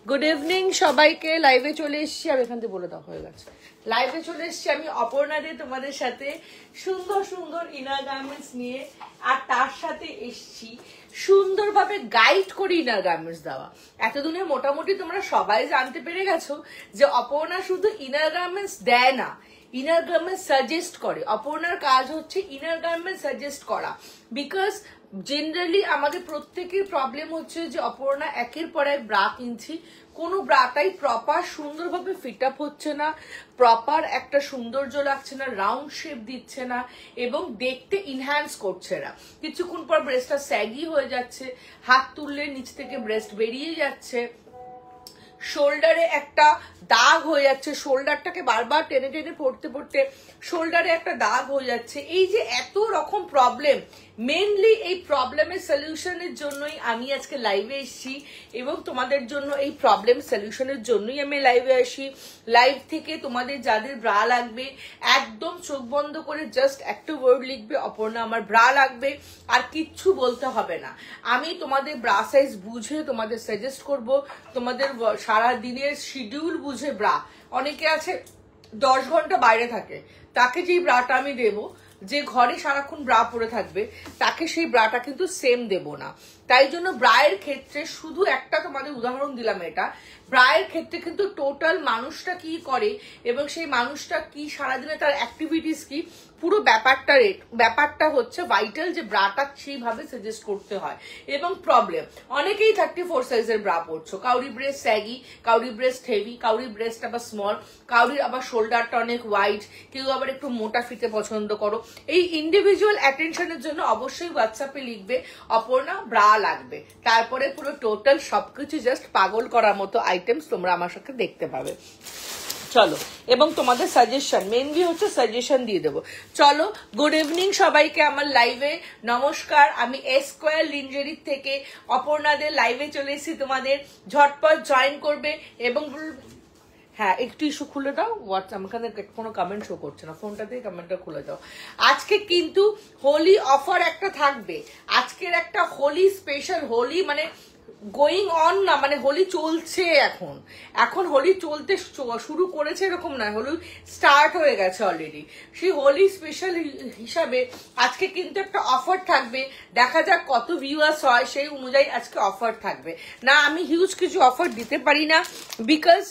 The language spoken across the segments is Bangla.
গুড ইভিনিং সবাইকে। লাইভে চলে এসেছি, আমি এখান থেকে বলে দেওয়া হয়ে গেছে। লাইভে চলে এসেছি আমি অপর্ণা দে তোমাদের সাথে সুন্দর সুন্দর ইনার গার্মেন্টস নিয়ে, আর তার সাথে এসেছি সুন্দরভাবে গাইড করে ইনার গার্মেন্টস দেওয়া। এতদিনে মোটামুটি তোমরা সবাই জানতে পেরে গেছো যে অপর্ণা শুধু ইনার গার্মেন্টস দেয় না, ইনার গার্মেন্টস সাজেস্ট করে। অপর্ণার কাজ হচ্ছে ইনার গার্মেন্টস সাজেস্ট করা। বিকজ জেনারেলি আমাদের প্রত্যেকের প্রবলেম হচ্ছে যে অপর্ণা একের পর এক ব্রা কিনছি, কোনো ব্রাটাই প্রপার সুন্দরভাবে ফিট আপ হচ্ছে না, প্রপার একটা সৌন্দর্য লাগছে না, রাউন্ড শেপ দিচ্ছে না এবং দেখতে ইনহ্যান্স করছে না। কিছুক্ষণ পর ব্রেস্টটা স্যাগি হয়ে যাচ্ছে, হাত তুললে নিচ থেকে ব্রেস্ট বেরিয়ে যাচ্ছে, শোল্ডারে একটা দাগ হয়ে যাচ্ছে, শোল্ডারটাকে বারবার টেনে টেনে পড়তে পড়তে শোল্ডারে একটা দাগ হয়ে যাচ্ছে। এই যে এত রকম প্রবলেম, মেনলি এই প্রবলেমের সলিউশনের জন্যই আমি আজকে লাইভে এসেছি এবং তোমাদের জন্য এই প্রবলেম সলিউশনের জন্যই আমি লাইভে আসি। লাইভ থেকে তোমাদের যাদের ব্রা লাগবে একদম চোখ বন্ধ করে জাস্ট একটা ওয়ার্ড লিখবে, অপর্ণা আমার ব্রা লাগবে, আর কিচ্ছু বলতে হবে না। আমি তোমাদের ব্রা সাইজ বুঝে তোমাদের সাজেস্ট করব, তোমাদের সারা দিনের শিডিউল বুঝে ব্রা। অনেকে আছে 10 ঘন্টা বাইরে থাকে, তাকে যেই ব্রাটা আমি দেবো, যে ঘরে সারাক্ষণ ব্রা পরে থাকবে তাকে সেই ব্রাটা কিন্তু সেম দেব না। তাই জন্য ব্রায়ের ক্ষেত্রে শুধু একটা তোমাদের উদাহরণ দিলাম, এটা ব্রায়ের ক্ষেত্রে কিন্তু টোটাল মানুষটা কি করে এবং সেই মানুষটা কি সারাদিনে তার অ্যাক্টিভিটিস কি, পুরো ব্যাপারটা হচ্ছে ভাইটাল, যে ব্রাটা সেইভাবে সাজেস্ট করতে হয়। এবং প্রবলেম, অনেকেই 34 সাইজের ব্রা পরছো, কাউরি ব্রেস্ট স্যাগি, কাউরি ব্রেস্ট হেভি, কাউরি ব্রেস্ট আবার স্মল, কাউরির আবার শোল্ডারটা অনেক ওয়াইড, কেউ আবার একটু মোটা ফিতে পছন্দ করো। এই ইন্ডিভিজুয়াল অ্যাটেনশনের জন্য অবশ্যই হোয়াটসঅ্যাপে লিখবে অপর্ণা ব্রা লাগবে, তারপরে পুরো টোটাল সবকিছু জাস্ট পাগল করার মতো আইটেমস তোমরা আমার সাথে দেখতে পাবে। চলো, এবং তোমাদের সাজেশন মেনলি হচ্ছে সাজেশন দিয়ে দেবো। চলো, গুড ইভিনিং সবাইকে আমার লাইভে নমস্কার। আমি স্কোয়ার লিঞ্জারি থেকে অপর্ণাদের লাইভে চলে এসেছি, তোমাদের ঝটপট জয়েন করবে এবং হ্যাঁ একটু ইস্যু খুলে দাও। হোয়াটসঅ্যাপ এখানে কোনো কমেন্ট শো করছে না, ফোনটাতেই কমেন্টটা খুলে দাও। আজকে কিন্তু হোলি অফার একটা থাকবে, আজকের একটা হোলি স্পেশাল, হোলি মানে গোয়িং অন না, মানে হোলি চলছে, এখন হোলি চলতে শুরু করেছে এরকম না, হোলি স্টার্ট হয়ে গেছে অলরেডি। সেই হোলি স্পেশাল হিসাবে আজকে কিন্তু একটা অফার থাকবে, দেখা যাক কত ভিউয়ার্স হয় সেই অনুযায়ী আজকে অফার থাকবে। না আমি হিউজ কিছু অফার দিতে পারি না, বিকজ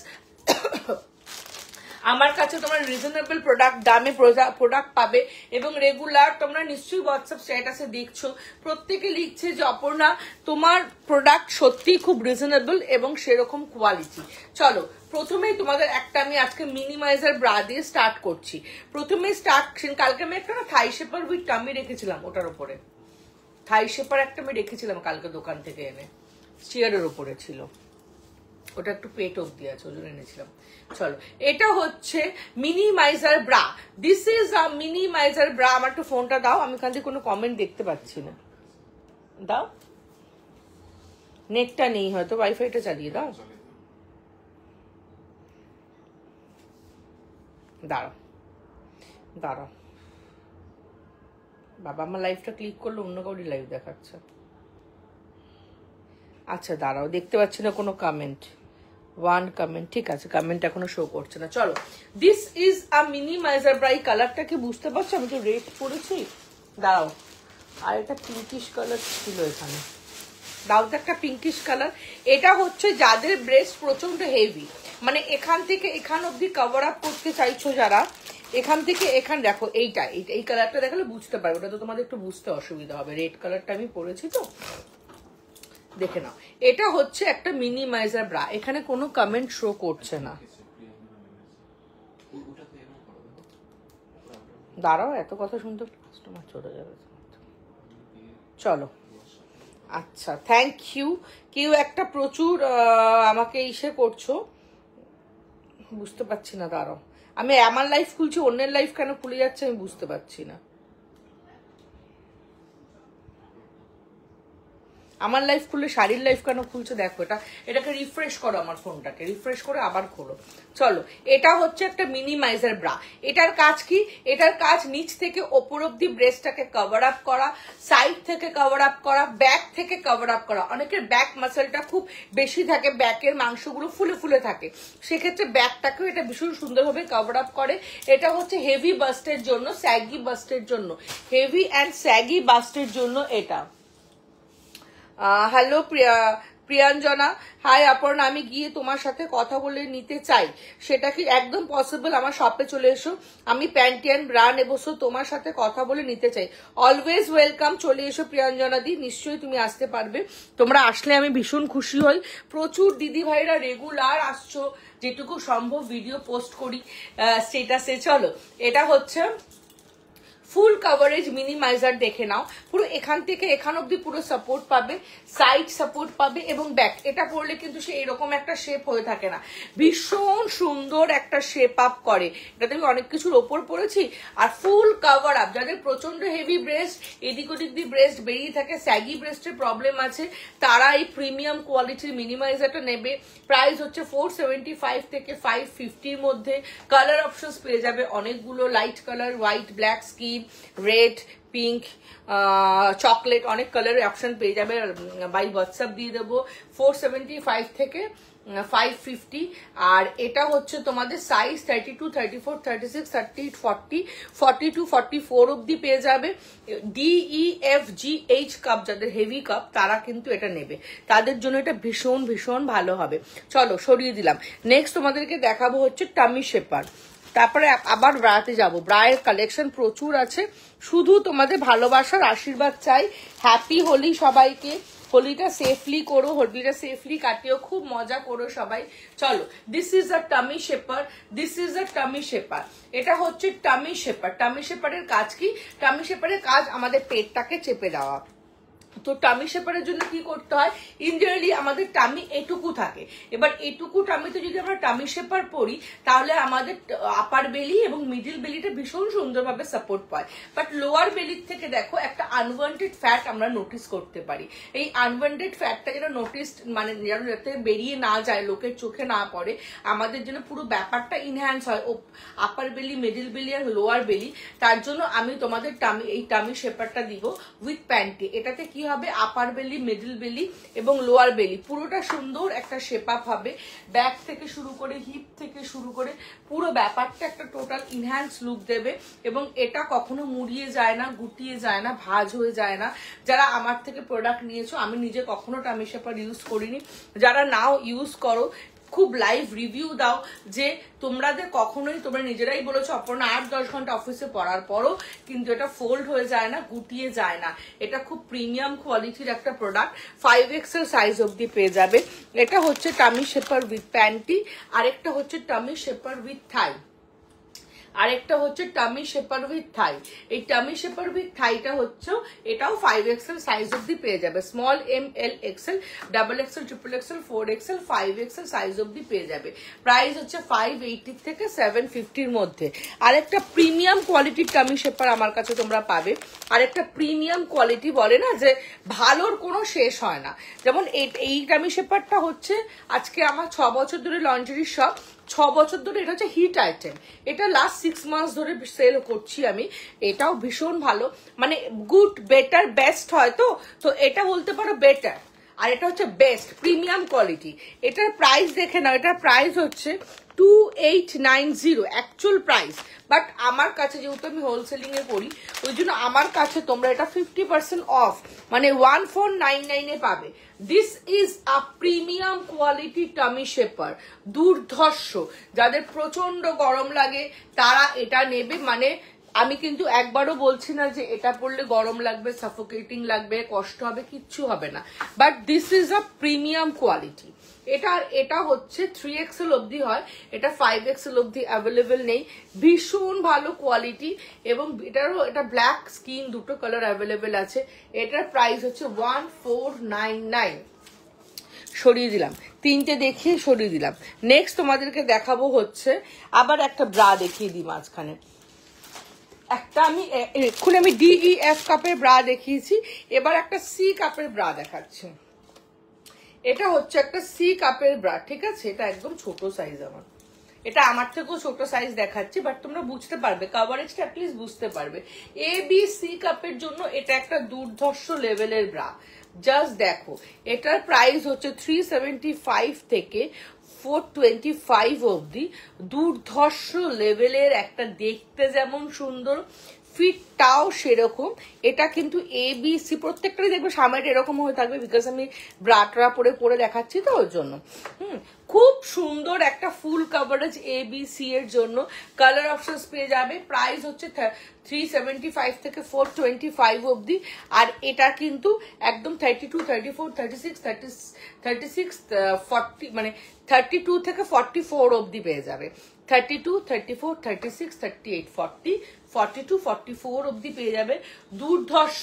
আমার কাছে তোমরা রিজনেবল দামে প্রোডাক্ট পাবে এবং রেগুলার তোমরা নিশ্চয়ই হোয়াটসঅ্যাপ স্ট্যাটাসে দেখছো, প্রত্যেকে লিখছে যে অপর্ণা তোমার প্রোডাক্ট সত্যিই খুব রিজনেবল এবং সেরকম কোয়ালিটি। চলো, প্রথমেই তোমাদের একটা আমি আজকে মিনিমাইজার ব্রা দিয়ে স্টার্ট করছি। প্রথমে কালকে আমি একটা থাই শেপার উইথ টামি রেখেছিলাম, ওটার উপরে থাই শেপার একটা আমি রেখেছিলাম কালকে দোকান থেকে এনে, চেয়ারের উপরে ছিল, ওটা একটু পেট অব্দি আছে, ওজন এনেছিলাম। চলো, এটা হচ্ছে minimiser bra. This is a minimiser bra. আমার একটু ফোনটা দাও, আমি এখান থেকে কোনো কমেন্ট দেখতে পাচ্ছি না। দাও, নেটটা নেই হয়তো, ওয়াইফাইটা চালিয়ে দাও। দাঁড়াও দাঁড়াও বাবা, আমার লাইভটা ক্লিক করলে অন্য কাউরি লাইভ দেখাচ্ছে। আচ্ছা দাঁড়াও, দেখতে পাচ্ছি না কোনো কমেন্ট, 1 কমেন্ট, ঠিক আছে, কমেন্ট এখনো শো করছে না। চলো, this is a minimiser bra. এই কালারটা কি বুঝতে পারছো? আমি তো রেড পরেছি, দাঁড়াও, আর এটা পিঙ্কিশ কালার ছিল এখানে, দাও তো একটা পিঙ্কিশ কালার। এটা হচ্ছে যাদের ব্রেস্ট প্রচন্ড হেভি, মানে এখান থেকে এখান অব্দি কভার আপ করতে চাইছো যারা, এখান থেকে এখান দেখো, এই কালারটা দেখালে বুঝতে পারবে, ওটা তো তোমাদের একটু বুঝতে অসুবিধা হবে, রেড কালারটা আমি পরেছি তো, দেখে নাও। এটা হচ্ছে একটা মিনিমাইজার ব্রা, এখানে কোনো কমেন্ট শো করছে না। দাঁড়াও, এত কথা শুনতে কাস্টমার চলে যাবে। চলো, আচ্ছা, থ্যাংক ইউ। কেউ একটা প্রচুর আমাকে ইসে করছো, বুঝতে পারছি না, দাঁড়াও, আমি আমার লাইফ খুলছি, অন্যের লাইফ কেন খুলে যাচ্ছে আমি বুঝতে পারছি না। আমার লাইফ খুললে শাড়ির লাইফ কেন খুলছে দেখো, এটাকে রিফ্রেশ করো, আমার ফোনটাকে রিফ্রেশ করে আবার খোলো। চলো, এটা হচ্ছে একটা মিনিমাইজার ব্রা। এটার কাজ কি? এটার কাজ নিচ থেকে ওপর অব্দি ব্রেস্টটাকে কভার আপ করা, সাইড থেকে কভার আপ করা, ব্যাক থেকে কভার আপ করা। অনেকের ব্যাক মাসেলটা খুব বেশি থাকে, ব্যাকের মাংসগুলো ফুলে ফুলে থাকে, সেক্ষেত্রে ব্যাকটাকেও এটা ভীষণ সুন্দরভাবে কভার আপ করে। এটা হচ্ছে হেভি বাস্টের জন্য, স্যাগি বাস্টের জন্য, হেভি অ্যান্ড স্যাগি বাস্টের জন্য এটা। হ্যালো প্রিয়াঞ্জনা, হাই অপর্ণা, আমি গিয়ে তোমার সাথে কথা বলে নিতে চাই, সেটা কি একদম পসিবল? আমার শপে চলে এসো, আমি প্যান্টি অ্যান্ড ব্রা নেবো, সো তোমার সাথে কথা বলে নিতে চাই। অলওয়েজ ওয়েলকাম, চলে এসো প্রিয়াঞ্জনা দি, নিশ্চয়ই তুমি আসতে পারবে। তোমরা আসলে আমি ভীষণ খুশি হই। প্রচুর দিদি ভাইরা রেগুলার আসছো, যেটুকু সম্ভব ভিডিও পোস্ট করি স্টেটাসে। চলো, এটা হচ্ছে ফুল কভারেজ মিনিমাইজার, দেখে নাও। পুরো এখান থেকে এখান অব্দি পুরো সাপোর্ট পাবে, সাইড সাপোর্ট পাবে এবং ব্যাক। এটা পরলে কিন্তু সে এরকম একটা শেপ হয়ে থাকে না, ভীষণ সুন্দর একটা শেপ আপ করে। এটাতে আমি অনেক কিছুর ওপর পরেছি। আর ফুল কভার আপ, যাদের প্রচন্ড হেভি ব্রেস্ট, এদিক ওদিক দিয়ে ব্রেস্ট বেরিয়ে থাকে, স্যাগি ব্রেস্টের প্রবলেম আছে, তারা এই প্রিমিয়াম কোয়ালিটির মিনিমাইজারটা নেবে। প্রাইস হচ্ছে 475 থেকে 550-র মধ্যে। কালার অপশনস পেয়ে যাবে অনেকগুলো, light colour, white, black, skin, red, pink, chocolate, অনেক কালারের অপশন পেয়ে যাবে। বাই হোয়াটসঅ্যাপ দিয়ে দেবো। 475 থেকে 550। আর এটা হচ্ছে তোমাদের সাইজ 32, 34, 36, 38, 40, 42, 44 অব্দি পেয়ে যাবে। DEFGH কাপ, যাদের হেভি কাপ তারা কিন্তু এটা নেবে, তাদের জন্য এটা ভীষণ ভীষণ ভালো হবে। চলো, সরিয়ে দিলাম। নেক্সট তোমাদেরকে দেখাবো হচ্ছে টামি শেপার। তারপরে আবার ব্রাতে যাব। ব্রায়ের কালেকশন প্রচুর আছে, শুধু তোমাদের ভালোবাসার আশীর্বাদ চাই। হ্যাপি হোলি সবাইকে। হোলিটা সেফলি করো, হোলিটা সেফলি কাটিও, খুব মজা করো সবাই। চলো, this is a tummy shaper, this is a tummy shaper. এটা হচ্ছে টামি শেপার। টামি শেপারের কাজ কি? টামি শেপারের কাজ আমাদের পেটটাকে চেপে দেওয়া। তো টামি শেপারের জন্য কি করতে হয়? ইনজেনারেলি আমাদের টামি এটুকু থাকে। এবার এটুকু টামিতে যদি আমরা টামি শেপার পরি, তাহলে আমাদের আপার বেলি এবং মিডিল বেলিটা ভীষণ সুন্দরভাবে সাপোর্ট পায়। বাট লোয়ার বেলির থেকে দেখো একটা আনওয়ান্টেড ফ্যাট আমরা নোটিস করতে পারি। এই আনওয়ান্টেড ফ্যাটটা যেন নোটিস, মানে যাতে বেরিয়ে না যায়, লোকের চোখে না পড়ে, আমাদের জন্য পুরো ব্যাপারটা ইনহ্যান্স হয় ও আপার বেলি, মিডিল বেলি আর লোয়ার বেলি। তার জন্য আমি তোমাদের এই টামি শেপারটা দিব উইথ প্যান্টি। এটাতে কি হবে? আপার বেলি, মিডল বেলি এবং লোয়ার বেলি পুরোটা সুন্দর একটা শেপ আপ হবে। ব্যাক থেকে শুরু করে, হিপ থেকে শুরু করে পুরো ব্যাপারটা একটা টোটাল ইনহ্যান্স লুক দেবে। এবং এটা কখনো মুড়িয়ে যায় না, গুটিয়ে যায় না, ভাঁজ হয়ে যায় না। যারা আমার থেকে প্রোডাক্ট নিয়েছো, আমি নিজে কখনো টামি শেপার ইউজ করিনি, যারা নাও ইউজ করো, খুব লাইভ রিভিউ দাও যে কখনোই তোমরা নিজেরাই বলেছো অপর্ণা 8-10 ঘন্টা অফিসে পড়ার পরও কিন্তু এটা ফোল্ড হয়ে যায় না, গুটিয়ে যায় না। এটা খুব প্রিমিয়াম কোয়ালিটির একটা প্রোডাক্ট। 5XL সাইজ অব্দি পেয়ে যাবে। এটা হচ্ছে টামি শেপার উইথ প্যান্টি, আরেকটা হচ্ছে টামি শেপার উইথ থাই, আরেকটা হচ্ছে টামি শেপার উইথ থাই। এই টামি শেপার উইথ থাইটা হচ্ছে, এটাও 5XL সাইজ অব্দি পেয়ে যাবে। Small, M, L, XL, double XL, triple XL, 4XL, 5XL size অব্দি পেয়ে যাবে। প্রাইস হচ্ছে 580 থেকে 750-র মধ্যে। আরেকটা প্রিমিয়াম কোয়ালিটির টামি শেপার আমার কাছে তোমরা পাবে। আরেকটা প্রিমিয়াম কোয়ালিটি, বলে না যে ভালোর কোনো শেষ হয় না, যেমন এই টামি শেপারটা হচ্ছে আজকে আমার 6 বছর ধরে লন্ড্রি শপ, 6 বছর ধরে এটা হচ্ছে হিট আইটেম। এটা লাস্ট 6 মান্থস ধরে সেল করছি আমি। এটাও ভীষণ ভালো, মানে গুড, বেটার, বেস্ট হয়। তো এটা বলতে পারো বেটার, আর এটা হচ্ছে বেস্ট প্রিমিয়াম কোয়ালিটি। এটার প্রাইস দেখে নাও, এটার প্রাইস হচ্ছে 2890 অ্যাকচুয়াল প্রাইস। বাট আমার কাছে যেহেতু আমি হোলসেলিং এ করি, ওই জন্য আমার কাছে তোমরা এটা 50% অফ, মানে 1499 এ পাবে। This is a premium quality tummy shaper, দুর্ধর্ষ। যাদের প্রচন্ড গরম লাগে তারা এটা নেবে। মানে আমি কিন্তু একবারও বলছি না যে এটা পরলে গরম লাগবে, সাফোকেটিং লাগবে, কষ্ট হবে, কিচ্ছু হবে না। But this is a premium quality. এটা হচ্ছে 3XL অব্দি হয়, এটা 5XL অব্দি অ্যাভেলেবেল নেই। ভীষণ ভালো কোয়ালিটি এবং এটা ব্ল্যাক স্কিন দুটো কালার অ্যাভেলেবেল আছে। এটার প্রাইস হচ্ছে 1499। সরিয়ে দিলাম, 3টে দেখিয়ে সরিয়ে দিলাম। নেক্সট তোমাদেরকে দেখাবো হচ্ছে আবার একটা ব্রা দেখিয়ে দিই মাঝখানে। একটা আমি এক্ষুনি আমি DEF কাপের ব্রা দেখিয়েছি, এবার একটা C কাপের ব্রা দেখাচ্ছি। এটা হচ্ছে একটা C কাপের ব্রা, ঠিক আছে? এটা একদম ছোট সাইজ আমার, এটা আমার থেকেও ছোট সাইজ দেখাচ্ছি, বাট তোমরা বুঝতে পারবে, কভারেজটা অ্যাটলিস্ট বুঝতে পারবে। ABC কাপের জন্য এটা একটা দুর্ধর্ষ লেভেলের ব্রা। জাস্ট দেখো, এটার প্রাইস হচ্ছে 375 থেকে 425 অবধি। দুর্ধর্ষ লেভেলের একটা, দেখতে যেমন সুন্দর, ফিটটাও সেরকম। এটা কিন্তু ABC, প্রত্যেকটাই দেখবে সামনেটা এরকম হয়ে থাকবে, বিকজ আমি ব্রাটরা পরে দেখাচ্ছি তো ওর জন্য। খুব সুন্দর একটা ফুল কভারেজ ABC এর জন্য। কালার অপশনস পেয়ে যাবে। প্রাইস হচ্ছে 375 থেকে 425 অবধি। আর এটা কিন্তু একদম 32, 34, 36, 36, 40, মানে 32 থেকে 44 অবধি পেয়ে যাবে। 32, 34, 36, 38, 40, 42, 44 অবধি পেয়ে যাবে। দুর্ধর্ষ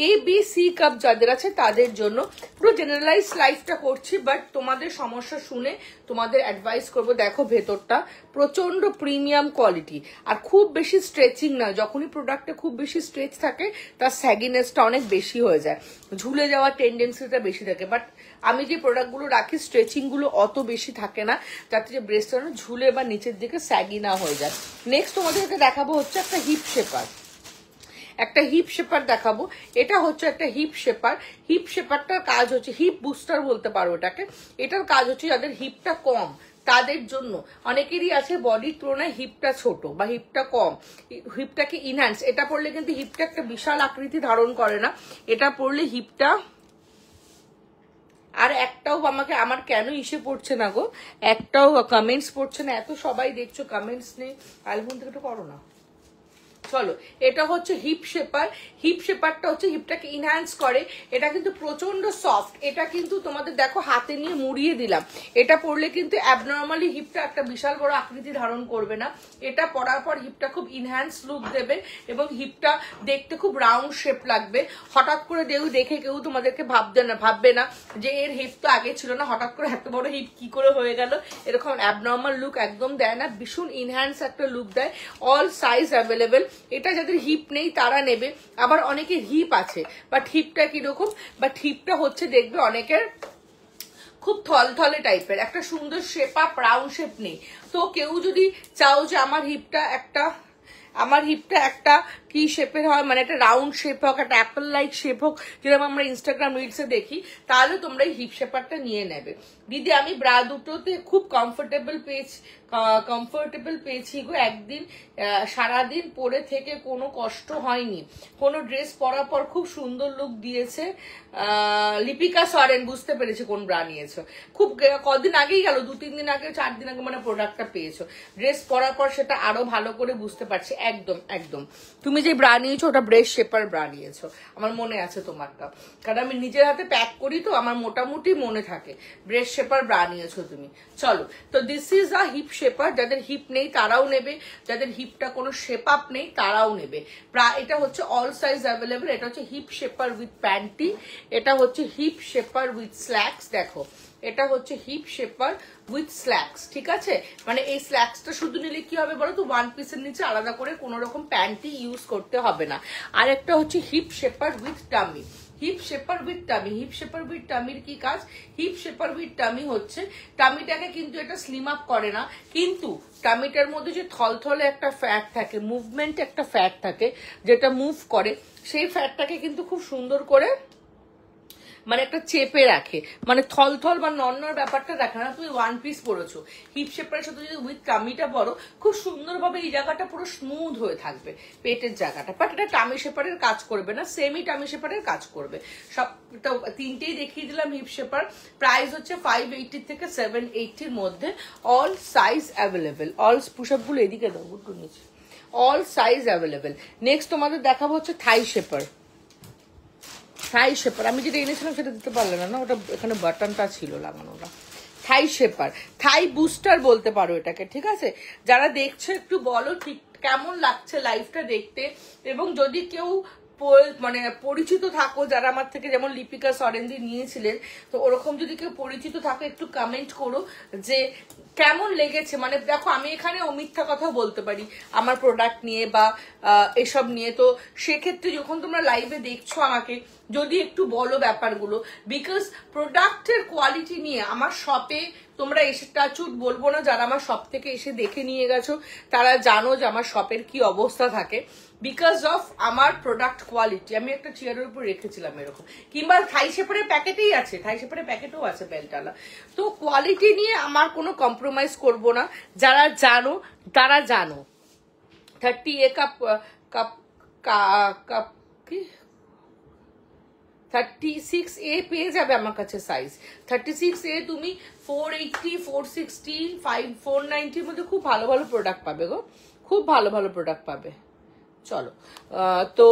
ABC কাপ যাদের আছে তাদের জন্য। পুরো জেনারেলাইজ লাইফটা করছি, বাট তোমাদের সমস্যা শুনে তোমাদের অ্যাডভাইস করবো। দেখো ভেতরটা প্রচন্ড প্রিমিয়াম কোয়ালিটি, আর খুব বেশি স্ট্রেচিং না। যখনই প্রোডাক্টে খুব বেশি স্ট্রেচ থাকে তার স্যাগিনেসটা অনেক বেশি হয়ে যায়, ঝুলে যাওয়ার টেন্ডেন্সিটা বেশি থাকে। বাট আমি যে প্রোডাক্টগুলো রাখি স্ট্রেচিংগুলো অত বেশি থাকে না, যাতে যে ব্রেস্টটা ঝুলে বা নিচের দিকে স্যাগি না হয়ে যায়। নেক্সট তোমাদেরকে দেখাবো হচ্ছে একটা হিপ শেপার। একটা হিপ শেপার দেখাবো। এটা হচ্ছে একটা হিপ শেপার। হিপ শেপারটার কাজ হচ্ছে, হিপ বুস্টার বলতে পারো এটাকে। এটার কাজ হচ্ছে যাদের হিপটা কম তাদের জন্য। অনেকেরই আছে বডির তুলনায় হিপটা ছোট বা হিপটা কম, হিপটাকে ইনহ্যান্স। এটা পড়লে কিন্তু হিপটা একটা বিশাল আকৃতি ধারণ করে না, এটা পড়লে হিপটা। আর একটাও আমার কেন ইসে পড়ছে না গো, একটাও কমেন্টস পড়ছে না। এত সবাই দেখছো, কমেন্টস নেই। অ্যালবাম থেকে একটু করো না। চলো, এটা হচ্ছে হিপ শেপার। হিপ শেপারটা হচ্ছে হিপটাকে ইনহ্যান্স করে। এটা কিন্তু প্রচন্ড সফট। এটা কিন্তু তোমাদের দেখো হাতে নিয়ে মুড়িয়ে দিলাম, এটা পরলে কিন্তু অ্যাবনর্মালি হিপটা একটা বিশাল বড় আকৃতি ধারণ করবে না। এটা পরার পর হিপটা খুব ইনহ্যান্স লুক দেবে এবং হিপটা দেখতে খুব রাউন্ড শেপ লাগবে। হঠাৎ করে দেখে কেউ তোমাদেরকে ভাববে না যে এর হিপ তো আগে ছিল না, হঠাৎ করে এত বড় হিপ কি করে হয়ে গেল, এরকম অ্যাবনর্মাল লুক একদম দেয় না। ভীষণ ইনহ্যান্স একটা লুক দেয়। All size available. এটা যাদের হিপ নেই তারা নেবে। আবার অনেকের হিপ আছে, বাট হিপটা কিরকম, বাট হিপটা হচ্ছে দেখবে অনেকের খুব থলথলে টাইপের, একটা সুন্দর শেপ আপ রাউন্ড শেপ নেই। তো কেউ যদি চাও যে আমার হিপটা একটা কি শেপের হয়, মানে একটা রাউন্ড শেপ হোক, একটা অ্যাপেল লাইক শেপ হোক, যেরকম আমরা ইনস্টাগ্রাম রিলসে দেখি, তাহলে তোমরা এই হিপ শেপারটা নিয়ে নেবে। দিদি আমি ব্রা দুটোতে খুব কমফোর্টেবল পেয়েছি গো। একদিন সারাদিন পরে থেকে কোনো কষ্ট হয়নি। কোনো ড্রেস পরার পর খুব সুন্দর লুক দিয়েছে। লিপিকা সরেন, বুঝতে পেরেছি কোন ব্রা নিয়েছো। খুব কদিন আগেই গেল, 2-3 দিন আগে, 4 দিন আগে মানে প্রোডাক্টটা পেয়েছো। ড্রেস পরার পর সেটা আরো ভালো করে বুঝতে পারছি। একদম একদম তুমি যে ব্রা নিয়েছো ওটা ব্রেস্ট শেপার ব্রা নিয়েছো, আমার মনে আছে তোমারটা, কারণ আমি নিজের হাতে প্যাক করি তো আমার মোটামুটি মনে থাকে। ব্রেস্ট শেপার ব্রা নিয়েছো তুমি। চলো, তো this is a hip shaper. যাদের হিপ নেই তারাও নেবে, যাদের হিপটা কোনো শেপ আপ নেই তারাও নেবে। এটা হচ্ছে অল সাইজ অ্যাভেলেবেল। এটা হচ্ছে হিপ শেপার উইথ প্যান্টি, এটা হচ্ছে হিপ শেপার উইথ স্ল্যাক্স। দেখো, এটা হচ্ছে হিপ শেপার উইথ স্ল্যাক্স, ঠিক আছে? মানে এই স্ল্যাক্সটা শুধু নিলে কি হবে বলো তো, ওয়ান পিসের নিচে আলাদা করে কোনো রকম প্যান্টি ইউজ করতে হবে না। আর একটা হচ্ছে hip shaper with tummy. Hip shaper with tummy. Hip shaper with টামির কি কাজ? হিপ শেপার উইথ টামি হচ্ছে টামিটাকে কিন্তু এটা স্লিম আপ করে না, কিন্তু টামিটার মধ্যে যে থলথলে একটা ফ্যাট থাকে, মুভমেন্ট একটা ফ্যাট থাকে যেটা মুভ করে, সেই ফ্যাটটাকে কিন্তু খুব সুন্দর করে মানে একটা চেপে রাখে, মানে থলথল বা নর্নার ব্যাপারটা রাখে না। তুমি ওয়ান পিস পরেছো, হিপ শেপারের সাথে যদি উইথ টামিটা পরো, খুব সুন্দরভাবে এই জায়গাটা পুরো স্মুথ হয়ে থাকবে, পেটের জায়গাটা। বাট এটা টামি শেপারের কাজ করবে না, সেমি টামি শেপারের কাজ করবে। সব তিনটেই দেখিয়ে দিলাম হিপ শেপার। প্রাইস হচ্ছে 580 থেকে 780 মধ্যে। All size available. All push-up গুলো এদিকে দাও, গুড নিচে। All size available. নেক্সট তোমাদের দেখাবো হচ্ছে থাই শেপার। থাই শেপার আমি যেটা এনেছিলাম সেটা দিতে পারলে না, ওটা এখানে বাটনটা ছিল লাগানোটা। থাই শেপার, থাই বুস্টার বলতে পারো এটাকে, ঠিক আছে? যারা দেখছো একটু বলো ঠিক কেমন লাগছে লাইফটা দেখতে, এবং যদি কেউ মানে পরিচিত থাকো যারা আমার থেকে, যেমন লিপিকা সরেন্দি নিয়েছিলেন, তো ওরকম যদি কেউ পরিচিত থাকো একটু কমেন্ট করো যে কেমন লেগেছে, মানে দেখো আমি এখানে মিথ্যা কথা বলতে পারি আমার প্রোডাক্ট নিয়ে বা এসব নিয়ে, তো সেক্ষেত্রে যখন তোমরা লাইভে দেখছো আমাকে যদি একটু বলো ব্যাপারগুলো, বিকজ প্রোডাক্টের কোয়ালিটি নিয়ে আমার শপে তোমরা এসে টাচুট বলবো না, যারা আমার শপ থেকে এসে দেখে নিয়ে গেছো তারা জানো যে আমার শপের কি অবস্থা থাকে, বিকজ অফ আমার প্রোডাক্ট কোয়ালিটি। আমি একটা চেয়ারের উপর রেখেছিলাম এরকম, কিংবা থাই শেপারের প্যাকেটেই আছে, থাই শেপারের প্যাকেটও আছে বেলটালা। তো কোয়ালিটি নিয়ে আমার কোনো কম্প্রোমাইজ করব না, যারা জানো তারা জানো। 30A কাপ কাপ কাপ কি 36A পেয়ে যাবে আমার কাছে সাইজ। 36A তুমি 480, 460, 490 মধ্যে খুব ভালো ভালো প্রোডাক্ট পাবে গো, খুব ভালো ভালো প্রোডাক্ট পাবে। চলো তো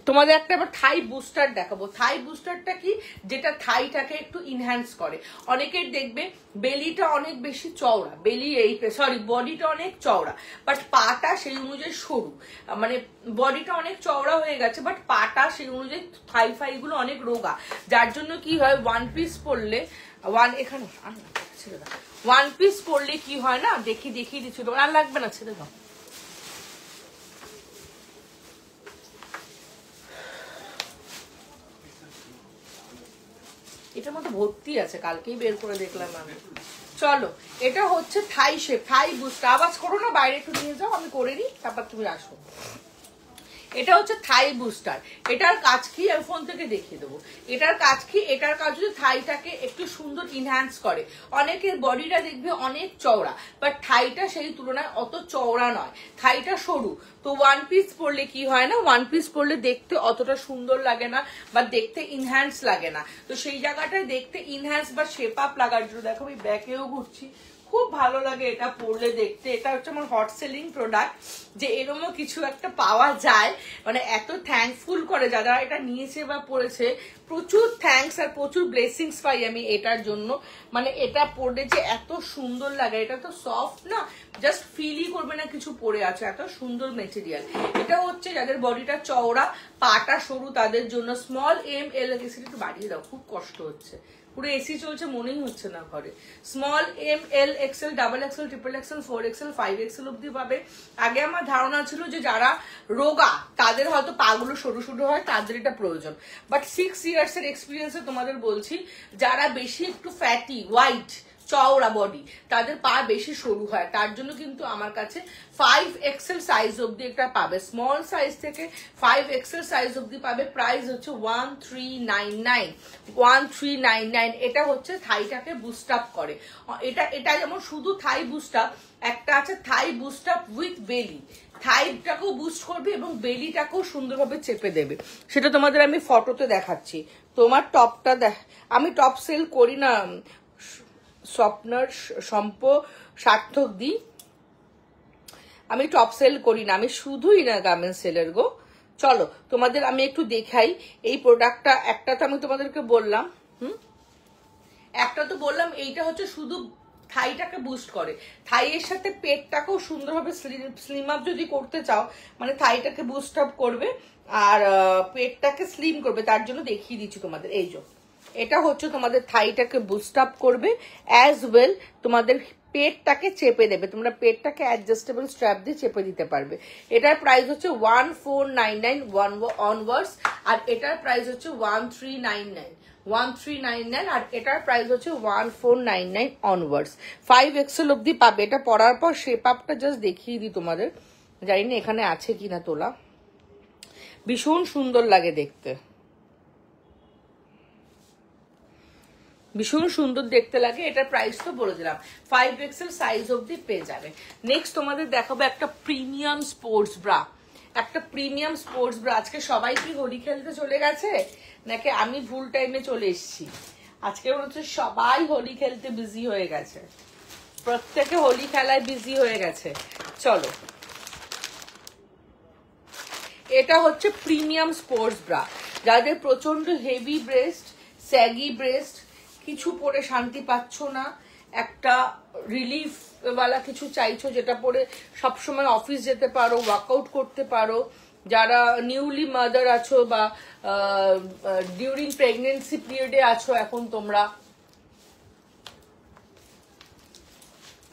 তোমাদের একটা এবার থাই বুস্টার দেখাবো। থাই বুস্টারটা কি, যেটা থাইটাকে একটু ইনহ্যান্স করে। অনেকের দেখবে বেলিটা অনেক বেশি চওড়া, বেলি এই সরি বডিটা অনেক চওড়া বাট পাটা সেই অনুযায়ী সরু, মানে বডিটা অনেক চওড়া হয়ে গেছে বাট পাটা সেই অনুযায়ী থাই ফাইগুলো অনেক রোগা, যার জন্য কি হয় ওয়ান পিস পরলে এখানে ছেড়ে দাও, ওয়ান পিস পরলে কি হয় না, দেখিয়ে দিচ্ছি তোমার, আর লাগবে না, ছেড়ে দাও। এটার মধ্যে ভর্তি আছে, কালকেই বের করে দেখলাম আমি। চলো এটা হচ্ছে থাই শেপ, থাই বুস্টার। আওয়াজ করো না, বাইরে একটু নিয়ে যাও, আমি করে নিই তারপর তুমি আসো। এটা হচ্ছে থাই বুস্টার। এটার কাজ কি আমি ফোন থেকে দেখিয়ে দেবো। এটার কাজ কি, এটার কাজ হচ্ছে থাইটাকে একটু সুন্দর ইনহ্যান্স করে। অনেকের বডিটা দেখবে অনেক চওড়া বাট থাইটা সেই তুলনায় অত চওড়া নয়, থাইটা সরু। তো ওয়ান পিস পরলে কি হয় না, ওয়ান পিস পরলে দেখতে অতটা সুন্দর লাগে না বা দেখতে ইনহ্যান্স লাগে না। তো সেই জায়গাটায় দেখতে ইনহ্যান্স বা শেপ আপ লাগার জন্য দেখো আমি ব্যাকেও ঘুরছি, খুব ভালো লাগে এটা পরলে দেখতে। এটা হচ্ছে আমার হট সেলিং প্রোডাক্ট, যে এরমও কিছু একটা পাওয়া যায়, মানে এত থ্যাঙ্কফুল করে যারা এটা নিয়েছে বা পড়েছে, প্রচুর থ্যাঙ্কস আর প্রচুর ব্লেসিংস পাই আমি এটার জন্য। মানে এটা পরলে যে এত সুন্দর লাগে, এটা তো সফট না, জাস্ট ফিলই করবে না কিছু পরে আছে, এত সুন্দর মেটেরিয়াল। এটা হচ্ছে যাদের বডিটা চওড়া পাটা সরু তাদের জন্য। স্মল এম এল, একটু বাড়িয়ে দাও, খুব কষ্ট হচ্ছে, পুরো এসি চলছে মনেই হচ্ছে না ঘরে। Small M L XL, double XL, triple XL, 4XL, 5XL অব্দি পাবে। আগে আমার ধারণা ছিল যে যারা রোগা তাদের হয়তো পাগুলো সরু সরু হয়, তাদের এটা প্রয়োজন, বাট 6 ইয়ার্স এর এক্সপিরিয়েন্সে তোমাদের বলছি যারা বেশি একটু ফ্যাটি, হোয়াইট, চওড়া বডি, তাদের পা বেশি সরু হয়, তার জন্য কিন্তু আমার কাছে 5XL সাইজ অব্দি একটা পাবে। স্মল সাইজ থেকে 5XL সাইজ অব্দি পাবে। প্রাইস হচ্ছে 1399, 1399। এটা হচ্ছে থাইটাকে বুস্ট আপ করে। এটা যেমন শুধু থাই বুস্ট আপ, একটা আছে থাই বুস্ট আপ উইথ বেলি, থাইটাকেও বুস্ট করবে এবং বেলিটাকেও সুন্দরভাবে চেপে দেবে। সেটা তোমাদের আমি ফটোতে দেখাচ্ছি। তোমার টপটা আমি টপ সেল করি না, স্বপ্নার সার্থক দি, আমি টপ সেল করি না, আমি শুধুই না গার্মেন্টস সেলের গো। চলো তোমাদের আমি একটু দেখাই এই প্রোডাক্টটা। একটা তো আমি তোমাদেরকে বললাম, একটা তো বললাম এইটা হচ্ছে শুধু থাইটাকে বুস্ট করে, থাইয়ের সাথে পেটটাকেও সুন্দরভাবে স্লিম আপ যদি করতে চাও, মানে থাইটাকে বুস্ট আপ করবে আর পেটটাকে স্লিম করবে, তার জন্য দেখিয়ে দিচ্ছি তোমাদের। এই যে এটা হচ্ছে তোমাদের থাইটাকে বুস্ট আপ করবে, অ্যাজ ওয়েল তোমাদের পেটটাকে চেপে দেবে, তোমরা পেটটাকে অ্যাডজাস্টেবল স্ট্র্যাপ দিয়ে চেপে দিতে পারবে। এটার প্রাইস হচ্ছে 1499 অনওয়ার্ডস, আর এটার প্রাইস হচ্ছে 1399, 1399, আর এটার প্রাইস হচ্ছে 1499 অনওয়ার্ডস। 5XL অব্দি পাবে। এটা পরার পর শেপ আপটা জাস্ট দেখিয়ে দিই তোমাদের, জানি না এখানে আছে কিনা তোলা, ভীষণ সুন্দর লাগে দেখতে, ভীষণ সুন্দর দেখতে লাগে। এটার প্রাইস তো বলে দিলাম, 5XL সাইজ অব্দি পেয়ে যাবে। নেক্সট তোমাদের দেখাবো একটা প্রিমিয়াম স্পোর্টস ব্রা, একটা প্রিমিয়াম স্পোর্টস ব্রা। আজকে সবাই কি হোলি খেলতে চলে গেছে নাকি আমি ভুল টাইমে চলে এসেছি? আজকে মনে হচ্ছে সবাই হোলি খেলতে বিজি হয়ে গেছে, প্রত্যেকে হোলি খেলায় বিজি হয়ে গেছে। চলো এটা হচ্ছে প্রিমিয়াম স্পোর্টস ব্রা, যাদের প্রচন্ড হেভি ব্রেস্ট, স্যাগি ব্রেস্ট, কিছু পরে শান্তি পাচ্ছ না, একটা রিলিফ ওয়ালা কিছু চাইছো যেটা পরে সবসময় অফিস যেতে পারো, ওয়ার্কআউট করতে পারো, যারা নিউলি মাদার আছো বা ডিউরিং প্রেগনেন্সি পিরিয়ডে আছো এখন তোমরা,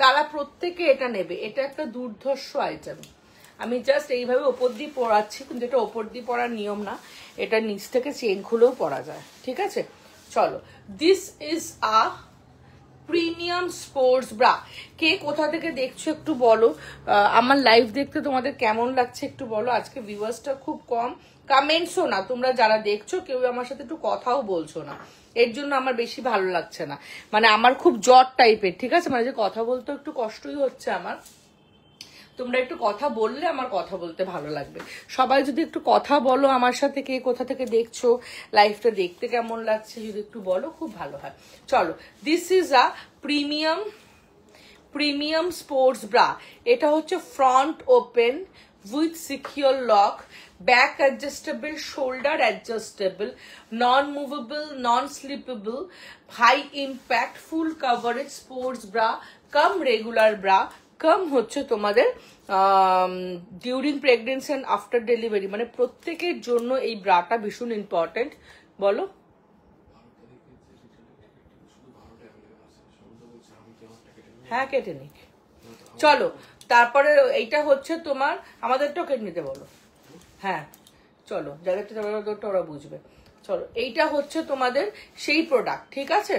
তারা প্রত্যেকে এটা নেবে। এটা একটা দুর্ধর্ষ আইটেম। আমি জাস্ট এইভাবে ওপর দিয়ে পরাচ্ছি, কিন্তু এটা ওপর দিয়ে পরার নিয়ম না, এটা নিচ থেকে চেন খুলেও পরা যায়, ঠিক আছে? চলো, this is a premium sports bra. কে কোথা থেকে দেখছো একটু বলো, আমার লাইভ দেখতে তোমাদের কেমন লাগছে একটু বলো। আজকে ভিউয়ার্সটা খুব কম, কমেন্টসও না, তোমরা যারা দেখছো কেউ আমার সাথে একটু কথাও বলছো না, এর জন্য আমার বেশি ভালো লাগছে না। মানে আমার খুব জ্বর টাইপের, ঠিক আছে, মানে যে কথা বলতে একটু কষ্টই হচ্ছে আমার। তোমরা একটু কথা বললে আমার কথা বলতে ভালো লাগবে। সবাই যদি একটু কথা বলো আমার সাথে, কে কোথা থেকে দেখছো, লাইফটা দেখতে কেমন লাগছে যদি একটু বলো, খুব ভালো হয়। চলো, this is a premium sports bra. এটা হচ্ছে front open with secure lock, back adjustable, shoulder adjustable, non movable, non slippable, high impact, full coverage sports bra cum regular bra cum হচ্ছে তোমাদের during pregnancy and after delivery. মানে প্রত্যেকের জন্য এই ব্রাটা ভীষণ ইম্পর্টেন্ট। বলো। হ্যাঁ, কেটে নিক। চলো, তারপরে এইটা হচ্ছে তোমার, আমাদেরটাও কেটে নিতে বলো। হ্যাঁ চলো, যাদেরটা ওরা বুঝবে। চলো, এইটা হচ্ছে তোমাদের সেই প্রোডাক্ট, ঠিক আছে,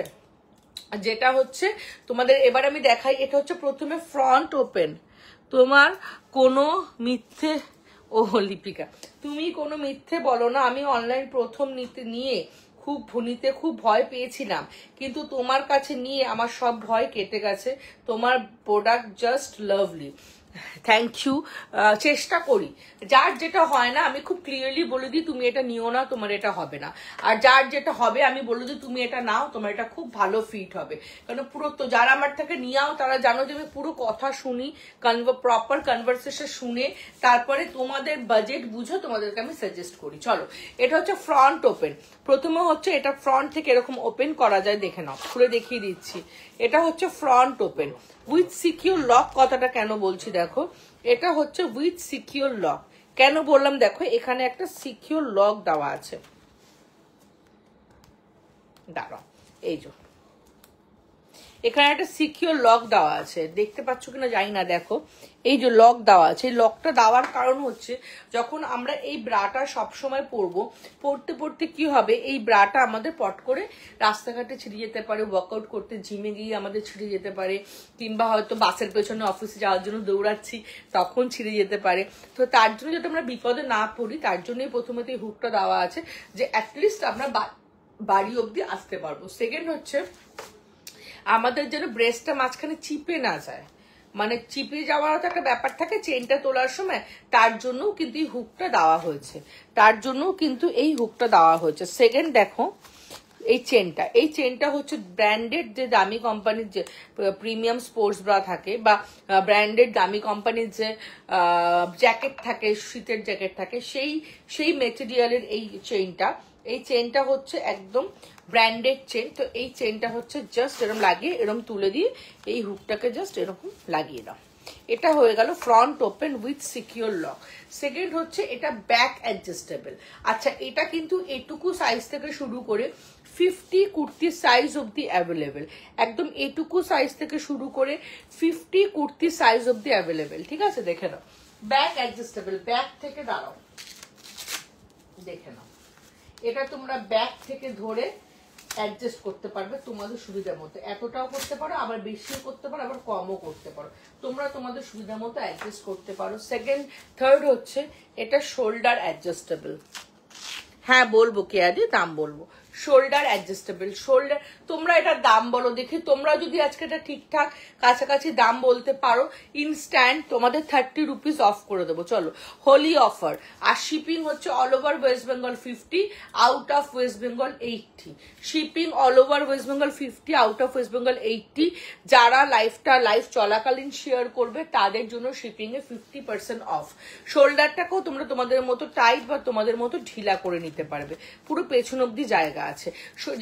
যেটা হচ্ছে তোমাদের। এবার আমি দেখাই, এটা হচ্ছে প্রথমে ফ্রন্ট ওপেন। তোমার কোনো মিথ্যে, ও লিপিকা তুমি কোনো মিথ্যে বলো না। আমি অনলাইন প্রথম নিয়ে খুব ভয় পেয়েছিলাম, কিন্তু তোমার কাছে নিয়ে আমার সব ভয় কেটে গেছে। তোমার product just lovely. Thank you. চেষ্টা করি, যার যেটা হয় না আমি খুব ক্লিয়ারলি বলে দিই তুমি এটা নিও না, তোমার এটা হবে না। আর যার যেটা হবে আমি বলে দিই তুমি এটা নাও, তোমার এটা খুব ভালো ফিট হবে। কারণ পুরো তো যারা আমার থেকে নিয়াও তারা জানো যে আমি পুরো কথা শুনি, প্রপার কনভারসেশন শুনে তারপরে তোমাদের বাজেট বুঝে তোমাদেরকে আমি সাজেস্ট করি। চলো, এটা হচ্ছে ফ্রন্ট ওপেন। প্রথমে হচ্ছে এটা ফ্রন্ট থেকে এরকম ওপেন করা যায়, দেখে নাও, খুলে দেখিয়ে দিচ্ছি। এটা হচ্ছে front open with secure lock. কথাটা কেন বলছি দেখো, এটা হচ্ছে উইথ সিকিউর লক। কেন বললাম দেখো, এখানে একটা সিকিউর লক দেওয়া আছে, দাঁড়াও, এই যে এখানে একটা সিকিউর লক দেওয়া আছে, দেখতে পাচ্ছ কিনা জানি না, দেখো এই যে লক দেওয়া আছে। এই লকটা দেওয়ার কারণ হচ্ছে যখন আমরা এই ব্রাটা সবসময় পরতে কি হবে, এই ব্রাটা আমাদের পট করে রাস্তাঘাটে ছিঁড়ে যেতে পারে, ওয়ার্কআউট করতে জিমে গিয়ে আমাদের ছিঁড়ে যেতে পারে, কিংবা হয়তো বাসের পেছনে অফিসে যাওয়ার জন্য দৌড়াচ্ছি তখন ছিঁড়ে যেতে পারে। তো তার জন্য যাতে আমরা বিপদে না পড়ি তার জন্যই প্রথমে এই হুকটা দেওয়া আছে, যে অ্যাটলিস্ট আমরা বাড়ি অব্দি আসতে পারবো। সেকেন্ড হচ্ছে আমাদের যেন ব্রেস্টটা মাঝখানে চিপে না যায়, মানে চিপে যাওয়ার তো একটা ব্যাপার থাকে চেনটা তোলার সময়, তার জন্যও কিন্তু এই হুকটা দেওয়া হয়েছে, সেকেন্ড দেখো এই চেনটা হচ্ছে ব্র্যান্ডেড যে দামি কোম্পানির যে প্রিমিয়াম স্পোর্টস ব্রা থাকে, বা ব্র্যান্ডেড দামি কোম্পানির যে জ্যাকেট থাকে, শীতের জ্যাকেট থাকে, সেই মেটেরিয়ালের এই চেনটা হচ্ছে একদম ব্র্যান্ডেড চেন। তো এই চেনটা হচ্ছে জাস্ট এরকম লাগিয়ে এরকম তুলে দিয়ে এই হুকটাকে জাস্ট এরকম লাগিয়ে দাও। এটা হয়ে গেল front open with secure lock. Second হচ্ছে এটা ব্যাক অ্যাডজাস্টেবল। আচ্ছা, এটা কিন্তু এটুকু সাইজ থেকে শুরু করে 50 কুর্তি সাইজ অব্দি অ্যাভেলেবেল, একদম এটুকু সাইজ থেকে শুরু করে 50 কুর্তি সাইজ অব্দি অ্যাভেলেবেল, ঠিক আছে? দেখে নাও, ব্যাক অ্যাডজাস্টেবল, ব্যাক থেকে দাঁড়াও, দেখে নাও, এটা তোমরা ব্যাক থেকে ধরে অ্যাডজাস্ট করতে পারবে তোমাদের সুবিধা মতো। এতটাও করতে পারো, আবার বেশিও করতে পারো, আবার কমও করতে পারো, তোমরা তোমাদের সুবিধা মতো অ্যাডজাস্ট করতে পারো। থার্ড হচ্ছে এটা শোল্ডার অ্যাডজাস্টেবল। হ্যাঁ বলবো কেয়াদি, দাম বলবো। শোল্ডার অ্যাডজাস্টেবল, শোল্ডার, তোমরা এটার দাম বলো দেখি। তোমরা যদি আজকে এটা ঠিকঠাক কাছাকাছি দাম বলতে পারো, ইনস্ট্যান্ট তোমাদের 30 রুপিস অফ করে দেবো। চলো, হোলি অফার। আর শিপিং হচ্ছে all over West Bengal 50, out of West Bengal 80। Shipping all over West Bengal 50, out of West Bengal 80। যারা লাইভ চলাকালীন শেয়ার করবে তাদের জন্য শিপিং এ 50% অফ। শোল্ডারটাকেও তোমরা তোমাদের মতো টাইট বা তোমাদের মতো ঢিলা করে নিতে পারবে, পুরো পেছন অব্দি জায়গা আছে।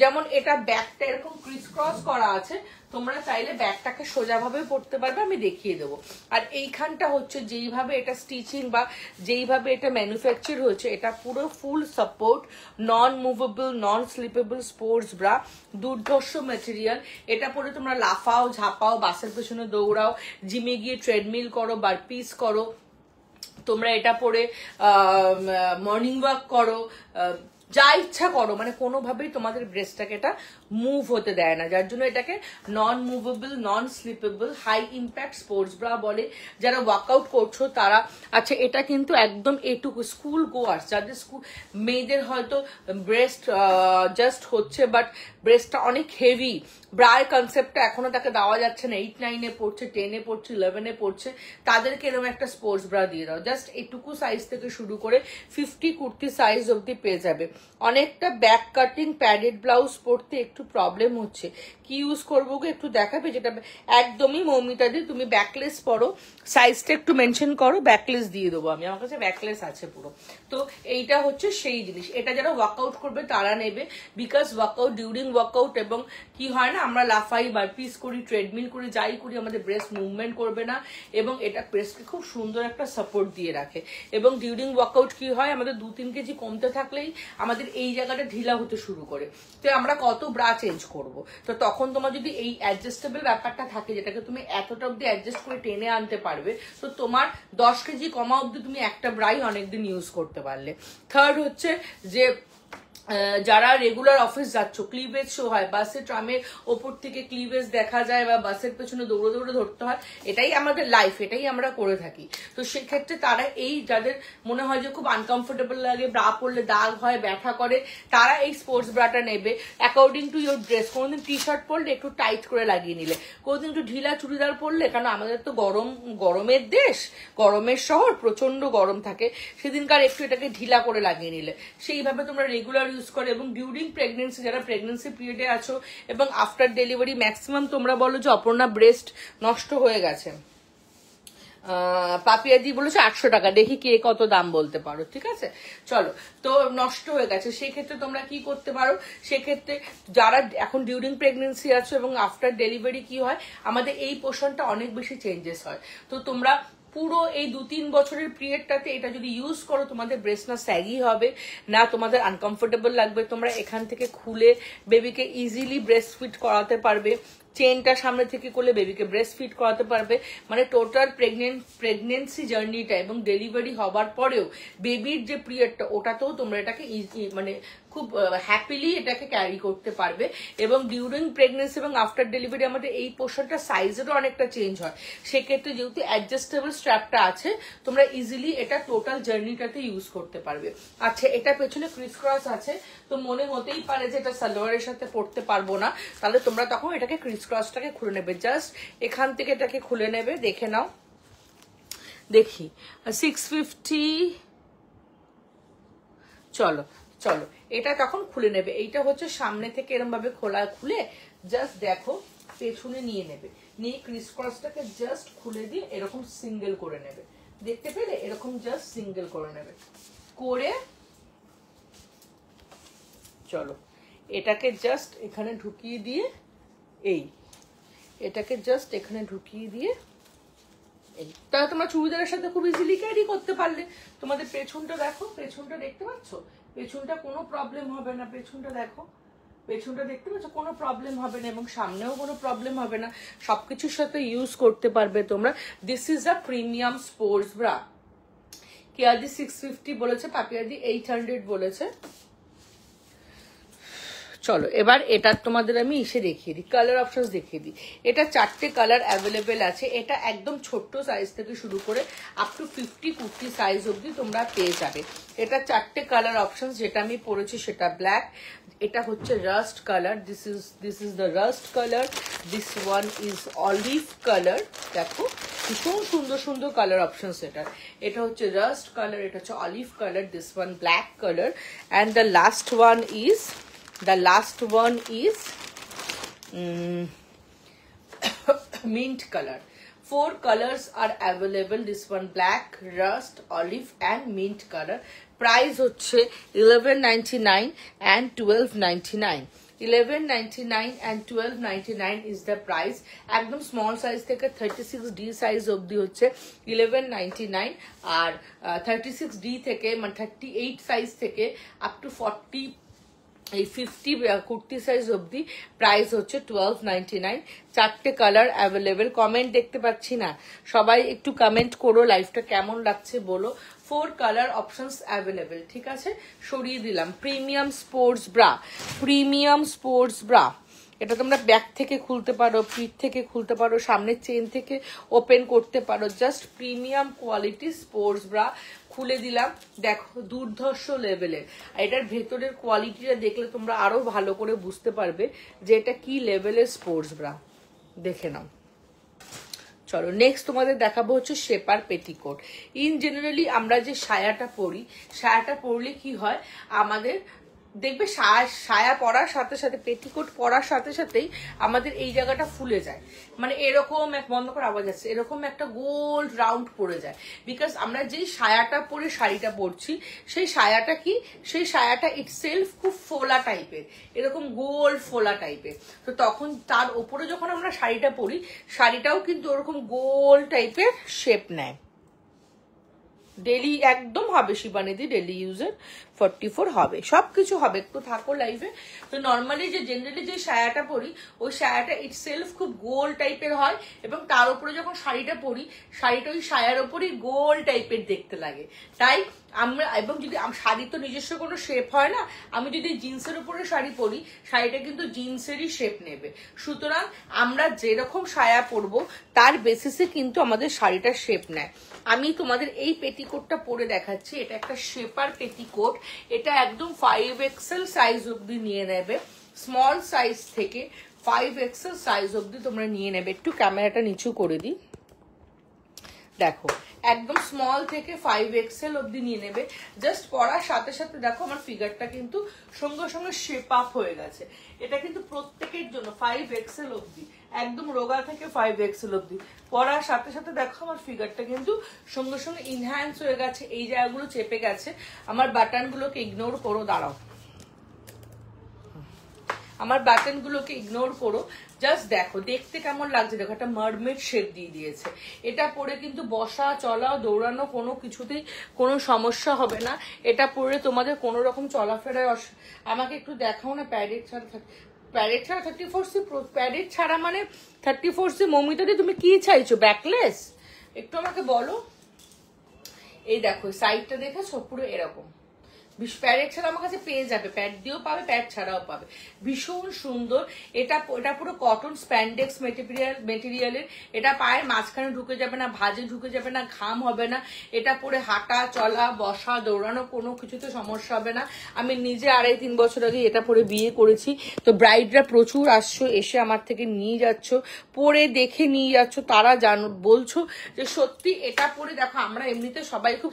যেমন এটা ব্যাকটা এরকম ক্রিস ক্রস করা আছে, তোমরা চাইলে ব্যাগটাকে সোজাভাবে পড়তে পারবে, আমি দেখিয়ে দেবো। আর এইখানটা হচ্ছে যেইভাবে এটা স্টিচিং বা যেইভাবে এটা ম্যানুফ্যাকচার হয়েছে, এটা পুরো ফুল সাপোর্ট, নন মুভেবল, নন স্লিপেবল স্পোর্টস ব্রা, দুর্ধর্ষ ম্যাটেরিয়াল। এটা পরে তোমরা লাফাও, ঝাপাও, বাসের পেছনে দৌড়াও, জিমে গিয়ে ট্রেডমিল করো, বারপিস করো, তোমরা এটা পরে মর্নিং ওয়াক করো, যা ইচ্ছা করো, মানে কোনোভাবেই তোমাদের ব্রেস্টটাকে এটা মুভ হতে দেয় না, যার জন্য এটাকে নন movable, non slippable, high impact sports bra বলে। যারা ওয়ার্কআউট করছো তারা, আচ্ছা এটা কিন্তু একদম এটুকু স্কুল গোয়ার্স, যাদের স্কুল মেয়েদের হয়তো ব্রেস্ট জাস্ট হচ্ছে বাট ব্রেস্টটা অনেক হেভি, ব্রার কনসেপ্টটা এখনো তাকে দেওয়া যাচ্ছে না, 8-9-এ পড়ছে, 10-এ পড়ছে, 11-এ পড়ছে, তাদেরকে এরকম একটা স্পোর্টস ব্রা দিয়ে দাও। জাস্ট এটুকু সাইজ থেকে শুরু করে 50 কুর্তি সাইজ অব্দি পেয়ে যাবে। অনেকটা ব্যাক কাটিং প্যাডেড ব্লাউজ পরতে একটু প্রবলেম হচ্ছে, কি ইউজ করবো গো একটু দেখাবে? যেটা একদমই মৌমিতা দি তুমি ব্যাকলেস পরো, সাইজটা একটু মেনশন করো, ব্যাকলেস দিয়ে দেবো আমি, আমার কাছে ব্যাকলেস আছে পুরো। তো এইটা হচ্ছে সেই জিনিস, এটা যারা ওয়ার্কআউট করবে তারা নেবে, বিকজ ওয়ার্কআউট, ডিউরিং ওয়ার্কআউট এবং কি হয় না, আমরা লাফাই, বারপিস করি, ট্রেডমিল করি, যাই করি, আমাদের ব্রেস্ট মুভমেন্ট করবে না, এবং এটা ব্রেস্টকে খুব সুন্দর একটা সাপোর্ট দিয়ে রাখে। এবং ডিউরিং ওয়ার্কআউট কি হয়, আমাদের 2-3 কেজি কমতে থাকলেই আমাদের এই জায়গাটা ঢিলা হতে শুরু করে, তো আমরা কত ব্রা চেঞ্জ করব? তো তখন তোমার যদি এই অ্যাডজাস্টেবল ব্যাপারটা থাকে, যেটাকে তুমি এতটা অব্দি অ্যাডজাস্ট করে টেনে আনতে পারবে, তো তোমার 10 কেজি কমা অব্দি তুমি একটা ব্রাই অনেকদিন ইউজ করতে পারলে। থার্ড হচ্ছে যে যারা রেগুলার অফিস যাচ্ছ, ক্লিভেজ শো হয়, বাসে ট্রামের ওপর থেকে ক্লিভেজ দেখা যায় বা বাসের পেছনে দৌড়ে দৌড়ে ধরতে হয়, এটাই আমাদের লাইফ, এটাই আমরা করে থাকি। তো সেক্ষেত্রে তারা এই যাদের মনে হয় যে খুব আনকমফোর্টেবল লাগে, ব্রা পরলে দাগ হয়, ব্যথা করে, তারা এই স্পোর্টস ব্রাটা নেবে অ্যাকর্ডিং টু ইয়োর ড্রেস। কোনোদিন টি শার্ট পরলে একটু টাইট করে লাগিয়ে নিলে, কোনোদিন একটু ঢিলা চুড়িদার পরলে, কারণ আমাদের তো গরমের দেশ, গরমের শহর, প্রচন্ড গরম থাকে, সেদিনকার একটু এটাকে ঢিলা করে লাগিয়ে নিলে, সেইভাবে তোমরা রেগুলার ইউজ করে। এবং ডিউরিং প্রেগনেন্সি, যারা প্রেগনেন্সি পিরিয়ডে আছো এবং আফটার ডেলিভারি, ম্যাক্সিমাম তোমরা বলো যে অপর্ণা ব্রেস্ট নষ্ট হয়ে গেছে, পাপিয়াদি বলেছে 800 টাকা, দেখি কে কত দাম বলতে পারো, ঠিক আছে চলো। তো নষ্ট হয়ে গেছে, সেক্ষেত্রে তোমরা কি করতে পারো, সেক্ষেত্রে যারা এখন ডিউরিং প্রেগনেন্সি আছো এবং আফটার ডেলিভারি কি হয়, আমাদের এই পোর্শনটা অনেক বেশি চেঞ্জেস হয়। তো তোমরা পুরো এই 2-3 বছরের পিরিয়ডটাতে এটা যদি ইউজ করো, তোমাদের ব্রেস্ট না স্যাগি হবে, না তোমাদের আনকমফোর্টেবল লাগবে, তোমরা এখান থেকে খুলে বেবিকে ইজিলি ব্রেস্ট ফিট করাতে পারবে, চেনটা সামনে থেকে করলে বেবিকে ব্রেস্ট ফিট করাতে পারবে, মানে টোটাল প্রেগনেন্সি জার্নিটা এবং ডেলিভারি হবার পরেও বেবির যে পিরিয়ডটা, ওটাতেও তোমরা এটাকে মানে খুব হ্যাপিলি এটাকে ক্যারি করতে পারবে। এবং ডিউরিং প্রেগনেন্সি এবং আফটার ডেলিভারি আমাদের এই পোর্শনটা সাইজেরও অনেকটা চেঞ্জ হয়, সেক্ষেত্রে যেহেতু অ্যাডজাস্টেবল স্ট্র্যাপটা আছে, তোমরা ইজিলি এটা টোটাল জার্নিটাতে ইউজ করতে পারবে। আচ্ছা, এটা পেছনে ক্রিস ক্রস আছে, তো মনে হতেই পারে যে এটা সালোয়ারের সাথে পড়তে পারবো না, তাহলে তোমরা তখন এটাকে ক্রিস ক্রসটাকে খুলে নেবে, জাস্ট এখান থেকে এটাকে খুলে নেবে, দেখে নাও, দেখি 650, চলো চলো এটা তখন খুলে নেবে। এইটা হচ্ছে সামনে থেকে এরকম ভাবে খুলে জাস্ট দেখো পেছনে নিয়ে নেবে, নিয়ে ক্রিস ক্রসটাকে জাস্ট খুলে দিয়ে এরকম সিঙ্গেল করে নেবে, দেখতে পেলে, এরকম জাস্ট সিঙ্গেল করে নেবে, করে চলো এটাকে জাস্ট এখানে ঢুকিয়ে দিয়ে, এটাকে জাস্ট এখানে ঢুকিয়ে দিয়ে, তাহলে তোমরা চুড়িদারের সাথে খুব ইজিলি ক্যারি করতে পারলে। তোমাদের পেছনটা দেখো, পেছনটা দেখতে পাচ্ছ, পেছনটা কোনো প্রবলেম হবে না, পেছনটা দেখো, পেছনটা দেখতে পাচ্ছ, কোনো প্রবলেম হবে না, এবং সামনেও কোনো প্রবলেম হবে না, সবকিছুর সাথে ইউজ করতে পারবে তোমরা। This is a premium sports bra. কেয়াদি 650 বলেছে, পাপিয়াদি 800 বলেছে। চলো এবার এটা তোমাদের আমি এসে দেখিয়ে দিই, কালার অপশনস দেখিয়ে দিই। এটা 4টে কালার অ্যাভেলেবেল আছে, এটা একদম ছোট্ট সাইজ থেকে শুরু করে আপ টু 50 কুর্তি সাইজ অব্দি তোমরা পেয়ে যাবে। এটা 4টে কালার অপশনস, যেটা আমি পরেছি সেটা ব্ল্যাক, এটা হচ্ছে rushed colour, this is the rushed colour, this one is olive colour, দেখো ভীষণ সুন্দর সুন্দর কালার অপশনস এটার। এটা হচ্ছে রাস্ট কালার, এটা হচ্ছে olive colour, this one black colour, and the last one is mint color. 4 colors are available, this one black, rust, olive and mint color. Price হচ্ছে 1199 and 1299। 1199 and 1299 is the price। একদম স্মল সাইজ থেকে 36D সাইজ অবধি হচ্ছে 1199, আর 36D থেকে মানে 38 সাইজ থেকে আপ টু 40 এই 50 কুর্তি সাইজ অবধি প্রাইস হচ্ছে 1299। চারটে কালার অ্যাভেলেবেল। কমেন্ট দেখতে পাচ্ছি না, সবাই একটু কমেন্ট করো, লাইফটা কেমন লাগছে বলো। 4 কালার অপশনস অ্যাভেলেবেল, ঠিক আছে। সরিয়ে দিলাম। Premium sports bra, premium sports bra, এটা তোমরা ব্যাক থেকে খুলতে পারো, পিঠ থেকে খুলতে পারো, সামনের চেন থেকে ওপেন করতে পারো। Just premium quality sports bra খুলে দিলাম। দেখো দুর্ধর্ষ লেভেলের, এটার ভেতরের কোয়ালিটিটা দেখলে তোমরা আরো ভালো করে বুঝতে পারবে যে এটা কি লেভেলের স্পোর্টস ব্রা। দেখে নাও। চলো নেক্সট তোমাদের দেখাবো হচ্ছে শেপার পেটিকোট। ইন জেনারেলি আমরা যে সায়াটা পরি, সায়াটা পরলে কি হয় আমাদের দেখবে সায়া পরার সাথে সাথে পেটিকোট পরার সাথে সাথেই আমাদের এই জায়গাটা ফুলে যায়, মানে এরকম এক বন্ধ করে আওয়াজ আছে, এরকম একটা গোল রাউন্ড পড়ে যায়। বিকজ আমরা যেই সায়াটা পরে শাড়িটা পরছি সেই সায়াটা কি, সেই সায়াটা ইটসেলফ খুব ফোলা টাইপের, এরকম গোল ফোলা টাইপের। তো তখন তার উপরে যখন আমরা শাড়িটা পরি, শাড়িটাও কিন্তু ওরকম গোল টাইপের শেপ নেয়। ডেলি একদম হবে শিবানিদি, ডেলি ইউজের 44 হবে, সবকিছু হবে। একটু থাকো লাইফে। তো নর্মালি যে জেনারেলি যে সায়াটা পরি ওই সায়াটা ইটসেলফ খুব গোল টাইপের হয়, এবং তার উপরে যখন শাড়িটা পরি শাড়িটা ওই সায়ার উপরই গোল টাইপের দেখতে লাগে। তাই আমরা, এবং যদি শাড়ি তো নিজস্ব কোনো শেপ হয় না, আমি যদি জিন্সের উপরে শাড়ি পরি শাড়িটা কিন্তু জিন্সেরই শেপ নেবে। সুতরাং আমরা যেরকম সায়া পরবো তার বেসিসে কিন্তু আমাদের শাড়িটা শেপ নেয়। আমি তোমাদের এই পেটিকোটটা পরে দেখাচ্ছি। এটা একটা শেপার পেটিকোট। এটা একদম 5XL সাইজ অবধি নিয়ে নেবে, স্মল সাইজ থেকে 5XL সাইজ অবধি তোমরা নিয়ে নেবে। একটু ক্যামেরাটা নিচু করে দিই, দেখো একদম স্মল থেকে 5XL অবধি নিয়ে নেবে। জাস্ট পরার সাথে সাথে দেখো আমার ফিগারটা কিন্তু সঙ্গে সঙ্গে শেপ আপ হয়ে গেছে। এটা কিন্তু প্রত্যেকের জন্য 5XL অবধি, একদম রোগা থেকে 5XL অবধি পরার সাথে সাথে দেখো আমার ফিগারটা কিন্তু সঙ্গে সঙ্গে ইনহ্যান্স হয়ে গেছে। এই জায়গাগুলো চেপে গেছে, আমার বাটনগুলোকে ইগনোর করো, দাঁড়াও, আমার বাটনগুলোকে ইগনোর করো। জাস্ট দেখো দেখতে কেমন লাগছে, দেখো একটা মারমেড শেপ দিয়ে দিয়েছে। এটা পরে কিন্তু বসা চলা দৌড়ানো কোনো কিছুতেই কোনো সমস্যা হবে না। এটা পরে তোমাদের কোনো রকম চলাফেরায় আমাকে একটু দেখাও না প্যাডেড ছাড়া, প্যাডেড ছাড়া 34C, প্যাডেড ছাড়া মানে 34C। মমিতাদি তুমি কি চাইছো, ব্যাকলেস? একটু আমাকে বলো। এই দেখো সাইডটা দেখেছো পুরো এরকম, প্যাড ছাড়া আমার কাছে পেয়ে যাবে, প্যাড দিয়েও পাবে প্যাড ছাড়াও পাবে, ভীষণ সুন্দর। এটা পুরো কটন স্প্যান্ডেক্স মেটেরিয়ালের। এটা পায়ের মাঝখানে ঢুকে যাবে না, ভাঁজে ঢুকে যাবে না, ঘাম হবে না। এটা পরে হাঁটা চলা বসা দৌড়ানো কোনো কিছুতে সমস্যা হবে না। আমি নিজে 2.5-3 বছর আগে এটা পরে বিয়ে করেছি। তো ব্রাইডরা প্রচুর আসছো, এসে আমার থেকে নিয়ে যাচ্ছ, পরে দেখে নিয়ে যাচ্ছ, তারা বলছো যে সত্যি এটা পরে দেখো। আমরা এমনিতে সবাই খুব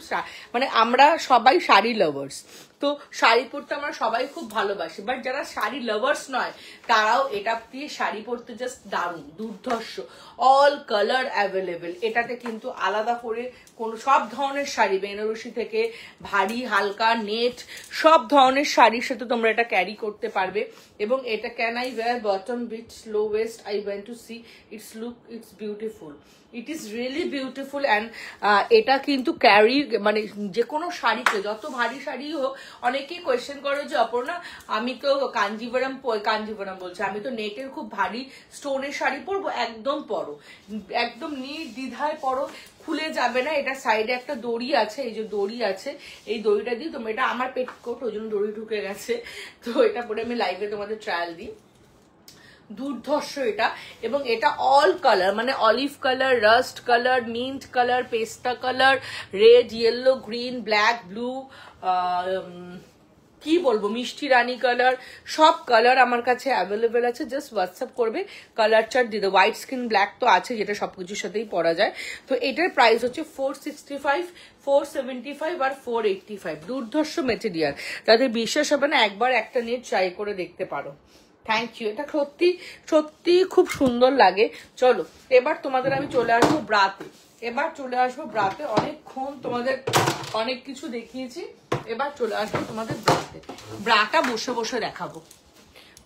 মানে আমরা সবাই শাড়ি লাভার্স, তো শাড়ি পরতে আমরা সবাই খুব ভালোবাসি। বাট যারা শাড়ি লাভার্স নয় তারাও এটা দিয়ে শাড়ি পরতে জাস্ট দারুণ, দুর্ধর্ষ। All colour available. এটাতে কিন্তু আলাদা করে কোনো সব ধরনের শাড়ি, বেনারসি থেকে ভারী হালকা নেট সব ধরনের শাড়ির সাথে তোমরা এটা ক্যারি করতে পারবে। এবং এটা can I wear bottom bit low waist, I went to see its look, it's beautiful, it is really beautiful. And এটা কিন্তু ক্যারি মানে যে কোনো শাড়িতে, যত ভারী শাড়ি হোক, অনেকেই কোয়েশ্চেন করে যে অপর্ণা আমি তো কাঞ্জিভারাম বলছে, আমি তো নেটের খুব ভারী স্টোনের শাড়ি পরবো। একদম পরো, একদম নির্দ্বিধায় পরো, খুলে যাবে না। এটা সাইডে একটা দড়ি আছে, এই যে দড়ি আছে, এই দড়িটা দিয়ে তোমরা, এটা আমার পেটিকোট ওই জন্য দড়ি ঢুকে গেছে, তো এটা পরে আমি লাইভে তোমাদের ট্রায়াল দিই। দুর্ধর্ষ এটা। এবং এটা অল কালার মানে olive colour, rust colour, mint colour, পেস্তা colour, red, yellow, green, black, blue, কি বলবো মিষ্টি রানী কালার, সব কালার আমার কাছে অ্যাভেলেবেল আছে। জাস্ট হোয়াটসঅ্যাপ করবে, কালার চার্ট দিয়ে দেবো। হোয়াইট স্কিন ব্ল্যাক তো আছে, যেটা সবকিছুর সাথেই পরা যায়। তো এটার প্রাইস হচ্ছে 465, 475 আর 485। দুর্ধর্ষ মেটেরিয়াল, তাদের বিশ্বাস হবে না, একবার একটা নিয়ে ট্রাই করে দেখতে পারো। Thank you. এটা সত্যি সত্যি খুব সুন্দর লাগে। চলো এবার তোমাদের আমি চলে আসবো ব্রাতে। অনেকক্ষণ তোমাদের অনেক কিছু দেখিয়েছি, এবার চলে আসবো তোমাদের ব্রাতে। ব্রাটা বসে বসে দেখাবো,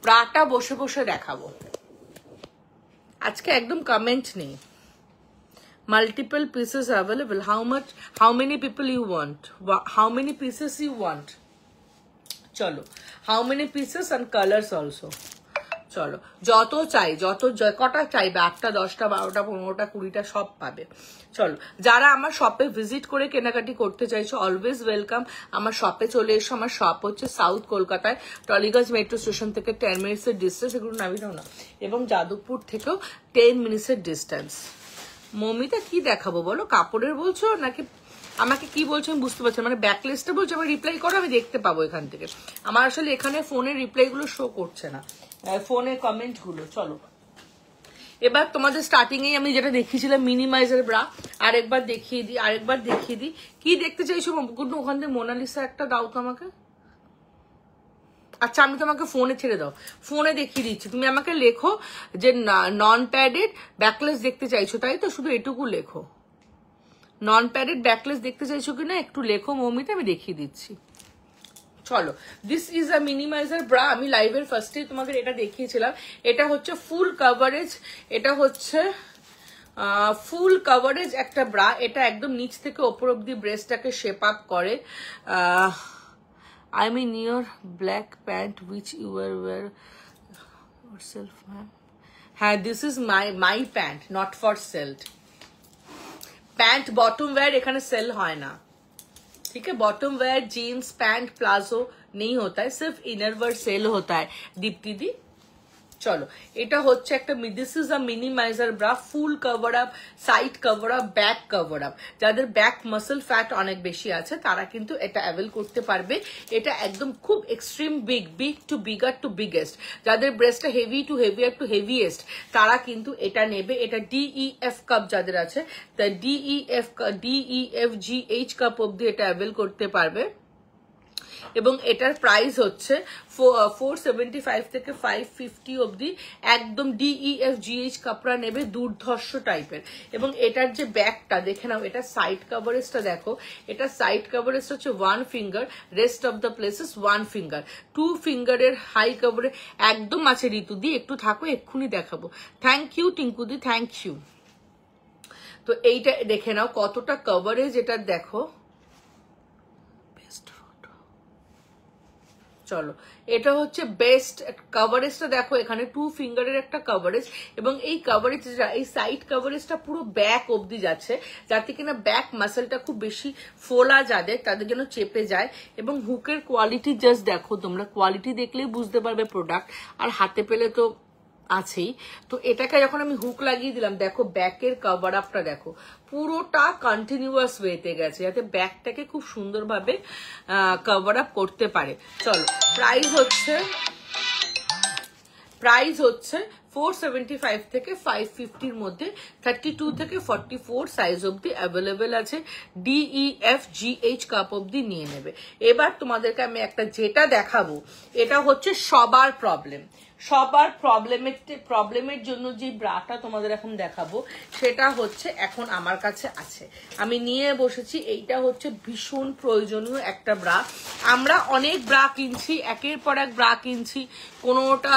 ব্রাটা বসে বসে দেখাবো। আজকে একদম কমেন্ট নেই। Multiple pieces available. How much? How many people you want? How many pieces you want? চলো, how many pieces and colors also? চলো, যত চাই, যত কটা চাইবে, 8টা 10টা 12টা 15টা 20টা সব পাবে। চলো, যারা আমার শপে ভিজিট করে কেনাকাটি করতে চাইছো, অলওয়েজ ওয়েলকাম। আমার শপে চলে এসো। আমার শপ হচ্ছে সাউথ কলকাতায়, টলিগঞ্জ মেট্রো স্টেশন থেকে 10 মিনিটসের ডিস্টেন্স, এগুলো নামি নাও না, এবং যাদবপুর থেকেও 10 মিনিটসের ডিস্টেন্স। মমিতা কি দেখাবো বলো? কাপড়ের বলছো নাকি আমাকে কি বলছো আমি বুঝতে পারছি, মানে ব্যাকলিস্টে বলছো, আমার রিপ্লাই করো, আমি দেখতে পাবো এখান থেকে। আমার আসলে এখানে ফোনের রিপ্লাই গুলো শো করছে না, ফোনের কমেন্ট গুলো। চলো, এবার তোমাদের স্টার্টিং এ আমি যেটা দেখিয়েছিলাম মিনিমাইজার ব্রা, আরেকবার দেখিয়ে দিই। কি দেখতে চাইছো ওখান থেকে? মোনালিসা একটা দাও তো আমাকে। আচ্ছা, আমি তোমাকে ফোনে ছেড়ে দাও, ফোনে দেখিয়ে দিচ্ছি। তুমি আমাকে লেখো যে নন প্যাডেড ব্যাকলেস দেখতে চাইছো, তাই তো? শুধু এটুকু লেখো, নন প্যাডেড ব্যাকলেস দেখতে চাইছো কিনা একটু লেখো মমিতে, আমি দেখিয়ে দিচ্ছি। চলো, this is a minimiser bra. আমি লাইভের ফার্স্টে তোমাকে এটা দেখিয়েছিলাম। এটা হচ্ছে ফুল কাভারেজ, এটা হচ্ছে ফুল কাভারেজ একটা ব্রা। এটা একদম নিচ থেকে ওপর অব্দি ব্রেস্টটাকে শেপ আপ করে। I mean your black pant which you wear yourself, ma'am. হ্যাঁ, this is my pant, not for sale. Pant bottom wear এখানে সেল হয় না, ठीक है? Bottom wear jeans pant palazzo नहीं होता है, सिर्फ इनर वेयर सेल होता है दीप्ति दी। চলো, এটা হচ্ছে একটা this is a minimiser bra, full cover up, side cover up, back cover up. যাদের ব্যাক মাসল ফ্যাট অনেক বেশি আছে তারা কিন্তু এটা অ্যাভেল করতে পারবে। এটা একদম খুব extreme big to bigger to biggest. যাদের ব্রেস্টটা heavy to heavier to heaviest তারা কিন্তু এটা নেবে। এটা DEF কাপ যাদের আছে, তা DEF GH কাপ অব্দি এটা অ্যাভেল করতে পারবে। এবং এটার প্রাইস হচ্ছে 475 থেকে 550 অবধি। একদম DEF GH কাপড়া নেবে, দুর্ধর্ষ টাইপের। এবং এটার যে ব্যাকটা দেখে নাও, এটা সাইড কভারেজটা দেখো, এটা সাইড কভারেজটা হচ্ছে 1 finger, rest of the places 1 finger. 2 ফিঙ্গারের হাই কভারে একদম আছে। ঋতুদি একটু থাকো, এক্ষুনি দেখাবো। থ্যাংক ইউ টিঙ্কুদি, থ্যাংক ইউ। তো এইটা দেখে নাও কতটা কভারেজ এটা দেখো। চলো, এটা হচ্ছে বেস্ট কভারেজটা দেখো, এখানে 2 ফিঙ্গারের একটা কভারেজ। এবং এই কভারেজটা, এই সাইড কভারেজটা পুরো ব্যাক অবধি যাচ্ছে, যাতে কিনা ব্যাক মাসেলটা খুব বেশি ফোলা যাদের, তাদের জন্য চেপে যায়। এবং হুকের কোয়ালিটি জাস্ট দেখো, তোমরা কোয়ালিটি দেখলেই বুঝতে পারবে প্রোডাক্ট, আর হাতে পেলে তো আছেই। তো এটাকে যখন আমি হুক লাগিয়ে দিলাম, দেখো ব্যাকের কভার আপটা দেখো, পুরোটা কন্টিনিউয়াস ওয়েতে গেছে, যাতে ব্যাকটাকে খুব সুন্দরভাবে কভার আপ করতে পারে। চলো, প্রাইস হচ্ছে 475 থেকে 550-র মধ্যে। 32 থেকে 44 সাইজ অবধি অ্যাভেলেবেল আছে। DEF GH কাপ অবধি নিয়ে নেবে। এবার তোমাদেরকে আমি একটা যেটা দেখাবো, এটা হচ্ছে সবার প্রবলেমের জন্য যে ব্রাটা তোমাদের এখন দেখাবো, সেটা হচ্ছে এখন আমার কাছে আছে, আমি নিয়ে বসেছি। এইটা হচ্ছে ভীষণ প্রয়োজনীয় একটা ব্রা। আমরা অনেক ব্রা কিনছি, একের পর এক ব্রা কিনছি, কোনোটা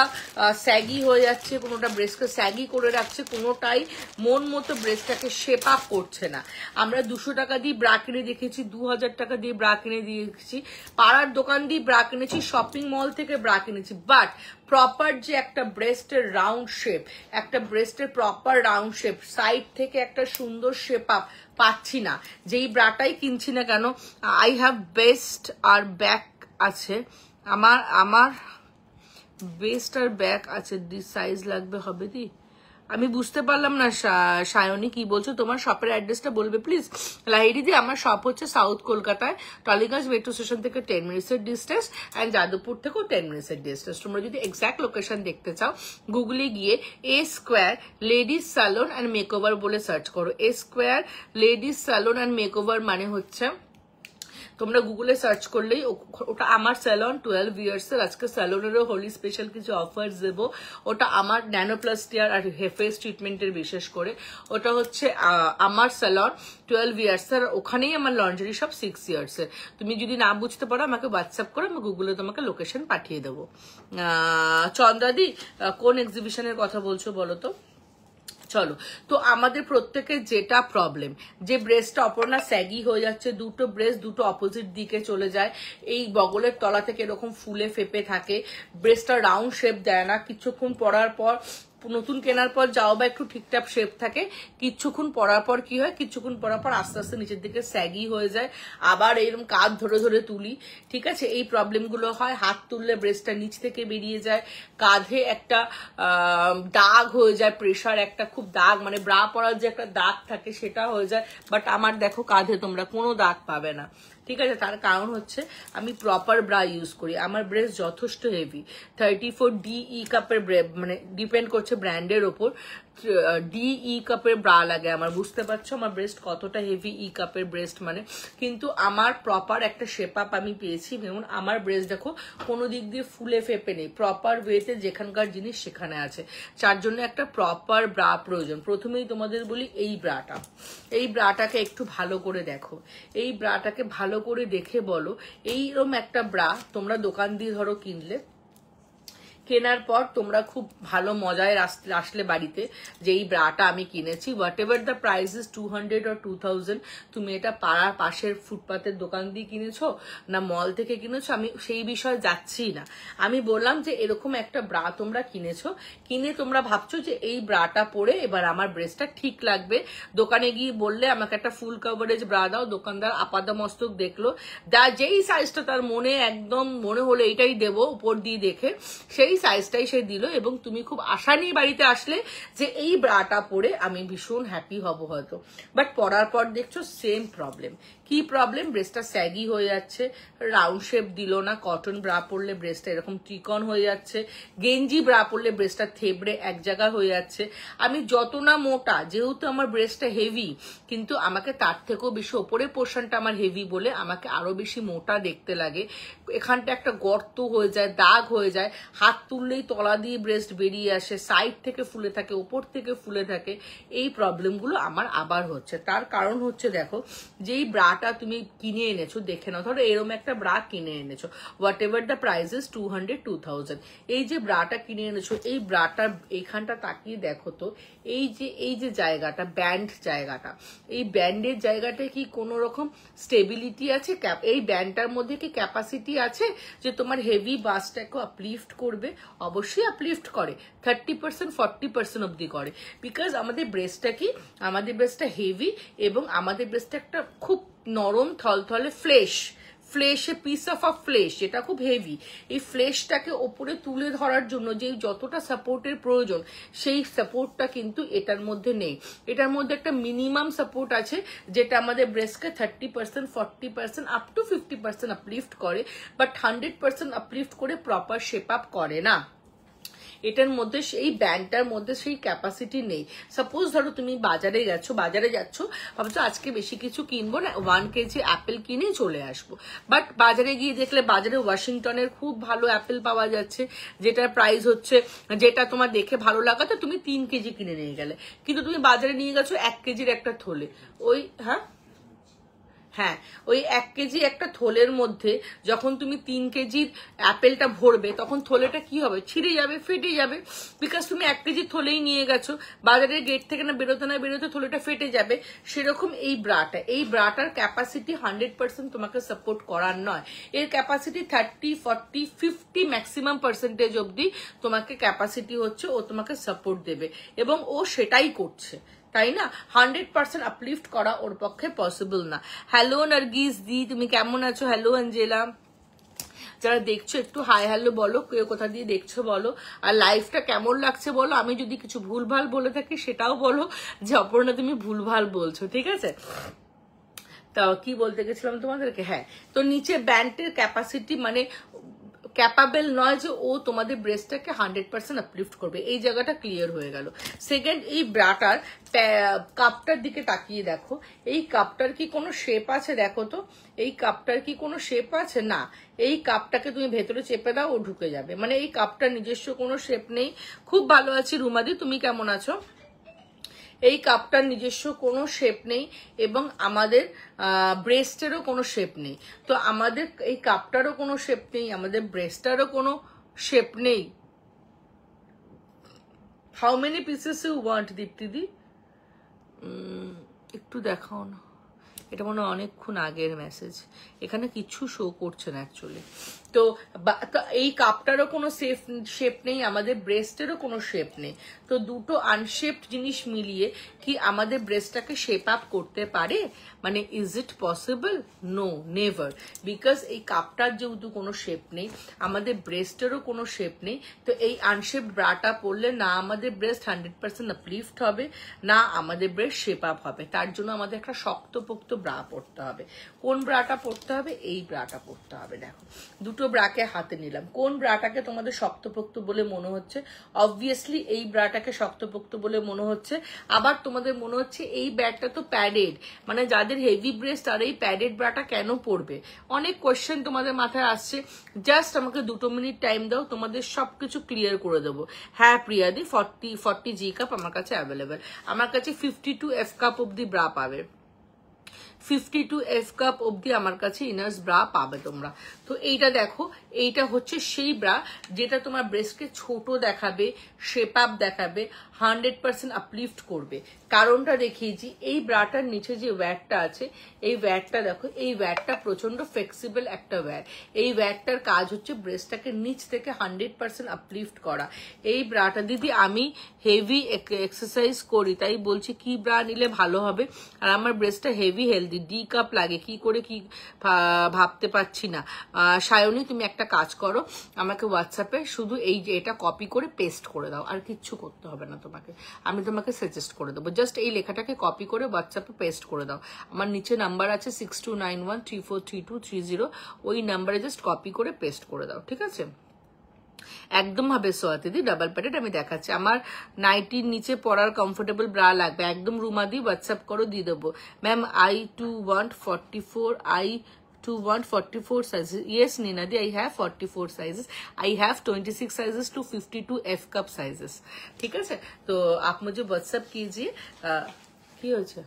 স্যাগি হয়ে যাচ্ছে, কোনোটা ব্রেস্টকে স্যাগি করে রাখছে, কোনোটাই মন মতো ব্রেস্টটাকে শেপ আপ করছে না। আমরা 200 টাকা দিয়ে ব্রা কিনে দেখেছি, 2000 টাকা দিয়ে ব্রা কিনে দিয়েছি, পাড়ার দোকান দিয়ে ব্রা কিনেছি, শপিং মল থেকে ব্রা কিনেছি, বাট প্রপার যে একটা ব্রেস্টের রাউন্ড শেপ, একটা ব্রেস্টের প্রপার রাউন্ড শেপ, সাইড থেকে একটা সুন্দর শেপ আপ পাচ্ছি না। যেই ব্রাটাই কিনছি না কেন, আই হ্যাভ বেস্ট আর ব্যাক আছে, আমার বেস্ট আর ব্যাক আছে। সাইজ লাগবে হবে দি, আমি বুঝতে পারলাম না সায়নী কি বলছো। তোমার শপের অ্যাড্রেসটা বলবে প্লিজ। লাহিড়ি দি, আমার শপ হচ্ছে সাউথ কলকাতায়, টলিগঞ্জ মেট্রো স্টেশন থেকে 10 মিনিটসের ডিস্টেন্স, অ্যান্ড যাদবপুর থেকেও 10 মিনিটসের ডিস্টেন্স। তোমরা যদি এক্সাক্ট লোকেশন দেখতে চাও, গুগলে গিয়ে A² ladies salon and makeover বলে সার্চ করো। A² ladies salon and makeover মানে হচ্ছে তোমরা গুগলে সার্চ করলেই ওটা আমার স্যালন 12 ইয়ার্সের। আজকে স্যালনেরও হোলি স্পেশাল কিছু অফার্স দেবো। ওটা আমার ন্যানোপ্লাস্টিয়ার আর ফেস ট্রিটমেন্টের বিশেষ করে। ওটা হচ্ছে আমার স্যালন 12 ইয়ার্সের, ওখানেই আমার লন্ড্রি শপ 6 ইয়ার্সের। তুমি যদি না বুঝতে পারো আমাকে হোয়াটসঅ্যাপ করো, আমি গুগলে তোমাকে লোকেশন পাঠিয়ে দেবো। চন্দ্রাদি কোন এক্সিবিশনের কথা বলছো বলো তো? চলো, তো আমাদের প্রত্যেকের যেটা প্রবলেম, যে ব্রেস্টটা অপর্ণা স্যাগি হয়ে যাচ্ছে, দুটো ব্রেস্ট দুটো অপোজিট দিকে চলে যায়, এই বগলের তলা থেকে এরকম ফুলে ফেপে থাকে, ব্রেস্টটা রাউন্ড শেপ দেয় না, কিছুক্ষণ পরার পর নতুন কেনার পর যাও বা একটু ঠিকঠাক শেপ থাকে, কিছুক্ষণ পরার পর কি হয়, কিছুক্ষণ পরার পর আস্তে আস্তে নিচের দিকে স্যাগি হয়ে যায়, আবার এরকম কাঁধ ধরে ধরে তুলি, ঠিক আছে, এই প্রবলেমগুলো হয়। হাত তুললে ব্রেস্টটা নিচ থেকে বেরিয়ে যায়, কাঁধে একটা দাগ হয়ে যায়, প্রেশার একটা খুব দাগ, মানে ব্রা পরার যে একটা দাগ থাকে সেটা হয়ে যায়। বাট আমার দেখো কাঁধে তোমরা কোনো দাগ পাবে না, ঠিক আছে। তার কারণ হচ্ছে আমি প্রপার ব্রা ইউজ করি, আমার ব্রেস্ট যথেষ্ট হেভি। 34 DE কাপের, মানে ডিপেন্ড করছে ব্র্যান্ডের ওপর, DE কাপের ব্রা লাগে আমার, বুঝতে পারছো আমার ব্রেস্ট কতটা হেভি ই কাপের ব্রেস্ট মানে। কিন্তু আমার প্রপার একটা শেপ আপ আমি পেয়েছি, যেমন আমার ব্রেস্ট দেখো কোনো দিক দিয়ে ফুলে ফেপে নেই, প্রপার ওয়েতে যেখানকার জিনিস সেখানে আছে। যার জন্য একটা প্রপার ব্রা প্রয়োজন। প্রথমেই তোমাদের বলি এই ব্রাটাকে একটু ভালো করে দেখো, এই ব্রাটাকে ভালো করে দেখে বলো, এইরকম একটা ব্রা তোমরা দোকান দিয়ে ধরো কিনলে, কেনার পর তোমরা খুব ভালো মজায় আসলে বাড়িতে যে এই ব্রাটা আমি কিনেছি, what ever the price is 200 or 2000, তুমি এটা পাড়ার পাশের ফুটপাতের দোকান দিয়ে কিনেছো না মল থেকে কিনেছো, আমি সেই বিষয়ে যাচ্ছি না। আমি বললাম যে এরকম একটা ব্রা তোমরা কিনেছো, কিনে তোমরা ভাবছো যে এই ব্রাটা পরে এবার আমার ব্রেস্টটা ঠিক লাগবে, দোকানে গিয়ে বললে আমাকে একটা ফুল কভারেজ ব্রা দাও, দোকানদার আপাদমস্তক দেখলো, যেই সাইজটা তার মনে একদম মনে হলো এটাই দেবো উপর দিয়ে দেখে, সেই সাইজটাই সে দিল, এবং তুমি খুব আশা নিয়ে বাড়িতে আসলে যে এই ব্রাটা পরে আমি ভীষণ হ্যাপি হব হয়তো। বাট পরার পর দেখছো সেম প্রবলেম। কি প্রবলেম? ব্রেস্টটা স্যাগি হয়ে যাচ্ছে, রাউন্ড শেপ দিল না, কটন ব্রা পরলে ব্রেস্টটা এরকম ত্রিকোণ হয়ে যাচ্ছে, গেঞ্জি ব্রা পরলে ব্রেস্টটা থেবড়ে এক জায়গা হয়ে যাচ্ছে। আমি যত না মোটা, যেহেতু আমার ব্রেস্টটা হেভি, কিন্তু আমাকে তার থেকেও বেশি ওপরের পোর্শনটা আমার হেভি বলে আমাকে আরো বেশি মোটা দেখতে লাগে। এখানটা একটা গর্ত হয়ে যায়, দাগ হয়ে যায়, হাত তুললেই তলা দিয়ে ব্রেস্ট বেরিয়ে আসে, সাইড থেকে ফুলে থাকে, উপর থেকে ফুলে থাকে। এই প্রবলেমগুলো আমার আবার হচ্ছে। তার কারণ হচ্ছে দেখো, যেই ব্রাটা তুমি কিনে এনেছো, দেখে নাও, ধরো এরকম একটা ব্রা কিনে এনেছো, what ever the price is 200-2000, এই যে ব্রাটা কিনে এনেছো, এই ব্রাটার এইখানটা তাকিয়ে দেখো তো, এই যে জায়গাটা, ব্যান্ড জায়গাটা, এই ব্যান্ডের জায়গাটায় কি কোনো রকম স্টেবিলিটি আছে? এই ব্যান্ডটার মধ্যে কি ক্যাপাসিটি আছে যে তোমার হেভি বাসটাকে আপলিফট করবে? অবশ্যই আপলিফট করে, 30% 40% অব্দি করে। বিকজ আমাদের ব্রেস্টটা হেভি, এবং আমাদের ব্রেস্টটা একটা খুব নরম থলথলে ফ্লেশে পিস অফ ফ্লেশ, যেটা খুব হেভি। এই ফ্লেশটাকে ওপরে তুলে ধরার জন্য যে যতটা সাপোর্টের প্রয়োজন, সেই সাপোর্টটা কিন্তু এটার মধ্যে নেই। এটার মধ্যে একটা মিনিমাম সাপোর্ট আছে, যেটা আমাদের ব্রেস্টকে 30% 40% আপ টু 50% আপলিফট করে, বাট 100% আপলিফট করে প্রপার শেপ আপ করে না। এটার মধ্যে সেই ব্যান্ডটার মধ্যে সেই ক্যাপাসিটি নেই। সাপোজ ধরো তুমি বাজারে যাচ্ছ, ভাবছো আজকে বেশি কিছু কিনবো না, 1 কেজি অ্যাপেল কিনে চলে আসবো। বাট বাজারে গিয়ে দেখলে বাজারে ওয়াশিংটনের খুব ভালো অ্যাপেল পাওয়া যাচ্ছে, যেটার প্রাইস হচ্ছে, যেটা তোমার দেখে ভালো লাগাতো, তুমি 3 কেজি কিনে নিয়ে গেলে, কিন্তু তুমি বাজারে নিয়ে গেছো 1 কেজির একটা থলে, ওই 1 কেজি একটা থলের মধ্যে যখন তুমি 3 কেজির অ্যাপেলটা ভরবে, তখন থলেটা কি হবে? ছিঁড়ে যাবে, ফেটে যাবে। বিকজ তুমি 1 কেজি থলেই নিয়ে গেছো, বাজারের গেট থেকে না বেরোতে থলেটা ফেটে যাবে। সেরকম এই ব্রাটার ক্যাপাসিটি 100% তোমাকে সাপোর্ট করার নয়। এর ক্যাপাসিটি 30, 40, 50 ম্যাক্সিমাম পার্সেন্টেজ অব্দি তোমাকে ক্যাপাসিটি হচ্ছে, ও তোমাকে সাপোর্ট দেবে, এবং ও সেটাই করছে, তাই না? 100% আপলিফট করা ওর পক্ষে পসিবল না। হ্যালো নার্গিস দি, তুমি কেমন আছো? হ্যালো অঞ্জেলা, যারা দেখছো একটু হাই হ্যালো বলো, কেউ কোথা দিয়ে দেখছো বলো, আর লাইফটা কেমন লাগছে বলো। আমি যদি কিছু ভুলভাল বলে থাকি সেটাও বলো, যে অপর্ণা তুমি ভুলভাল বলছো, ঠিক আছে? তা কি বলতে গেছিলাম তোমাদেরকে? হ্যাঁ, তো নিচে ব্যান্ডের ক্যাপাসিটি মানে ক্যাপাবেল নয় যে ও তোমাদের ব্রেস্টটাকে 100% আপলিফট করবে। এই জায়গাটা ক্লিয়ার হয়ে গেল। সেকেন্ড, এই ব্রাটার কাপটার দিকে তাকিয়ে দেখো, এই কাপটার কি কোনো শেপ আছে? দেখো তো এই কাপটার কি কোনো শেপ আছে? না। এই কাপটাকে তুমি ভেতরে চেপে দাও, ও ঢুকে যাবে, মানে এই কাপটার নিজস্ব কোনো শেপ নেই। খুব ভালো আছি রুমাদি, তুমি কেমন আছো? এই কাপটার নিজস্ব কোনো শেপ নেই এবং আমাদের ব্রেস্টেরও কোনো শেপ নেই। তো আমাদের এই কাপটারও কোনো শেপ নেই, আমাদের ব্রেস্টারও কোনো শেপ নেই। How many pieces you want দীপ্তিদি? একটু দেখাও না, এটা মনে হয় অনেকক্ষণ আগের মেসেজ, এখানে কিছু শো করছে না অ্যাকচুয়ালি। তো এই কাপটারও কোনো শেপ নেই, আমাদের ব্রেস্টেরও কোনো শেপ নেই। তো দুটো আনশেপড জিনিস মিলিয়ে কি আমাদের ব্রেস্টটাকে শেপ আপ করতে পারে? মানে is it possible? No, never. Because এই কাপটার যেহেতু কোনো শেপ নেই, আমাদের ব্রেস্টেরও কোনো শেপ নেই, তো এই আনশেপড ব্রাটা পরলে না আমাদের ব্রেস্ট 100% আপলিফট হবে, না আমাদের ব্রেস্ট শেপ আপ হবে। তার জন্য আমাদের একটা শক্তপোক্ত ব্রা পরতে হবে। কোন ব্রাটা পরতে হবে? এই ব্রাটা পরতে হবে। দেখো দুটো ব্রাকে হাতে নিলাম, কোন ব্রাটাকে তোমাদের শক্তপোক্ত বলে মনে হচ্ছে? অবভিয়াসলি এই ব্রাটাকে শক্তপোক্ত বলে মনে হচ্ছে। আবার তোমাদের মনে হচ্ছে এই ব্যাগটা তো প্যাডেড, মানে যাদের হেভি ব্রেস্ট আর এই প্যাডেড ব্রাটা কেন পরবে? অনেক কোয়েশ্চেন তোমাদের মাথায় আসছে। জাস্ট আমাকে 2 মিনিট টাইম দাও, তোমাদের সবকিছু ক্লিয়ার করে দেবো। হ্যাঁ প্রিয়াদি, 40 জি কাপ আমার কাছে অ্যাভেলেবেল। আমার কাছে 52 এফ কাপ অব্দি ব্রা পাবে, 52 এফ কাপ অব্দি আমার কাছে ইনার্স ব্রা পাবে তোমরা। তো এইটা দেখো, এইটা হচ্ছে সেই ব্রা যেটা তোমার ব্রেস্টকে ছোট দেখাবে, শেপ আপ দেখাবে, 100% আপলিফট করবে। কারণটা দেখিয়েছি, এই ব্রাটার নিচে যে ওয়্যারটা আছে, এই ওয়্যারটা দেখো, এই ওয়্যারটা প্রচন্ড ফ্লেক্সিবল একটা ওয়্যার। এই ওয়্যারটার কাজ হচ্ছে ব্রেস্টটাকে নিচ থেকে 100% আপলিফট করা। এই ব্রাটা দিদি আমি হেভি এক্সারসাইজ করি, তাই বলছি কি ব্রা নিলে ভালো হবে? আর আমার ব্রেস্টটা হেভি হেলদি, ডি কাপ লাগে, কি করে কি ভাবতে পারছি না। সায়নী তুমি একটা কাজ করো, আমাকে হোয়াটসঅ্যাপে শুধু এই যে এটা কপি করে পেস্ট করে দাও, আর কিচ্ছু করতে হবে না তোমাকে, আমি তোমাকে সাজেস্ট করে দেবো। জাস্ট এই লেখাটাকে কপি করে হোয়াটসঅ্যাপে পেস্ট করে দাও। আমার নিচে নাম্বার আছে 6291343230, ওই নাম্বারে জাস্ট কপি করে পেস্ট করে দাও, ঠিক আছে? একদম হবে সোয়াতিদি, ডাবল প্যাডেড আমি দেখাচ্ছি। আমার নাইটির নিচে পরার কমফোর্টেবল ব্রা লাগবে, একদম রুমাদি হোয়াটসঅ্যাপ করো, দিয়ে দেবো। Ma'am I too want 44, I to want 44 sizes. Yes Ninadi, I have 44 sizes. I have 26 sizes to 52 F cup sizes. ठीक है सर, तो आप मुझे व्हाट्सएप कीजिए। কি হয়েছে?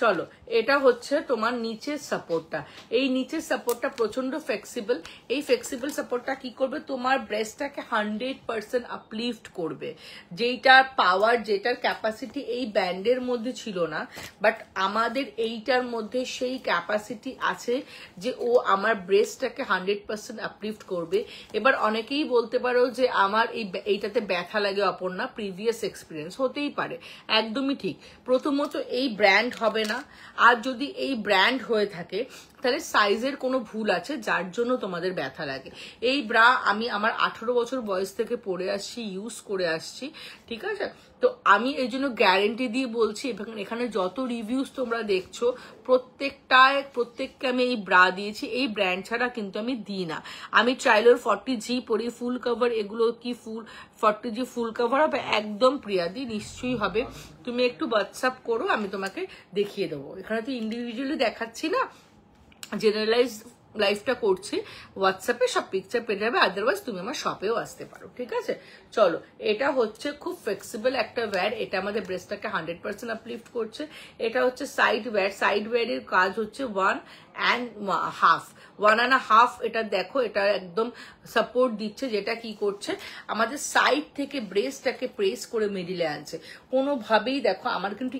চলো, এটা হচ্ছে তোমার নিচের সাপোর্টটা। এই নিচের সাপোর্টটা প্রচন্ড ফ্লেক্সিবল। এই ফ্লেক্সিবল সাপোর্টটা কি করবে? তোমার ব্রেস্টটাকে 100% আপলিফট করবে। যেটার পাওয়ার, যেটার ক্যাপাসিটি এই ব্যান্ডের মধ্যে ছিল না, বাট আমাদের এইটার মধ্যে সেই ক্যাপাসিটি আছে যে ও আমার ব্রেস্টটাকে 100% আপলিফট করবে। এবার অনেকেই বলতে পারো যে আমার এইটাতে ব্যথা লাগে অপর্ণা, প্রিভিয়াস এক্সপিরিয়েন্স হতেই পারে, একদমই ঠিক। প্রথমত এই ব্র্যান্ড হবে না, আর যদি এই ব্র্যান্ড হয়ে থাকে তাহলে সাইজের কোনো ভুল আছে যার জন্য তোমাদের ব্যথা লাগে। এই ব্রা আমি আমার 18 বছর বয়স থেকে পরে আসছি, ইউজ করে আসছি, ঠিক আছে? তো আমি এই জন্য গ্যারেন্টি দিয়ে বলছি, এবং এখানে যত রিভিউজ তোমরা দেখছো প্রত্যেককে আমি এই ব্রা দিয়েছি, এই ব্র্যান্ড ছাড়া কিন্তু আমি দিই না। আমি ট্রাইলোর 40G পরি, ফুল কভার, এগুলো কি 40G ফুল কভার হবে? একদম প্রিয়াদি, নিশ্চয়ই হবে। তুমি একটু হোয়াটসঅ্যাপ করো, আমি তোমাকে দেখিয়ে দেবো। এখানে তো ইন্ডিভিজুয়ালি দেখাচ্ছি না, জেনারেলাইজ লাইফটা করছি, হোয়াটসঅ্যাপে সব পিকচার পেয়ে যাবে। আদারওয়াইজ তুমি আমার শপেও আসতে পারো, ঠিক আছে? চলো, এটা হচ্ছে খুব ফ্লেক্সিবল একটা ওয়্যার, এটা আমাদের ব্রেস্টটাকে 100% আপলিফট করছে। এটা হচ্ছে সাইড ওয়্যার। সাইড ওয়্যারের কাজ হচ্ছে 1.5 এটা দেখো, এটা একদম সাপোর্ট দিচ্ছে, যেটা কি করছে আমাদের সাইড থেকে ব্রেস্টটাকে প্রেস করে মিডিলে আনছে। কোনোভাবেই দেখো, আমার কিন্তু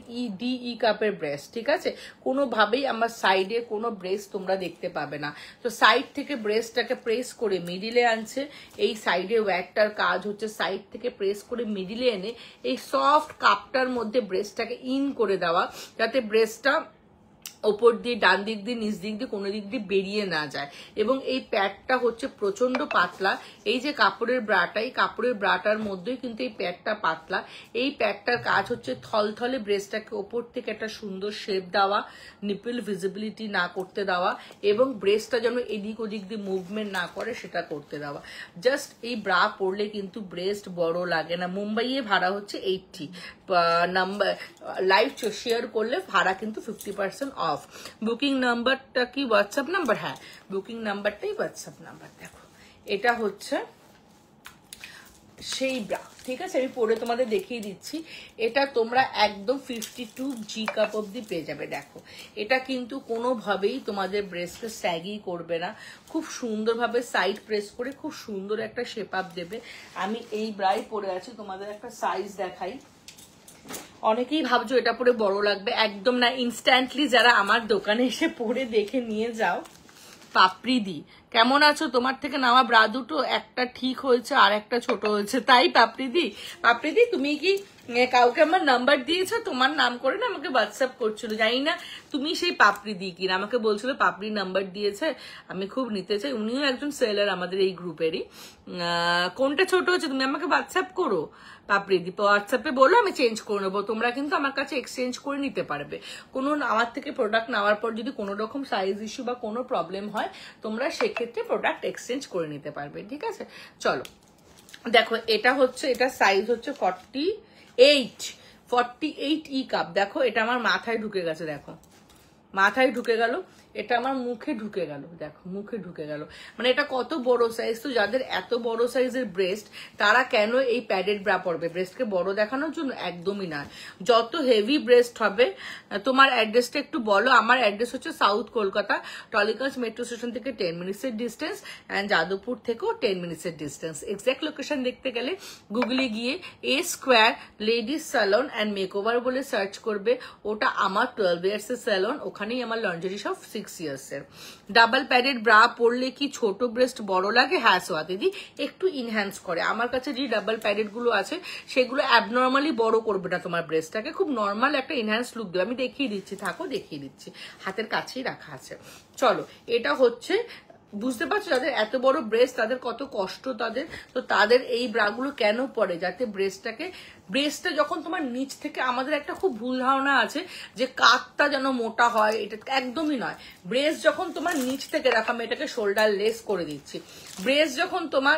ই কাপের ব্রেস্ট, ঠিক আছে? কোনোভাবেই আমার সাইডে কোনো ব্রেস্ট তোমরা দেখতে পাবে না। তো সাইড থেকে ব্রেস্টটাকে প্রেস করে মিডিলে আনছে। এই সাইডে ওয়্যারটার কাজ হচ্ছে সাইড থেকে প্রেস করে মিডিলে এনে এই সফট কাপটার মধ্যে ব্রেস্টটাকে ইন করে দেওয়া, যাতে ব্রেস্টটা ওপর দিয়ে, ডান দিক দিয়ে, নিচ দিক দিয়ে কোনো দিক দিয়ে বেরিয়ে না যায়। এবং এই প্যাডটা হচ্ছে প্রচন্ড পাতলা। এই যে কাপড়ের ব্রাটা, এই কাপড়ের ব্রাটার মধ্যেই কিন্তু এই প্যাডটা পাতলা। এই প্যাডটার কাজ হচ্ছে থলথলে ব্রেস্টটাকে ওপর থেকে একটা সুন্দর শেপ দেওয়া, নিপল ভিজিবিলিটি না করতে দেওয়া, এবং ব্রেস্টটা যেন এদিক ওদিক দিয়ে মুভমেন্ট না করে সেটা করতে দেওয়া। জাস্ট এই ব্রা পরলে কিন্তু ব্রেস্ট বড় লাগে না। মুম্বাইয়ে ভাড়া হচ্ছে 80 নাম্বার, লাইভ শেয়ার করলে ভাড়া কিন্তু 50% অফ। বুকিং নাম্বারটা কি হোয়াটসঅ্যাপ নাম্বার? হ্যাঁ, বুকিং নাম্বারটাই হোয়াটসঅ্যাপ নাম্বার। দেখো এটা হচ্ছে সেই ব্রা, ঠিক আছে? আমি পরে তোমাদের দেখিয়ে দিচ্ছি। এটা তোমরা একদম 52G কাপ অব্দি পেয়ে যাবে। দেখো এটা কিন্তু কোনোভাবেই তোমাদের ব্রেস্টকে স্যাগি করবে না, খুব সুন্দরভাবে সাইড প্রেস করে খুব সুন্দর একটা শেপ আপ দেবে। আমি এই ব্রাই পরে আছি, তোমাদের একটা সাইজ দেখাই। অনেকেই ভাবছো এটা পরে বড় লাগবে, একদম না। ইনস্ট্যান্টলি যারা আমার দোকানে এসে পরে দেখে নিয়ে যাও। পাপড়িদি কেমন আছো? তোমার থেকে নেওয়া ব্রা দুটো একটা ঠিক হয়েছে আর একটা ছোট হয়েছে, তাই পাপড়িদি? পাপড়িদি তুমি কি কাউকে আমার নাম্বার দিয়েছো? তোমার নাম করে না আমাকে হোয়াটসঅ্যাপ করছিল, জানি না তুমি সেই পাপড়িদি কিনা। আমাকে বলছিল পাপড়ি নাম্বার দিয়েছে, আমি খুব নিতে চাই। উনিও একজন সেলার আমাদের এই গ্রুপেরই। কোনটা ছোট হচ্ছে তুমি আমাকে হোয়াটসঅ্যাপ করো পাপড়িদি, হোয়াটসঅ্যাপে বলো, আমি চেঞ্জ করে নেবো। তোমরা কিন্তু আমার কাছে এক্সচেঞ্জ করে নিতে পারবে। কোনো আমার থেকে প্রোডাক্ট নেওয়ার পর যদি কোনো রকম সাইজ ইস্যু বা কোনো প্রবলেম হয়, তোমরা সেক্ষেত্রে প্রোডাক্ট এক্সচেঞ্জ করে নিতে পারবে, ঠিক আছে? চলো দেখো, এটা হচ্ছে, এটা সাইজ হচ্ছে 48 কাপ। দেখো এটা আমার মাথায় ঢুকে গেছে, দেখো মাথায় ঢুকে গেল, এটা আমার মুখে ঢুকে গেল, দেখো মুখে ঢুকে গেল। মানে এটা কত বড় সাইজ। তো যাদের এত বড় সাইজের ব্রেস্ট, তারা কেন এই প্যাডেড ব্রা পরবে? ব্রেস্টকে বড় দেখানোর জন্য? একদমই না। যত হেভি ব্রেস্ট হবে, তোমার অ্যাড্রেসটা একটু বলো। আমার অ্যাড্রেস হচ্ছে south Kolkata, Tollygunge metro station থেকে 10 মিনিটসের ডিস্টেন্স, অ্যান্ড যাদবপুর থেকেও 10 মিনিটসের ডিস্টেন্স। এক্সাক্ট লোকেশন দেখতে গেলে গুগলে গিয়ে A square ladies salon and makeover বলে সার্চ করবে। ওটা আমার 12 ইয়ার্স এর স্যালন, ওখানেই আমার লন্ডারি শপ 6 ইয়ার্স এর। ডাবল প্যাডেড ব্রা পরলে কি ছোট ব্রেস্ট বড় লাগে? হ্যাঁ সোয়াদিদি, একটু ইনহ্যান্স করে। আমার কাছে যে ডাবল প্যাডেড গুলো আছে সেগুলো অ্যাবনর্মালি বড় করবে না তোমার ব্রেস্টটাকে, খুব নর্মাল একটা ইনহ্যান্স লুক দেবে। আমি দেখিয়ে দিচ্ছি, থাকো দেখিয়ে দিচ্ছি, হাতের কাছেই রাখা আছে। চলো, এটা হচ্ছে, বুঝতে পারছো যাদের এত বড় ব্রেস্ট তাদের কত কষ্ট তাদের। তো তাদের এই ব্রাগুলো কেন পরে? যাতে ব্রেস্টটা যখন তোমার নিচ থেকে, আমাদের একটা খুব ভুল ধারণা আছে যে কাঁধটা যেন মোটা হয়, এটা একদমই নয়। ব্রেস্ট যখন তোমার নিচ থেকে, রাখা, আমি এটাকে শোল্ডার লেস করে দিচ্ছি। ব্রেস্ট যখন তোমার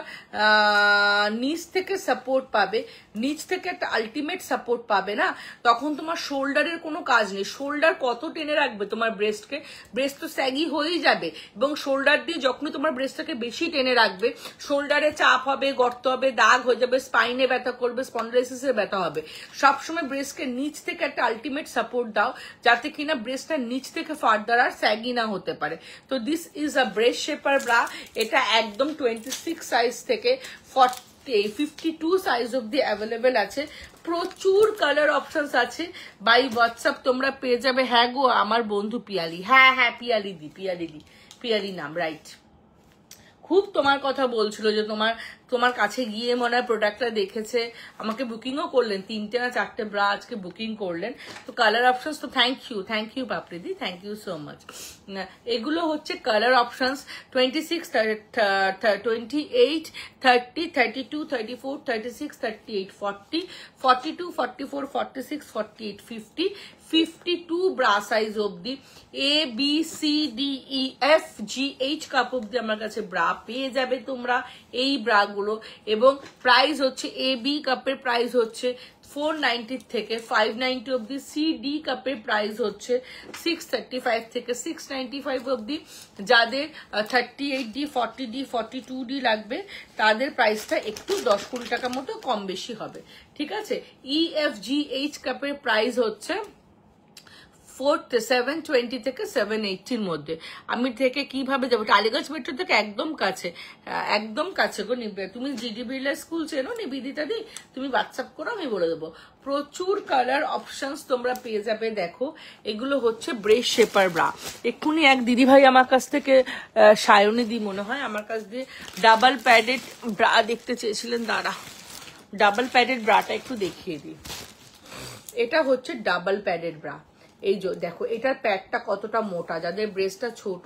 নিচ থেকে সাপোর্ট পাবে, নিচ থেকে একটা আলটিমেট সাপোর্ট পাবে না, তখন তোমার শোল্ডারের কোনো কাজ নেই। শোল্ডার কত টেনে রাখবে তোমার ব্রেস্টকে? ব্রেস্ট তো স্যাগি হয়েই যাবে। এবং শোল্ডার দিয়ে যখনই তোমার ব্রেস্টটাকে বেশি টেনে রাখবে, শোল্ডারে চাপ হবে, গর্ত হবে, দাগ হয়ে যাবে, স্পাইনে ব্যথা করবে, স্পন্ডাইলিসিসে ব্যথা হবে। সবসময় ব্রেস্টকে নিচ থেকে একটা আলটিমেট সাপোর্ট দাও, যাতে কিনা ব্রেস্টটা নিচ থেকে ফার্দার আর স্যাগি না হতে পারে। তো this is a breast shaper bra. এটা একদম 26 সাইজ থেকে 52 সাইজ অব্দি অ্যাভেলেবেল আছে। প্রচুর কালার অপশনস আছে। বাই হোয়াটসঅ্যাপ তোমরা পেয়ে যাবে। হ্যাঁ গো, আমার বন্ধু পিয়ালি, হ্যাঁ হ্যাঁ পিয়ালি নাম, রাইট। খুব তোমার কথা বলছিল যে তোমার কাছে গিয়ে মনে হয় প্রোডাক্টটা দেখেছে, আমাকে বুকিংও করলেন, 3টে না 4টে ব্রা আজকে বুকিং করলেন। তো কালার অপশনস, তো থ্যাংক ইউ পাপড়িদি, থ্যাংক ইউ সো মাচ। এগুলো হচ্ছে কালার অপশনস 26, 28, 30, 32, 34, 36, 38, 40, 42, 44, 46, 48, 50, 52 ব্রা সাইজ অব্দি, ABCDEFGH কাপ অব্দি আমার কাছে ব্রা পেয়ে যাবে তোমরা এই ব্রা গুলো। এবং প্রাইস হচ্ছে AB কাপের প্রাইস হচ্ছে 490 থেকে 590 অব্দি, CD কাপের প্রাইস হচ্ছে 635 থেকে 695 অব্দি। যাদের 38D, 40D, 42D লাগবে তাদের প্রাইসটা একটু 10-20 টাকা মতো কম বেশি হবে, ঠিক আছে? EFGH কাপের প্রাইস হচ্ছে 720 থেকে 780 মধ্যে। আমি থেকে কিভাবে যাবো? টালিগঞ্জ মেট্রো থেকে একদম কাছে গো। তুমি জিডি বিড়লা স্কুল চেনো নিবেদিতা দি? তুমি হোয়াটসঅ্যাপ করো, আমি বলে দেবো। প্রচুর কালার অপশনস তোমরা পেয়ে যাবে। দেখো এগুলো হচ্ছে ব্রেস্ট শেপার ব্রা। এক্ষুনি এক দিদি ভাই আমার কাছ থেকে, সায়নী দি মনে হয়, আমার কাছ দিয়ে ডাবল প্যাডেড ব্রা দেখতে চেয়েছিলেন। দাঁড়া, ডাবল প্যাডেড ব্রাটা একটু দেখিয়ে দিই। এটা হচ্ছে ডাবল প্যাডেড ব্রা। এই যে দেখো এটার প্যাডটা কতটা মোটা, যাদের ব্রেস্টটা ছোট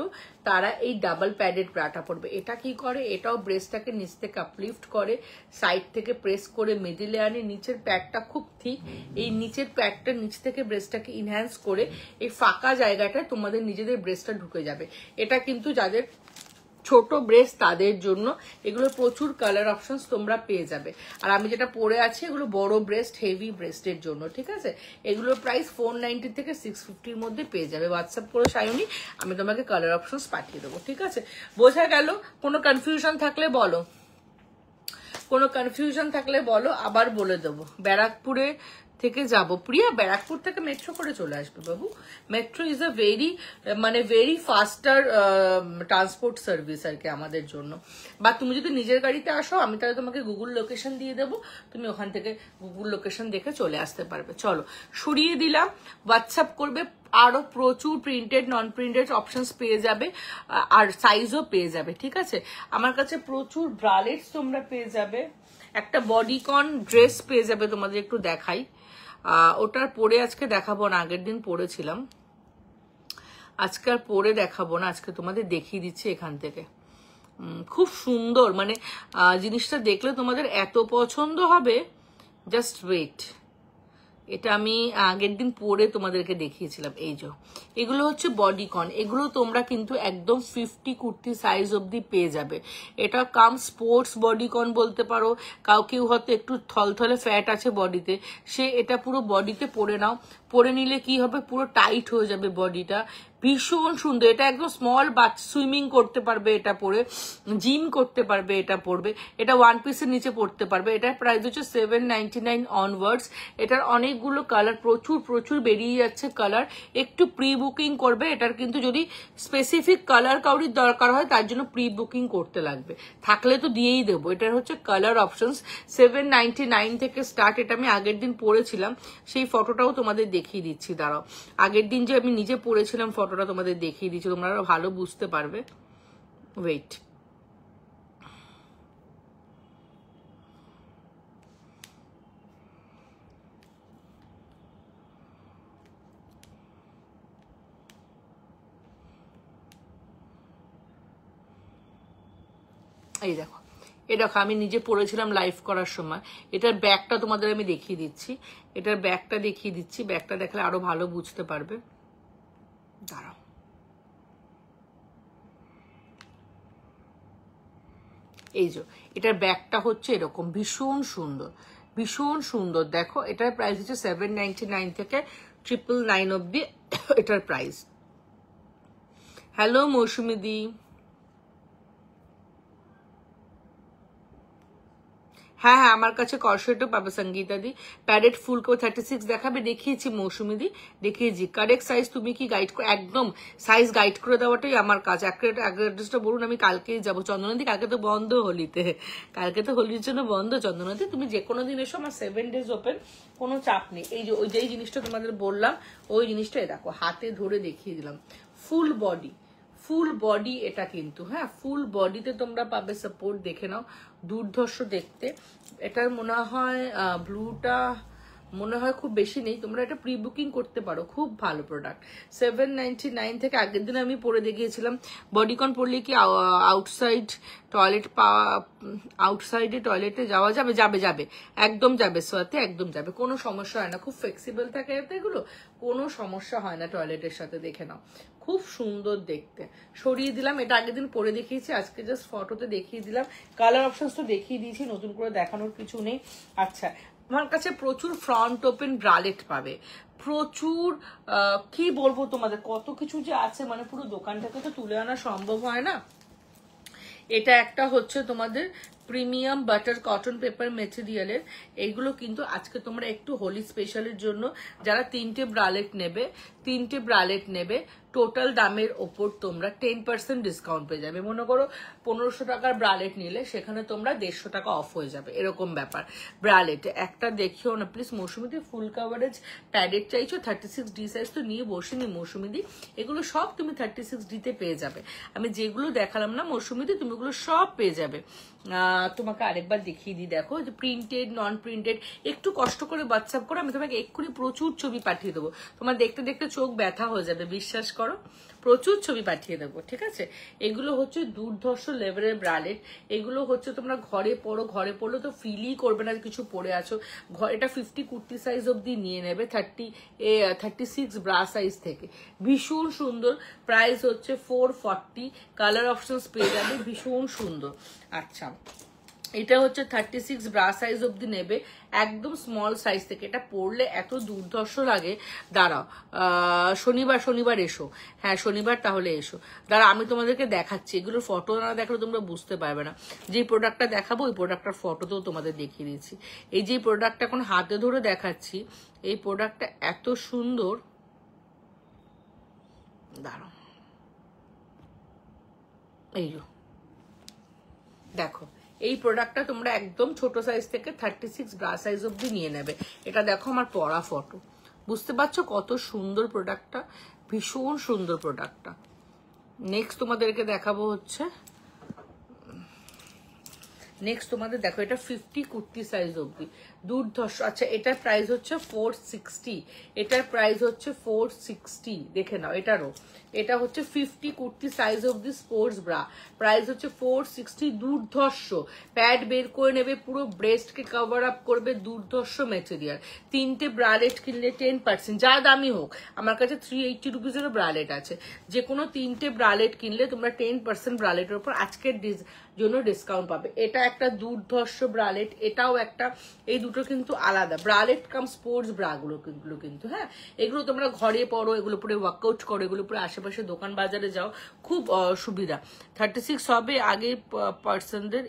তারা এই ডাবল প্যাডেড ব্রাটা পরবে। এটা কি করে, এটাও ব্রেস্টটাকে নিচ থেকে আপলিফট করে, সাইড থেকে প্রেস করে মিডিলে আনে। নিচের প্যাডটা খুব ঠিক, এই নিচের প্যাডটা নিচ থেকে ব্রেস্টটাকে ইনহ্যান্স করে এই ফাঁকা জায়গাটায় তোমাদের নিজেদের ব্রেস্টটা ঢুকে যাবে। এটা কিন্তু যাদের ছোট ব্রেস্ট তাদের জন্য, এগুলো প্রচুর কালার অপশনস তোমরা পেয়ে যাবে। আর আমি যেটা পরে আছি এগুলো বড় ব্রেস্ট, হেভি ব্রেস্টের জন্য, ঠিক আছে। এগুলোর প্রাইস 490 থেকে 650-র মধ্যে পেয়ে যাবে। হোয়াটসঅ্যাপ করে সায়নী, আমি তোমাকে কালার অপশনস পাঠিয়ে দেবো, ঠিক আছে। বোঝা গেল? কোনো কনফিউশন থাকলে বলো, কোনো কনফিউশন থাকলে বলো, আবার বলে দেবো। ব্যারাকপুরে থেকে যাব প্রিয়া, ব্যারাকপুর থেকে মেট্রো করে চলে আসবে বাবু। Metro is a very faster transport service আর কি আমাদের জন্য। বা তুমি যদি নিজের গাড়িতে আসো, আমি তাহলে তোমাকে গুগল লোকেশন দিয়ে দেবো, তুমি ওখান থেকে গুগল লোকেশন দেখে চলে আসতে পারবে। চলো সরিয়ে দিলাম, হোয়াটসঅ্যাপ করবে। আরো প্রচুর প্রিন্টেড নন প্রিন্টেড অপশনস পেয়ে যাবে, আর সাইজও পেয়ে যাবে, ঠিক আছে। আমার কাছে প্রচুর ব্রালেটস তোমরা পেয়ে যাবে। একটা বডিকন ড্রেস পেয়ে যাবে, তোমাদের একটু দেখাই। ওটার পরে আজকে দেখাবো না, আগের দিন পরেছিলাম, আজকে আর পরে দেখাবো না, আজকে তোমাদের দেখিয়ে দিচ্ছি এখান থেকে। খুব সুন্দর, মানে জিনিসটা দেখলে তোমাদের এত পছন্দ হবে, জাস্ট ওয়েট। এটা আমি আগের দিন পরে তোমাদেরকে দেখিয়েছিলাম। এই যে এগুলো হচ্ছে বডিকন, এগুলো তোমরা কিন্তু একদম 50 কুর্তি সাইজ অবধি পেয়ে যাবে। এটা কাম স্পোর্টস বডিকন বলতে পারো। কেউ হয়তো একটু থলথলে ফ্যাট আছে বডিতে, সে এটা পুরো বডিতে পরে নাও, পরে নিলে কি হবে, পুরো টাইট হয়ে যাবে বডিটা। ভীষণ সুন্দর, এটা একদম স্মল বাচ্চা সুইমিং করতে পারবে এটা পরে, জিম করতে পারবে এটা পরবে, এটা ওয়ান পিসের নিচে পড়তে পারবে। এটার প্রাইস হচ্ছে 799 অনওয়ার্ডস। এটার অনেকগুলো কালার, প্রচুর বেরিয়ে যাচ্ছে কালার। একটু প্রি বুকিং করবে, এটার কিন্তু যদি স্পেসিফিক কালার কাউরির দরকার হয় তার জন্য প্রি বুকিং করতে লাগবে, থাকলে তো দিয়েই দেবো। এটার হচ্ছে কালার অপশনস 799 থেকে স্টার্ট। এটা আমি আগের দিন পরেছিলাম, সেই ফটোটাও তোমাদের দেখিয়ে দিচ্ছি, দাঁড়াও। আগের দিন যে আমি নিজে পরেছিলাম ফটোটা তোমাদের দেখিয়ে দিচ্ছি, তোমরা আরো ভালো বুঝতে পারবে। ওয়েট, এই দেখো, আমি নিজে পরেছিলাম লাইভ করার সময়। এটার ব্যাগটা তোমাদের আমি দেখিয়ে দিচ্ছি, এটার ব্যাগটা দেখিয়ে দিচ্ছি, ব্যাগটা দেখলে আরো ভালো বুঝতে পারবে। দাঁড়াও, এই যে এটার ব্যাগটা হচ্ছে এরকম, ভীষণ সুন্দর। দেখো এটার প্রাইস হচ্ছে 799 থেকে 999 অব্দি এটার প্রাইস। হ্যালো মৌসুমি দি, হ্যাঁ আমার কাছে কর্সেটও পাবে সঙ্গীতা দি। প্যাডেড ফুল কেউ 36 দেখাবে, দেখিয়েছি মৌসুমি দি, দেখিয়েছি। কারেক্ট সাইজ তুমি কি গাইড করে, একদম সাইজ গাইড করে দেওয়াটাই আমার কাজ। অ্যাড্রেসটা বলুন, আমি কালকেই যাবো। চন্দনাদি কালকে তো বন্ধ হোলিতে, কালকে তো হোলির জন্য বন্ধ। চন্দনাদি তুমি যে কোনো দিন এসো, আমার 7 days ওপেন, কোনো চাপ নেই। এই যে ওই যেই জিনিসটা তোমাদের বললাম, ওই জিনিসটাই দেখো, হাতে ধরে দেখিয়ে দিলাম। ফুল বডি এটা কিন্তু, হ্যাঁ ফুল বডিতে তোমরা পাবে সাপোর্ট। দেখে নাও, দুর্ধর্ষ দেখতে। এটার মনে হয় ব্লুটা মনে হয় খুব বেশি নেই, তোমরা এটা প্রি বুকিং করতে পারো, খুব ভালো প্রোডাক্ট। 799 থেকে আগের দিন আমি পরে দেখিয়েছিলাম। বডিকন পরলে কি আউটসাইড টয়লেট আউটসাইডে টয়লেটে যাওয়া যাবে, একদম যাবে সোয়াতে, একদম যাবে, কোনো সমস্যা হয় না। খুব ফ্লেক্সিবল থাকে এতে, এগুলো কোনো সমস্যা হয় না টয়লেটের সাথে। দেখে নাও, খুব সুন্দর দেখতে। সরিয়ে দিলাম, এটা আগের দিন পরে দেখিয়েছি, আজকে জাস্ট ফটোতে দেখিয়ে দিলাম। কালার অপশনস তো দেখিয়ে দিয়েছি, নতুন করে দেখানোর কিছু নেই। আচ্ছা, আমার কাছে প্রচুর ফ্রন্ট ওপেন ব্রালেট পাবে, প্রচুর। কি বলবো তোমাদের, কত কিছু যে আছে, মানে পুরো দোকানটাকে তো তুলে আনা সম্ভব হয় না। এটা একটা হচ্ছে তোমাদের প্রিমিয়াম বাটার কটন পেপার মেটেরিয়ালের। এইগুলো কিন্তু আজকে তোমরা একটু হোলি স্পেশালের জন্য যারা 3টে ব্রালেট নেবে টোটাল দামের ওপর তোমরা 10% ডিসকাউন্ট পেয়ে যাবে। মনে করো 1500 টাকার ব্রালেট নিলে সেখানে তোমরা 150 টাকা অফ হয়ে যাবে, এরকম ব্যাপার। ব্রালেট একটা দেখিও না প্লিজ মৌসুমিদি, ফুল কাভারেজ প্যাডেড চাইছো 36D সাইজ তো নিয়ে বসিনি মৌসুমিদি, এগুলো সব তুমি 36D তে পেয়ে যাবে। আমি যেগুলো দেখালাম না মৌসুমিদি, তুমি এগুলো সব পেয়ে যাবে। তোমাকে আরেকবার দেখিয়ে দিই, দেখো যে প্রিন্টেড নন প্রিন্টেড, একটু কষ্ট করে হোয়াটসঅ্যাপ করো, আমি তোমাকে এক্ষুনি প্রচুর ছবি পাঠিয়ে দেবো, তোমার দেখতে দেখতে চোখ ব্যথা হয়ে যাবে, বিশ্বাস করো, প্রচুর ছবি পাঠিয়ে দেবো, ঠিক আছে। এগুলো হচ্ছে দুর্ধর্ষ লেভেলের ব্রালেট, এগুলো হচ্ছে তোমরা ঘরে পরো, ঘরে পরলে তো ফিলই করবে না কিছু পরে আছো। এটা 50 কুর্তি সাইজ অব্দি নিয়ে নেবে, 36 ব্রা সাইজ থেকে, ভীষণ সুন্দর, প্রাইস হচ্ছে 440, কালার অপশনস পেয়ে যাবে, ভীষণ সুন্দর। আচ্ছা, এটা হচ্ছে 36 ব্রা সাইজ অব্দি নেবে, একদম স্মল সাইজ থেকে, এটা পরলে এত দুর্ধর্ষ লাগে। দাঁড়াও, শনিবার এসো, হ্যাঁ শনিবার তাহলে এসো, দাঁড়া আমি তোমাদেরকে দেখাচ্ছি, এগুলোর ফটো না দেখলে তোমরা বুঝতে পারবে না। যে প্রোডাক্টটা দেখাবো ওই প্রোডাক্টটার ফটোতেও তোমাদের দেখিয়ে দিচ্ছি। এই যে প্রোডাক্টটা এখন হাতে ধরে দেখাচ্ছি, এই প্রোডাক্টটা এত সুন্দর, দাঁড়াও, এই দেখো, এই প্রোডাক্টটা তোমরা একদম ছোট সাইজ থেকে 36 ব্রা সাইজ অব্দি নিয়ে নেবে। এটা দেখো আমার পরা ফটো, বুঝতে পারছো কত সুন্দর প্রোডাক্টটা, ভীষণ সুন্দর প্রোডাক্টটা। নেক্সট তোমাদেরকে দেখাবো হচ্ছে, নেক্সট তোমাদের দেখো, এটা 50 কুর্তি সাইজ অব্দি, দুর্ধর্ষ। আচ্ছা, এটার প্রাইস হচ্ছে 460, এটার প্রাইস হচ্ছে 460, দেখে নাও এটারও, এটা হচ্ছে 50 কুর্তি সাইজ অব্দি স্পোর্টস ব্রা, প্রাইস হচ্ছে 460, দুর্ধর্ষ, প্যাড বের করে নেবে, পুরো ব্রেস্টকে কভার আপ করবে, দুর্ধর্ষ মেটেরিয়াল। তিনটে ব্রালেট কিনলে 10%, যা দামি হোক, আমার কাছে 380 রুপিসেরও ব্রালেট আছে, যে কোনো তিনটে ব্রালেট কিনলে তোমরা 10% ব্রালেটের উপর আজকের জন্য ডিসকাউন্ট পাবে। এটা একটা দুর্ধর্ষ ব্রালেট, এটাও একটা, এই দুটো কিন্তু আলাদা, ব্রালেট কাম স্পোর্টস ব্রা গুলো কিন্তু, হ্যাঁ এগুলো তোমরা ঘরে পরো, এগুলো পরে ওয়ার্কআউট করো, এগুলো পরে আশেপাশে দোকান বাজারে যাও, খুব সুবিধা। 36 হবে, আগে পার্সনদের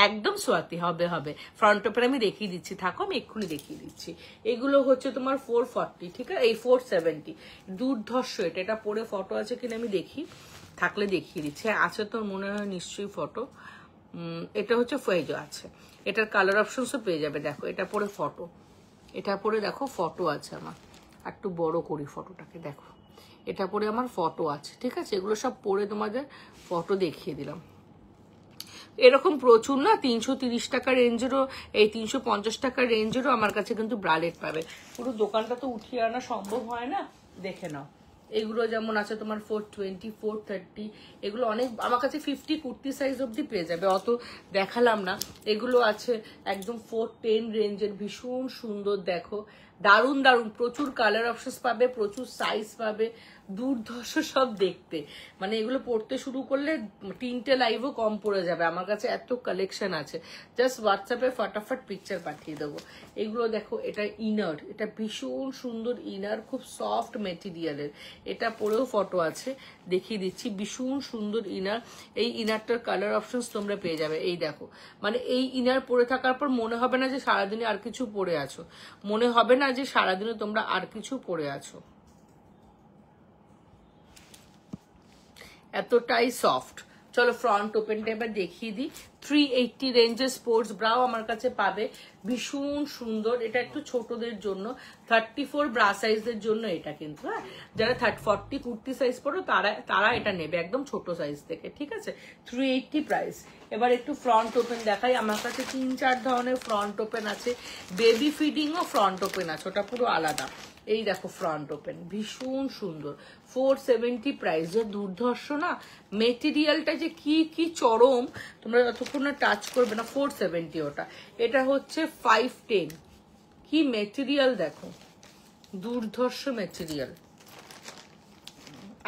একদম সোয়াতি হবে। ফ্রন্ট ওপেন আমি দেখিয়ে দিচ্ছি, থাকো আমি এক্ষুনি দেখিয়ে দিচ্ছি। এগুলো হচ্ছে তোমার 440, ঠিক আছে, এই 470, দুর্ধর্ষ। এটা পরে ফটো আছে কিনা আমি দেখি, থাকলে দেখিয়ে দিচ্ছে, আছে তো মনে হয় নিশ্চয়ই ফটো। এটা হচ্ছে ফয়েজো আছে, এটার কালার অপশনসও পেয়ে যাবে, দেখো এটা পরে ফটো, এটা পরে দেখো ফটো আছে আমার, একটু বড় করি ফটোটাকে, দেখো এটা পরে আমার ফটো আছে, ঠিক আছে, এগুলো সব পরে তোমাদের ফটো দেখিয়ে দিলাম। এরকম প্রচুর না 330 টাকা রেঞ্জেরও, এই 350 টাকা রেঞ্জেরও আমার কাছে কিন্তু ব্রালেট পাবে, পুরো দোকানটা তো উঠিয়ে আনা সম্ভব হয় না, দেখে নাও। এগুলো যেমন আছে তোমার 420, 430, এগুলো অনেক, আমার কাছে 50 কুর্তি সাইজ অব্দি পেয়ে যাবে, অত দেখালাম না। এগুলো আছে একদম 410 রেঞ্জের, ভীষণ সুন্দর, দেখো দারুণ, প্রচুর কালার অপশনস পাবে, প্রচুর সাইজ পাবে, দুর্ধর্ষ সব দেখতে, মানে এগুলো পড়তে শুরু করলে 3টে লাইভও কম পড়ে যাবে, আমার কাছে এত কালেকশন আছে, জাস্ট হোয়াটসঅ্যাপে ফটাফট পিকচার পাঠিয়ে দেবো। এগুলো দেখো, এটা ইনার, এটা ভীষণ সুন্দর ইনার, খুব সফট মেটেরিয়ালের, এটা পরেও ফটো আছে, দেখিয়ে দিচ্ছি, ভীষণ সুন্দর ইনার। এই ইনারটার কালার অপশনস তোমরা পেয়ে যাবে, এই দেখো, মানে এই ইনার পরে থাকার পর মনে হবে না যে সারাদিনে আর কিছু পরে আছো, মনে হবে না যে সারাদিনে তোমরা আর কিছু পরে আছো, এতটাই সফট। চলো ফ্রন্ট ওপেনটা এবার দেখিয়ে দিই। 380 রেঞ্জের স্পোর্টস ব্রাও আমার কাছে পাবে, ভীষণ সুন্দর, এটা একটু ছোটদের জন্য, 34 ব্রা সাইজের জন্য এটা কিন্তু, হ্যাঁ যারা 40 কুর্তি সাইজ পড়ো তারা এটা নেবে, একদম ছোট সাইজ থেকে, ঠিক আছে, 380 প্রাইস। এবার একটু ফ্রন্ট ওপেন দেখাই, আমার কাছে 3-4 ধরনের ফ্রন্ট ওপেন আছে, বেবি ফিডিংও ফ্রন্ট ওপেন আছে, ওটা পুরো আলাদা। এই দেখো ফ্রন্ট ওপেন, ভীষণ সুন্দর, 470 প্রাইস, যে দুর্ধর্ষ না, মেটেরিয়ালটা যে কি চরম, তোমরা যতক্ষণ না টাচ করবে না, 470 ওটা। এটা হচ্ছে 510, কি মেটেরিয়াল দেখো, দুর্ধর্ষ মেটেরিয়াল।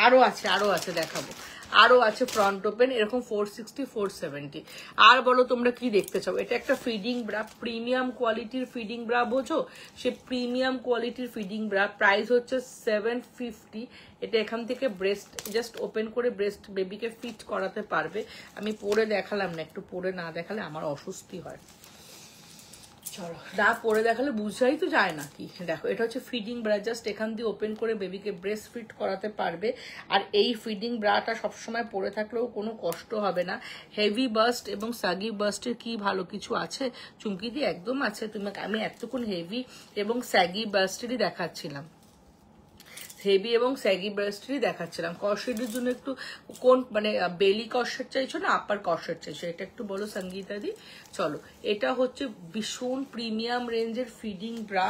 আরো আছে দেখাবো, আরো আছে ফ্রন্ট ওপেন, এরকম 460, 470। আর বলো তোমরা কি দেখতে চাও? এটা একটা ফিডিং ব্রা, প্রিমিয়াম কোয়ালিটির ফিডিং ব্রা, বোঝো, সে প্রিমিয়াম কোয়ালিটির ফিডিং ব্রা, প্রাইস হচ্ছে 750। এটা এখান থেকে ব্রেস্ট জাস্ট ওপেন করে ব্রেস্ট বেবিকে ফিট করাতে পারবে। আমি পরে দেখালাম না, একটু পরে না দেখালে আমার অস্বস্তি হয়, চলো না পরে দেখালে বুঝাই তো যায় না কি। দেখো এটা হচ্ছে ফিডিং ব্রা, জাস্ট এখান দিয়ে ওপেন করে বেবিকে ব্রেস্ট ফিট করাতে পারবে। আর এই ফিডিং ব্রাটা সবসময় পরে থাকলেও কোনো কষ্ট হবে না। হেভি বাস্ট এবং সাগি বাস্টের কি ভালো কিছু আছে চুমকি দিয়ে? একদম আছে। আমি এতক্ষণ হেভি এবং স্যাগি বাস্টেরই দেখাচ্ছিলাম। হেভি এবং স্যাগি ব্রেস্টেরই দেখাচ্ছিলাম। কর্সেটের জন্য একটু কোন মানে বেলি কর্সেট চাইছো না আপার কর্সেট চাইছো, এটা একটু বলো সঙ্গীতা দি। চলো, এটা হচ্ছে ভীষণ প্রিমিয়াম রেঞ্জের ফিডিং ব্রা,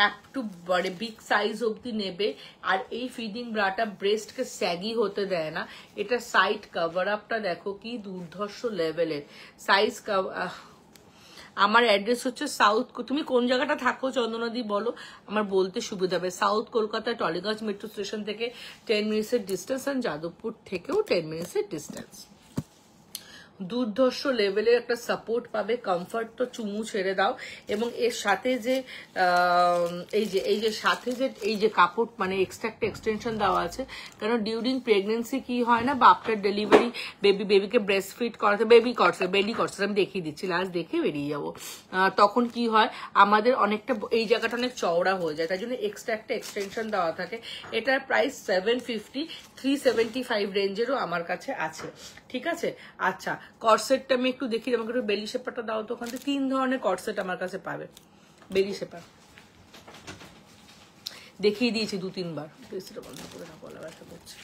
একটু মানে বিগ সাইজ অবধি নেবে। আর এই ফিডিং ব্রাটা ব্রেস্টকে স্যাগি হতে দেয় না। এটা সাইড কভার আপটা দেখো কি দুর্ধর্ষ লেভেলের সাইজ। আমার অ্যাড্রেস হচ্ছে সাউথ, তুমি কোন জায়গাটা থাকো চন্দনাদি বলো, আমার বলতে সুবিধা হবে। South Kolkata Tollygunge metro station থেকে 10 মিনিটসের ডিস্টেন্স, আর যাদবপুর থেকেও 10 মিনিটসের ডিস্টেন্স। দুর্ধর্ষ লেভেলের একটা সাপোর্ট পাবে, কমফর্ট তো চুমু ছেড়ে দাও। এবং এর সাথে যে এই যে কাপড় মানে এক্সট্রা একটা এক্সটেনশন দেওয়া আছে, কারণ ডিউরিং প্রেগনেন্সি কি হয় না বা আফটার ডেলিভারি বেবিকে ব্রেস্ট ফিড করাতে বেলি করছে আমি দেখিয়ে দিচ্ছি, লাস্ট দেখে বেরিয়ে যাবো। তখন কি হয় আমাদের অনেকটা এই জায়গাটা অনেক চওড়া হয়ে যায়, তাই জন্য এক্সট্রা একটা এক্সটেনশন দেওয়া থাকে। এটার প্রাইস 750, 375 রেঞ্জেরও আমার কাছে আছে, ঠিক আছে। আচ্ছা, কর্সেটটা আমি একটু দেখি, আমাকে একটু বেলি শেপারটা দাও তো। ওখান থেকে 3 ধরনের কর্সেট আমার কাছে পাবে। বেলি শেপার দেখিয়ে দিয়েছি 2-3 বার, সেটা বন্ধ করে না, গলা ব্যথা করছে।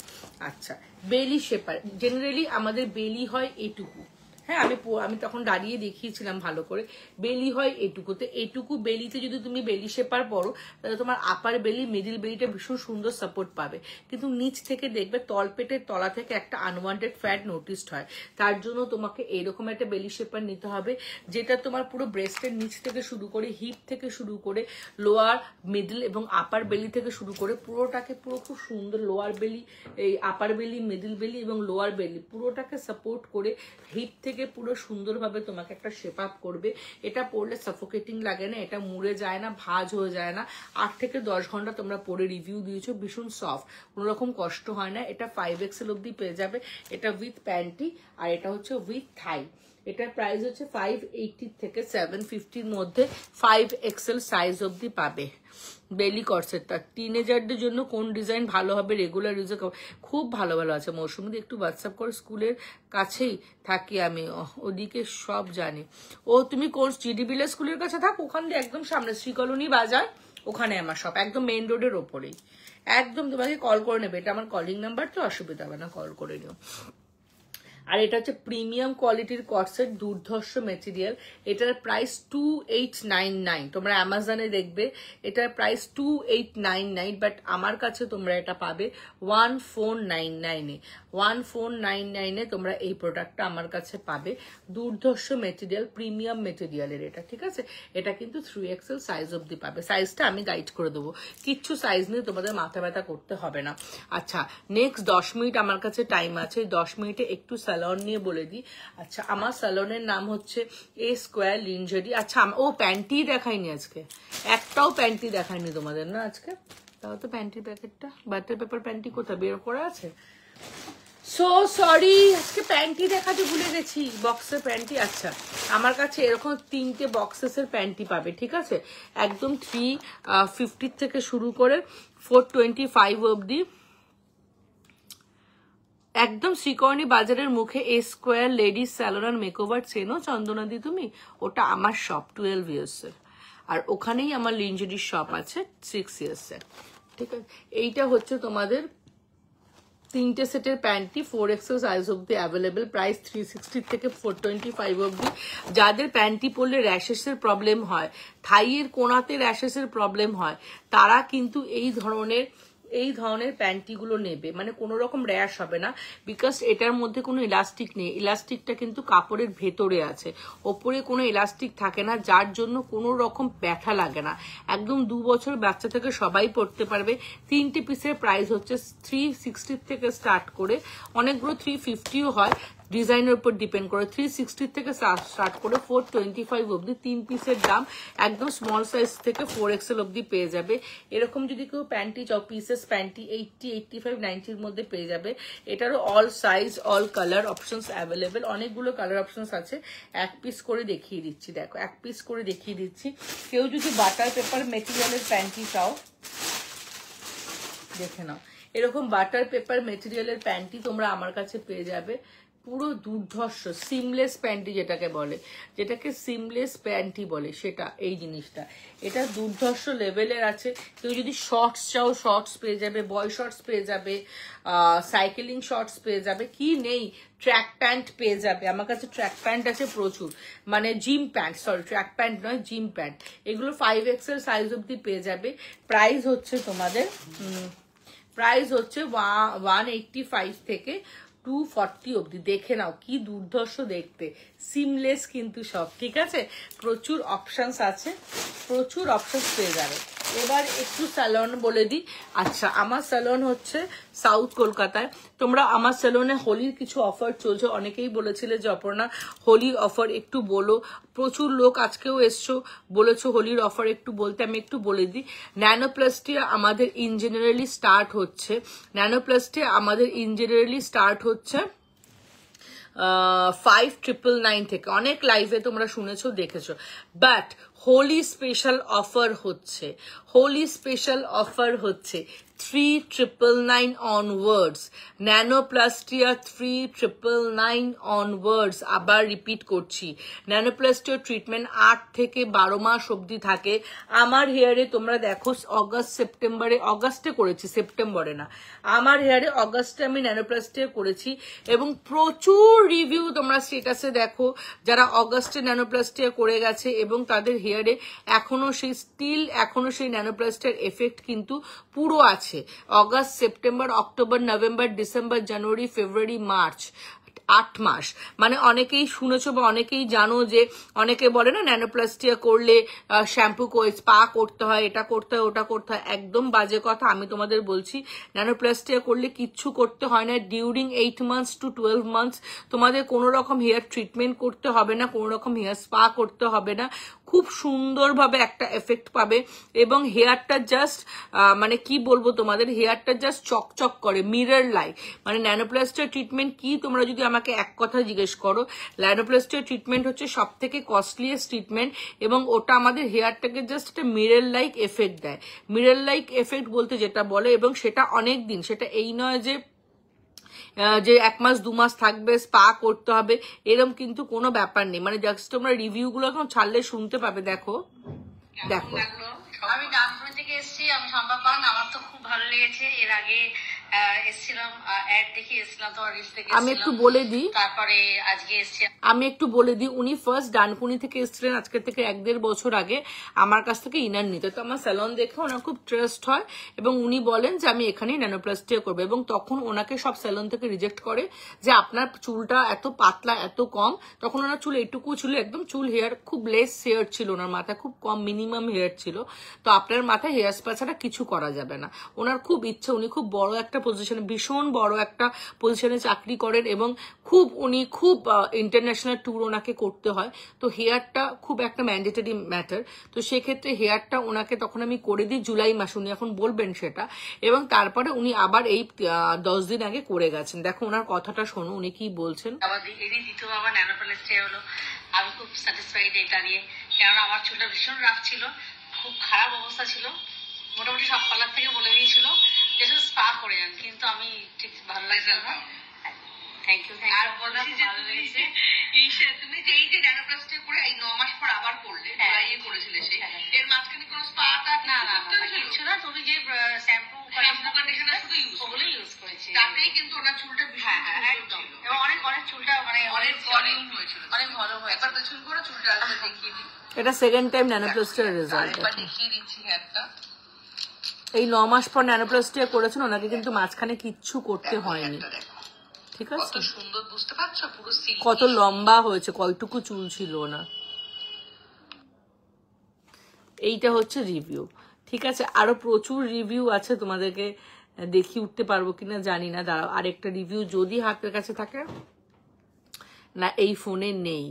আচ্ছা, বেলি শেপার জেনারেলি আমাদের বেলি হয় এটুকু, হ্যাঁ আমি তখন দাঁড়িয়ে দেখিয়েছিলাম ভালো করে। বেলি হয় এটুকুতে, এটুকু বেলিতে যদি তুমি বেলি শেপার পরো তাহলে তোমার আপার বেলি মিডিল বেলিটা ভীষণ সুন্দর সাপোর্ট পাবে। কিন্তু নিচ থেকে দেখবে তলপেটের তলা থেকে একটা আনওয়ান্টেড ফ্যাট নোটিসড হয়, তার জন্য তোমাকে এরকম একটা বেলি শেপার নিতে হবে, যেটা তোমার পুরো ব্রেস্টের নিচ থেকে শুরু করে হিপ থেকে শুরু করে লোয়ার মিডল এবং আপার বেলি থেকে শুরু করে পুরোটাকে পুরো খুব সুন্দর লোয়ার বেলি, এই আপার বেলি, মিডল বেলি এবং লোয়ার বেলি পুরোটাকে সাপোর্ট করে হিপ থেকে পুরো সুন্দরভাবে তোমাকে একটা শেপ আপ করবে। এটা পরলে সাফোকেটিং লাগে না, এটা মুড়ে যায় না, ভাঁজ হয়ে যায় না। 8 থেকে 10 ঘন্টা তোমরা পরে রিভিউ দিয়েছো, ভীষণ সফট, কোনো রকম কষ্ট হয় না। এটা 5XL অব্দি পেয়ে যাবে, এটা উইথ প্যান্টি, আর এটা হচ্ছে উইথ থাই। এটার প্রাইস হচ্ছে 580 থেকে 750 মধ্যে 5XL সাইজ অব্দি পাবে। বেলি কর্সেটটা টিনেজারদের জন্য কোন ডিজাইন ভালো হবে, রেগুলার ইউজে খুব ভালো ভালো আছে। মৌসুমী একটু হোয়াটসঅ্যাপ করে, স্কুলের কাছেই থাকি আমি, ওদিকে সব জানি। ও তুমি কোন জিডিবিলা স্কুলের কাছে থাক, ওখান দিয়ে একদম সামনে শ্রীকলোনি বাজার, ওখানে আমার সব একদম মেইন রোডের ওপরেই। একদম তোমাকে কল করে নেবে, এটা আমার কলিং নাম্বার, তো অসুবিধা হবে না, কল করে নিও। আর এটা হচ্ছে প্রিমিয়াম কোয়ালিটির কর্সেট, দুর্ধর্ষ মেটেরিয়াল। এটার প্রাইস 2899, তোমরা অ্যামাজনে দেখবে এটার প্রাইস 2899, বাট আমার কাছে তোমরা এটা পাবে 1499 এ। 1499 এ তোমরা এই প্রোডাক্টটা আমার কাছে পাবে। দুর্ধর্ষ মেটেরিয়াল, প্রিমিয়াম মেটেরিয়ালের এটা, ঠিক আছে। এটা কিন্তু 3XL সাইজ অব্দি পাবে, সাইজটা আমি গাইড করে দেবো, কিচ্ছু সাইজ নিয়ে তোমাদের মাথা ব্যথা করতে হবে না। আচ্ছা, নেক্সট 10 মিনিট আমার কাছে টাইম আছে, 10 মিনিটে একটু স্যালন নিয়ে বলে দিই। আচ্ছা, আমার স্যালনের নাম হচ্ছে এ স্কোয়ার লিঞ্জারি। আচ্ছা, ও প্যান্টি দেখাইনি আজকে, একটাও প্যান্টি দেখাইনি তোমাদের না আজকে, তাও তো প্যান্টির প্যাকেটটা, বাটার পেপার প্যান্টি কোথায় বের করা আছে, সো সরি, আজকে প্যান্টি দেখাতে ভুলে গেছি, বক্সের প্যান্টি। আচ্ছা, আমার কাছে এরকম 3টে বক্সেসের প্যান্টি পাবে, ঠিক আছে। একদম 350 থেকে শুরু করে 425 অব্দি। একদম শ্রীকর্ণী বাজারের মুখে এ স্কোয়ার লেডিস স্যালন আর মেকওভার চেনো চন্দনাদি তুমি? ওটা আমার শপ 12 ইয়ার্স এর, আর ওখানেই আমার লিঞ্জারির শপ আছে 6 ইয়ার্স এর, ঠিক আছে। এইটা হচ্ছে তোমাদের 3টে সেটের প্যান্টি, 4XL সাইজ অব্দি অ্যাভেলেবেল, প্রাইস 360 থেকে 425 অব্দি। যাদের প্যান্টি পরলে র্যাশেসের প্রবলেম হয়, থাইয়ের কোনাতে র্যাশেসের প্রবলেম হয়, তারা কিন্তু এই ধরনের প্যান্টিগুলো নেবে, মানে কোনো রকম র্যাশ হবে না, বিকজ এটার মধ্যে কোনো ইলাস্টিক নেই। ইলাস্টিকটা কিন্তু কাপড়ের ভেতরে আছে, ওপরে কোনো ইলাস্টিক থাকে না, যার জন্য কোনো রকম ব্যথা লাগে না। একদম 2 বছর বাচ্চা থেকে সবাই পরতে পারবে। 3টে পিসের প্রাইস হচ্ছে 360 থেকে স্টার্ট করে, অনেকগুলো 350ও হয়, ডিজাইনের উপর ডিপেন্ড করে। 360 থেকে স্টার্ট করে 425 অব্দি 3 পিসের দাম। একদম স্মল সাইজ থেকে 4XL অব্দি পেয়ে যাবে। এরকম যদি কেউ প্যান্টি চাও, পিসেস প্যান্টি 80, 85, 90-র মধ্যে পেয়ে যাবে। এটারও all size, all colour options available, অনেকগুলো কালার অপশনস আছে। এক পিস করে দেখিয়ে দিচ্ছি, দেখো এক পিস করে দেখিয়ে দিচ্ছি। কেউ যদি বাটার পেপার মেটেরিয়ালের প্যান্টি চাও, দেখে নাও, এরকম বাটার পেপার মেটেরিয়ালের প্যান্টি তোমরা আমার কাছে পেয়ে যাবে। পুরো দুর্ধর্ষ সিমলেস প্যান্টি যেটাকে বলে, যেটাকে সিমলেস প্যান্টি বলে, সেটা এই জিনিসটা। এটা দুর্ধর্ষ লেভেলের আছে। কেউ যদি শর্টস চাও শর্টস পেয়ে যাবে, বয় শর্টস পেয়ে যাবে, সাইকেলিং শর্টস পেয়ে যাবে, কি নেই, ট্র্যাক প্যান্ট পেয়ে যাবে। আমার কাছে ট্র্যাক প্যান্ট আছে প্রচুর, মানে gym pant, sorry track pant নয়, জিম প্যান্ট। এগুলো 5XL সাইজ অব্দি পেয়ে যাবে। প্রাইস হচ্ছে তোমাদের প্রাইস হচ্ছে 185 থেকে 240 অব্দি। দেখে নাও কি দুর্ধর্ষ দেখতে, সিমলেস কিন্তু সব, ঠিক আছে। প্রচুর অপশনস আছে, প্রচুর অপশনস পেয়ে যাবে। এবার একটু স্যালন বলে দিই। আচ্ছা, আমার স্যালন হচ্ছে সাউথ কলকাতায়। তোমরা আমার স্যালনে হোলির কিছু অফার চলছে, অনেকেই বলেছিলে যে অপর্ণা হোলির অফার একটু বলো। প্রচুর লোক আজকেও এসছো, বলেছো হোলির অফার একটু বলতে, আমি একটু বলে দিই। ন্যানোপ্লাস্টিয়া আমাদের ইন জেনারেলি স্টার্ট হচ্ছে, ন্যানোপ্লাস্টিয়া আমাদের ইন জেনারেলি স্টার্ট হচ্ছে 5999 থেকে। অনেক লাইভে তোমরা শুনেছো, দেখেছো। বাট হোলি স্পেশাল অফার হচ্ছে, হোলি স্পেশাল অফার হচ্ছে 3999 অনওয়ার্ডস। Nanoplastia 3999 onwards. আবার রিপিট করছি, ন্যানোপ্লাস্টিয়া ট্রিটমেন্ট 8 থেকে 12 মাস অবধি থাকে। আমার হেয়ারে তোমরা দেখো অগাস্ট সেপ্টেম্বরে, অগাস্টে করেছি, সেপ্টেম্বরে না, আমার হেয়ারে অগাস্টে আমি ন্যানোপ্লাস্টিয়া করেছি এবং প্রচুর রিভিউ তোমরা স্টেটাসে দেখো যারা অগাস্টে ন্যানোপ্লাস্টিয়া করে গেছে এবং তাদের হেয়ারে এখনো সেই স্টিল এখনো সেই ন্যানোপ্লাস্টিয়ার এফেক্ট কিন্তু পুরো আছে। August September October November December January February March, 8 মাস। মানে অনেকেই শুনেছো বা অনেকেই জানো যে অনেকে বলে না ন্যানোপ্লাস্টিয়া করলে শ্যাম্পু করে স্পা করতে হয়, এটা করতে হয়, ওটা করতে হয়। একদম বাজে কথা। আমি তোমাদের বলছি ন্যানোপ্লাস্টিয়া করলে কিচ্ছু করতে হয় না। ডিউরিং 8 মান্থস টু 12 মান্থস তোমাদের কোনো রকম হেয়ার ট্রিটমেন্ট করতে হবে না, কোনো রকম হেয়ার স্পা করতে হবে না। খুব সুন্দরভাবে একটা এফেক্ট পাবে এবং হেয়ারটা জাস্ট মানে কি বলবো তোমাদের, হেয়ারটা জাস্ট চকচক করে, মিরর লাইক। মানে ন্যানোপ্লাস্টিয়া ট্রিটমেন্ট কি তোমরা যদি আমাকে এক কথা জিজ্ঞেস করো, ন্যানোপ্লাস্টিয়া ট্রিটমেন্ট হচ্ছে সব থেকে কস্টলিয়েস্ট ট্রিটমেন্ট এবং ওটা আমাদের হেয়ারটাকে জাস্ট একটা মিরর লাইক এফেক্ট দেয়। মিরর লাইক এফেক্ট বলতে যেটা বলে, এবং সেটা অনেক দিন, সেটা এই নয় যে 1 মাস 2 মাস থাকবে, স্পা করতে হবে, এরকম কিন্তু কোনো ব্যাপার নেই। মানে জাস্ট তোমরা রিভিউ গুলো এখন ছাড়লে শুনতে পাবে। দেখো দেখো, আমি ডানকুনি থেকে এসেছি, আমি সম্ভব পান, আমার তো খুব ভালো লেগেছে। এর আগে এসেছিলাম, অ্যাড দেখে এসেছিলাম, তোমার রিলস থেকে আমি একটু বলে দিই, তারপরে আজকে এসেছি। আমি একটু বলে দিই, উনি ফার্স্ট ডানকুনি থেকে এসেছিলেন আজকে থেকে 1-1.5 বছর আগে আমার কাছ থেকে ইনার নিতে। তো আমার স্যালন দেখে ওনার খুব ট্রাস্ট হয় এবং উনি বলেন যে আমি এখানেই ন্যানোপ্লাস্টিয়া করবো, এবং তখন ওনাকে সব স্যালন থেকে রিজেক্ট করে যে আপনার চুলটা এত পাতলা, এত কম। তখন ওনার চুল এটুকু ছিল, একদম চুল হেয়ার খুব লেস হেয়ার ছিল, ওনার মাথায় খুব কম মিনিমাম হেয়ার ছিল। তো আপনার মাথায় হেয়ার স্পা ছাড়া কিছু করা যাবে না। ওনার খুব ইচ্ছা, উনি খুব বড় একটা পজিশনে, ভীষণ বড় একটা পজিশনে চাকরি করেন এবং উনি খুব ইন্টারন্যাশনাল ট্যুর ওনাকে করতে হয়। তো হেয়ারটা খুব একটা ম্যান্ডেটরি ম্যাটার। তো সেক্ষেত্রে হেয়ারটা ওনাকে তখন আমি করে দিই জুলাই মাসে, উনি এখন বলবেন সেটা। এবং তারপরে উনি আবার এই 10 দিন আগে করে গেছেন। দেখো ওনার কথাটা শোনো, উনি কি বলছেন। দ্বিতীয়বার ন্যানোপ্লাস্টিয়া হলো, আমি খুব স্যাটিসফাইড এটা নিয়ে, কেননা আমার চুলটা ভীষণ রাফ ছিল, খুব খারাপ অবস্থা ছিল, মোটামুটি সব পার্লার থেকে বলে দিয়েছিল যে শুধু স্পা করে যান, কিন্তু আমি ঠিক ভালো লাগছে না। Thank you. আর বলছি যে তুমি যে এই যে ন্যানোপ্লাস্টিয়া করে এই 9 মাস পর আবার করলে, জুলাইয়ে করেছিলে, সেই এর মাঝখানে কোনো স্পা টা না কিছু না, তুমি যে শ্যাম্পু কন্ডিশনার শুধু ইউজ করেছি, তাতেই কিন্তু ওনার চুলটা একদম, এবং অনেক চুলটা মানে অনেক ভলিউম হয়েছিল, অনেক ভালো হয়েছে। একবার পেছন করে চুলটা আসলে দেখিয়ে দিই, এটা সেকেন্ড টাইম ন্যানোপ্লাস্টিয়ার রেজাল্ট। একবার দেখিয়ে দিচ্ছি হেয়ারটা। এই 9 মাস পর ন্যানোপ্লাস্টিয়া করেছেন ওনাকে, কিন্তু মাঝখানে কিচ্ছু করতে হয়নি, ঠিক আছে। কত সুন্দর, বুঝতে পারছো, পুরো সিল্কি, কত লম্বা হয়েছে, কতটুকু চুল ছিল না। এইটা হচ্ছে রিভিউ, ঠিক আছে। আরো প্রচুর রিভিউ আছে, তোমাদেরকে দেখিয়ে উঠতে পারবো কিনা জানি না। দাঁড়াও, আরেকটা রিভিউ যদি হাতের কাছে থাকে না, এই ফোনে নেই,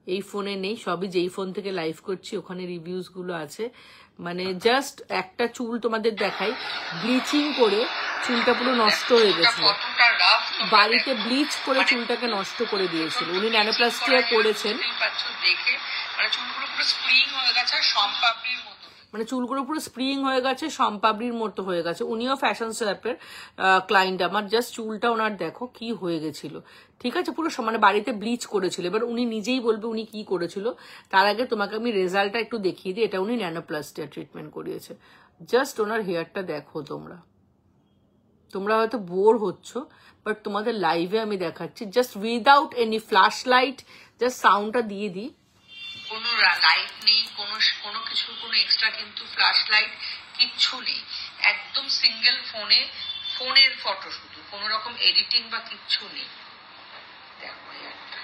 এই ফোনে নেই, সবই যেই ফোন থেকে লাইভ করছি ওখানে রিভিউজ গুলো আছে। মানে জাস্ট একটা চুল তোমাদের দেখাই, ব্লিচিং করে চুলটা পুরো নষ্ট হয়ে গেছিল, বাড়িতে ব্লিচ করে চুলটাকে নষ্ট করে দিয়েছিল। উনি ন্যানোপ্লাস্টিয়া করেছেন, মানে চুলগুলো পুরো স্প্রিং হয়ে গেছে, সম্পাবড়ির মতো হয়ে গেছে। উনিও ফ্যাশন স্ল্যাপের ক্লায়েন্ট আমার। জাস্ট চুলটা ওনার দেখো কি হয়ে গেছিল, ঠিক আছে, পুরো মানে বাড়িতে ব্লিচ করেছিল। এবার উনি নিজেই বলবে উনি কি করেছিল। তার আগে তোমাকে আমি রেজাল্টটা একটু দেখিয়ে দিই। এটা উনি ন্যানোপ্লাস্টিয়া ট্রিটমেন্ট করিয়েছে। জাস্ট ওনার হেয়ারটা দেখো তোমরা। তোমরা হয়তো বোর হচ্ছ, বাট তোমাদের লাইভে আমি দেখাচ্ছি just without any flash light. Just সাউন্ডটা দিয়ে দিই। কোনো লাইট নেই, কোনো কিছু, কোনো এক্সট্রা কিন্তু ফ্ল্যাশ লাইট কিচ্ছু নেই। একদম সিঙ্গেল ফোনের ফটো, শুধু কোনো রকম এডিটিং বা কিচ্ছু নেই। দেখো একটা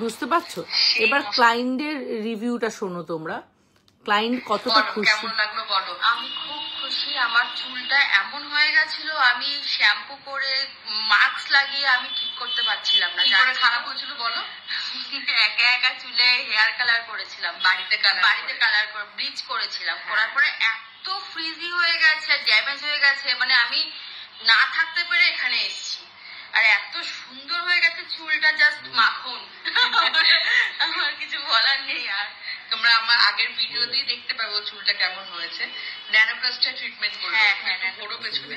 বুঝতে পারছো? এবার ক্লায়েন্টের রিভিউটা শোনো তোমরা। ক্লায়েন্ট কতটা খুশি। কেমন লাগলো বলো। আমি খুব খুশি। আমার চুলটা এমন হয়ে গেছিল, আমি শ্যাম্পু করে মাস্ক লাগিয়ে আমি ঠিক করতে পারছিলাম না। কি করে খারাপ হয়েছিল বলো? একা একা চুলে হেয়ার কালার করেছিলাম, বাড়িতে কালার করে ব্লিচ করেছিলাম। করার পরে এত ফ্রিজি হয়ে গেছে, ড্যামেজ হয়ে গেছে, মানে আমি না থাকতে পেরে এখানে এসেছি। আর এত সুন্দর হয়ে গেছে চুলটা, জাস্ট মাখন। আমার কিছু বলার নেই। আর তোমরা আমার আগের ভিডিওতেই দেখতে পাবো চুলটা কেমন হয়েছে। ন্যানোপ্লাস্টিয়া ট্রিটমেন্ট করে ঘোরো পেছনে,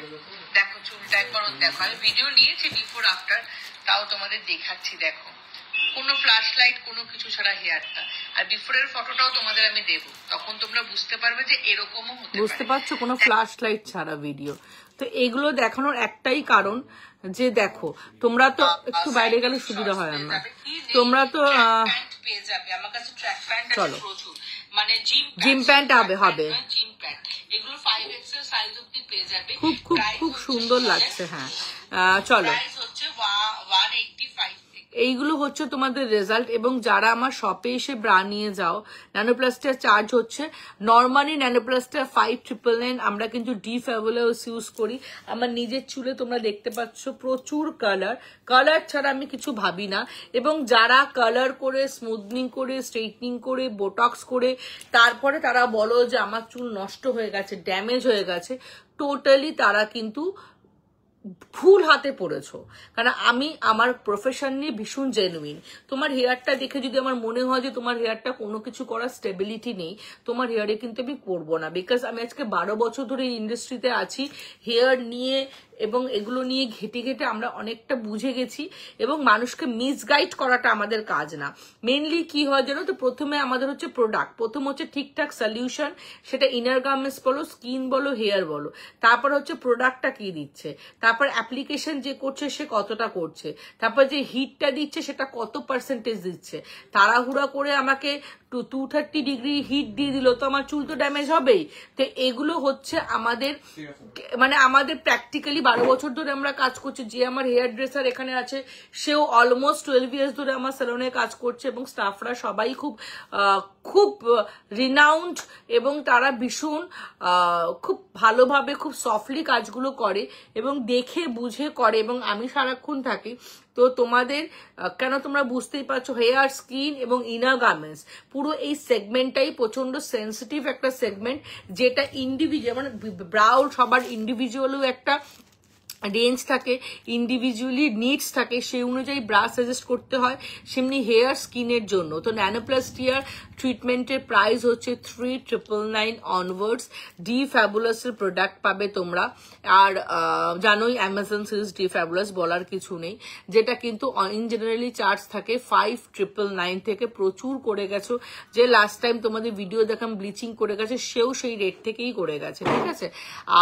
দেখো চুলটা একবার দেখো। আমি ভিডিও নিয়েছি বিফোর আফটার, তাও তোমাদের দেখাচ্ছি। দেখো কোনো ফ্ল্যাশ লাইট কোনো কিছু ছাড়া হেয়ারটা। আর বিফোরের ফটোটাও তোমাদের আমি দেবো, তখন তোমরা বুঝতে পারবে যে এরকমও হতে পারে। বুঝতে পারছো? কোনো ফ্ল্যাশ লাইট ছাড়া ভিডিও। তো এগুলো দেখানোর একটাই কারণ যে দেখো তোমরা তো একটু বাইরে গেলে সুবিধা হয় আমার। তোমরা তো পেয়ে যাবে আমার কাছে, ট্র্যাক প্যান্ট আছে চলো প্রচুর, মানে জিম প্যান্ট হবে জিম প্যান্ট, এগুলো 5XL সাইজ অবধি পেয়ে যাবে। খুব খুব খুব সুন্দর লাগছে। হ্যাঁ চলো, প্রাইস হচ্ছে 185। এইগুলো হচ্ছে তোমাদের রেজাল্ট। এবং যারা আমার শপে এসে ব্রা নিয়ে যাও, ন্যানোপ্লাস্টিয়া চার্জ হচ্ছে নর্মালি ন্যানোপ্লাস্টিয়া 5999। আমরা কিন্তু ডি ফ্যাবুলাস ইউজ করি। আমার নিজের চুলে তোমরা দেখতে পাচ্ছ প্রচুর কালার ছাড়া আমি কিছু ভাবি না। এবং যারা কালার করে, স্মুথনিং করে, স্ট্রেটনিং করে, বোটক্স করে তারপরে তারা বলো যে আমার চুল নষ্ট হয়ে গেছে, ড্যামেজ হয়ে গেছে, টোটালি তারা কিন্তু ভুল হাতে পড়েছো। কারণ আমি আমার প্রফেশন নিয়ে ভীষণ জেনুইন। তোমার হেয়ারটা দেখে যদি আমার মনে হয় যে তোমার হেয়ারটা কোনো কিছু করার স্টেবিলিটি নেই, তোমার হেয়ারে কিন্তু আমি করবো না। বিকজ আমি আজকে 12 বছর ধরে এই ইন্ডাস্ট্রিতে আছি। হেয়ার নিয়ে এবং এগুলো নিয়ে ঘেটে ঘেটে আমরা অনেকটা বুঝে গেছি। এবং মানুষকে মিসগাইড করাটা আমাদের কাজ না। মেনলি কি হয় জানো তো, প্রথমে আমাদের হচ্ছে প্রোডাক্ট, প্রথম হচ্ছে ঠিকঠাক সলিউশন, সেটা ইনার গার্মেন্টস বলো, স্কিন বলো, হেয়ার বলো। তারপর হচ্ছে প্রোডাক্টটা কি দিচ্ছে, তারপর অ্যাপ্লিকেশন যে করছে সে কতটা করছে, তারপর যে হিটটা দিচ্ছে সেটা কত পার্সেন্টেজ দিচ্ছে। তাড়াহুড়া করে আমাকে 230 ডিগ্রি হিট দিয়ে দিল তো আমার চুল তো ড্যামেজ হবেই। তো এগুলো হচ্ছে আমাদের, মানে আমাদের প্র্যাকটিক্যালি 12 বছর ধরে আমরা কাজ করছি। যে আমার হেয়ার ড্রেসার এখানে আছে সেও অলমোস্ট 12 ইয়ার্স ধরে আমার সেলুনে কাজ করছে। এবং স্টাফরা সবাই খুব রিনাউন্ড এবং তারা ভীষণ খুব ভালোভাবে খুব সফটলি কাজগুলো করে এবং দেখে বুঝে করে। এবং আমি সারাক্ষণ থাকি। তো তোমাদের কেন তোমরা বুঝতেই পারছো, হেয়ার, স্কিন এবং ইনার গার্মেন্টস পুরো এই সেগমেন্টটাই প্রচন্ড সেন্সিটিভ একটা সেগমেন্ট, যেটা ইন্ডিভিজুয়াল, মানে ব্রাউ সবার ইন্ডিভিজুয়ালও একটা রেঞ্জ থাকে, ইন্ডিভিজুয়ালি নিডস থাকে, সেই অনুযায়ী ব্রা সাজেস্ট করতে হয়। সেমনি হেয়ার, স্কিনের জন্য তো ন্যানোপ্লাস্টিয়ার ট্রিটমেন্টের প্রাইস হচ্ছে 3999 অনওয়ার্ডস। ডি ফ্যাবুলাসের প্রোডাক্ট পাবে তোমরা। আর জানোই অ্যামাজন সিরিজ ডি ফ্যাবুলাস, বলার কিছু নেই, যেটা কিন্তু ইন জেনারেলি চার্জ থাকে 5999 থেকে। প্রচুর করে গেছো, যে লাস্ট টাইম তোমাদের ভিডিও দেখাম ব্লিচিং করে গেছে সেও সেই রেট থেকেই করে গেছে, ঠিক আছে।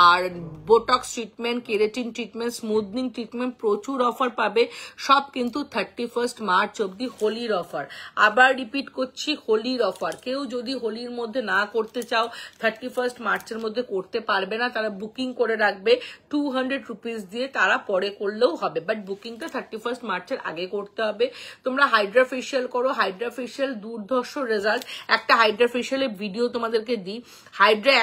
আর botox treatment, keratin treatment, smoothening treatment প্রচুর অফার পাবে। সব কিন্তু 31 মার্চ অব্দি হোলির অফার। আবার রিপিট করছি, হোলির অফার। কেউ যদি হোলির মধ্যে না করতে চাও, 31 মার্চের মধ্যে করতে পারবে না, তারা বুকিং করে রাখবে 200 রুপিস দিয়ে, তারা পরে করলেও হবে। বাট বুকিংটা 31 মার্চের আগে করতে হবে। তোমরা হাইড্রা ফেশিয়াল করো, হাইড্রা ফেশিয়াল দুর্ধর্ষ রেজাল্ট। একটা হাইড্রা ফেশিয়ালের ভিডিও তোমাদেরকে দিই।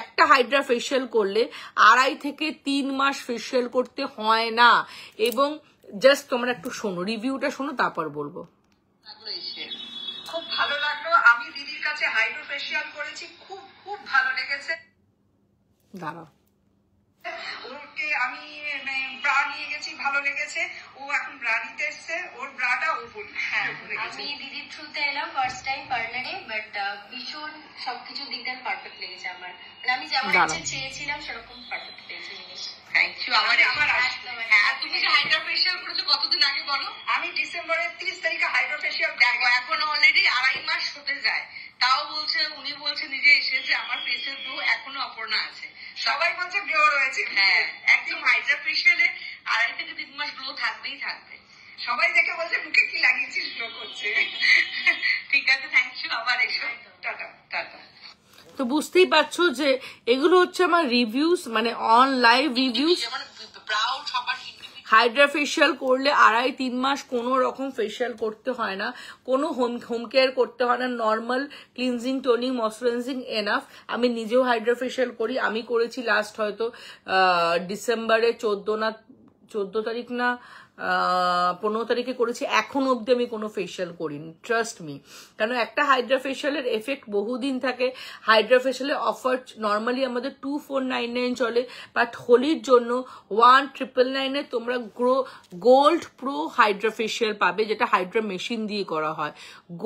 একটা হাইড্রা ফেশিয়াল করলে 2.5 থেকে 3 মাস ফেশিয়াল করতে হয় না। এবং জাস্ট তোমরা একটু শোনো, রিভিউটা শোনো, তারপর বলবো। খুব ভালো লাগলো। আমি দিদির কাছে হাইড্রো ফেশিয়াল করেছি, খুব খুব ভালো লেগেছে। দাঁড়াও, ওর আজকে আমি ব্রা নিয়ে গেছি, ভালো লেগেছে। ও এখন ব্রা নিতে এসছে, ওর ব্রাটা ও বলি। হ্যাঁ, আমি দিদির থ্রুতে এলাম ফার্স্ট টাইম পার্লারে, বাট ভীষণ সবকিছু দিক দিয়ে পারফেক্ট লেগেছে আমার। মানে আমি যেমন চেয়েছিলাম সেরকম পারফেক্ট পেয়েছি জিনিস। Thank you. হ্যাঁ, তুমি যে হাইড্রা ফেশিয়াল করেছো কতদিন আগে বলো? আমি ডিসেম্বরের 30 তারিখে হাইড্রা ফেশিয়াল। দেখো এখন অলরেডি 2.5 মাস হতে যায়, তাও বলছে উনি বলছে নিজে এসে যে আমার ফেসের গ্লো এখনো অপূর্ণ আছে। সবাই বলছে গ্লো রয়েছে। হ্যাঁ, একদম হাইড্রা ফেশিয়ালে 2.5 থেকে 3 মাস গ্লো থাকবেই থাকবে। সবাই দেখে বলছে মুখে কি লাগিয়েছিস, গ্লো করছে। ঠিক আছে, থ্যাংক ইউ। আবার এসো। Tata tata. তো বুঝতেই পারছো যে এগুলো হচ্ছে আমার রিভিউস, মানে on live reviews. Hydra facial করলে 2.5-3 মাস কোনো রকম ফেশিয়াল করতে হয় না, কোনো হোম কেয়ার করতে হয় না, normal cleansing, toning, moisturising enough. আমি নিজেও হাইড্রা ফেশিয়াল করি, আমি করেছি লাস্ট হয়তো ডিসেম্বরে 14 তারিখ না 15 তারিখে করেছি। এখন অবধি আমি কোনো ফেশিয়াল করিনি, ট্রাস্ট মি। কারণ একটা হাইড্রা ফেশিয়ালের এফেক্ট বহুদিন থাকে। হাইড্রা ফেশিয়ালের অফার নর্মালি আমাদের 2499 চলে, বাট হোলির জন্য 1999 তোমরা গোল্ড প্রো হাইড্রা ফেশিয়াল পাবে, যেটা হাইড্রা মেশিন দিয়ে করা হয়।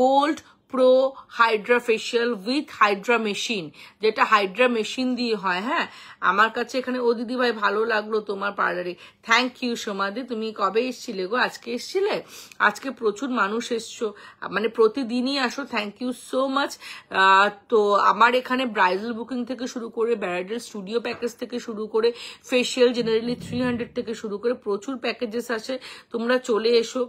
Gold pro Hydra facial with Hydra machine, যেটা হাইড্রা মেশিন দিয়ে হয়। হ্যাঁ, আমার কাছে এখানে ও দিদি ভাই ভালো লাগলো তোমার পার্লারে। থ্যাংক ইউ সোমাদি। তুমি কবে এসছিলে গো? আজকে এসছিলে? আজকে প্রচুর মানুষ এসছো, মানে প্রতিদিনই আসো। Thank you so much. তো আমার এখানে ব্রাইডাল বুকিং থেকে শুরু করে, ব্রাইডাল স্টুডিও প্যাকেজ থেকে শুরু করে, ফেশিয়াল জেনারেলি 300 থেকে শুরু করে প্রচুর প্যাকেজেস আছে। তোমরা চলে এসো।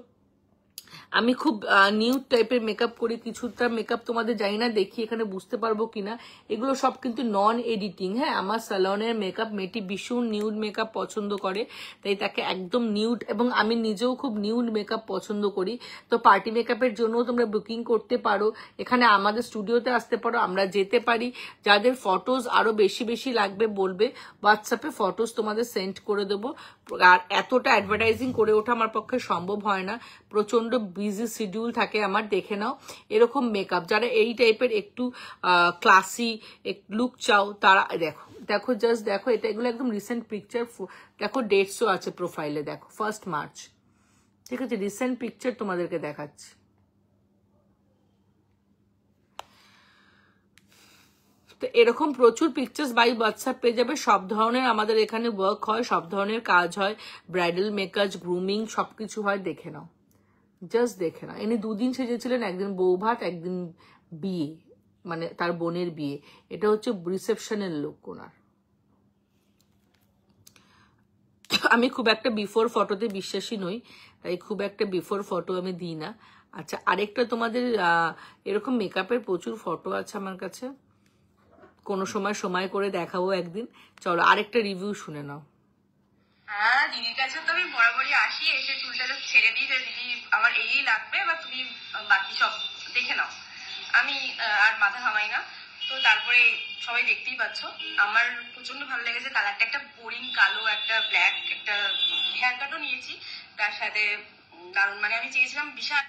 আমি খুব নিউড টাইপের মেকআপ করি, কিছুটা মেকআপ তোমাদের জানি না, দেখি এখানে বুঝতে পারবো কিনা। এগুলো সব কিন্তু নন এডিটিং। হ্যাঁ, আমার স্যালনের মেকআপ মেয়েটি ভীষণ নিউড মেকআপ পছন্দ করে, তাই তাকে একদম নিউড, এবং আমি নিজেও খুব নিউড মেকআপ পছন্দ করি। তো পার্টি মেকআপের জন্য তোমরা বুকিং করতে পারো, এখানে আমাদের স্টুডিওতে আসতে পারো, আমরা যেতে পারি। যাদের ফটোজ আরো বেশি বেশি লাগবে বলবে, হোয়াটসঅ্যাপে ফটোজ তোমাদের সেন্ড করে দেবো। আর এতটা অ্যাডভার্টাইজিং করে ওঠা আমার পক্ষে সম্ভব হয় না, প্রচন্ড বিজি শিডিউল থাকে আমার। দেখে নাও এরকম মেকআপ, যারা এই টাইপের একটু ক্লাসি লুক চাও তারা দেখো, দেখো জাস্ট দেখো, এটা এগুলো একদম রিসেন্ট পিকচার। দেখো ডেটসও আছে প্রোফাইলে, দেখো 1 মার্চ। ঠিক আছে, রিসেন্ট পিকচার তোমাদেরকে দেখাচ্ছি। তো এরকম প্রচুর পিকচার্স বাই হোয়াটসঅ্যাপ পেয়ে যাবে। সব ধরনের আমাদের এখানে ওয়ার্ক হয়, সব ধরনের কাজ হয়, ব্রাইডাল মেকআপ, গ্রুমিং সবকিছু হয়। দেখে নাও, জাস্ট দেখে নাও। ইনি 2 দিন সেজেছিলেন, একদিন বৌভাত, একদিন বিয়ে, মানে তার বোনের বিয়ে। এটা হচ্ছে রিসেপশনের লুক ওনার। আমি খুব একটা বিফোর ফটোতে বিশ্বাসী নই, তাই খুব একটা বিফোর ফটো আমি দিই না। আচ্ছা, আরেকটা তোমাদের এরকম মেকআপের প্রচুর ফটো আছে আমার কাছে, কোনো সময় করে দেখাবো একদিন। চলো আরেকটা রিভিউ শুনে নাও। হ্যাঁ, দিদির কাছে তো আমি বরাবরই আসি, এসে চুলটা ছেড়ে দিই যে দিদি আমার এই লাগবে, বা তুমি বাকি সব দেখে নাও। আমি আর মাথা ঘামাই না। তো তারপরে সবাই দেখতেই পাচ্ছ, আমার প্রচন্ড ভালো লেগেছে কালারটা। একটা বোরিং কালো, একটা ব্ল্যাক, একটা হেয়ার কাটও নিয়েছি তার সাথে। দারুণ, মানে আমি চেয়েছিলাম বিশাল।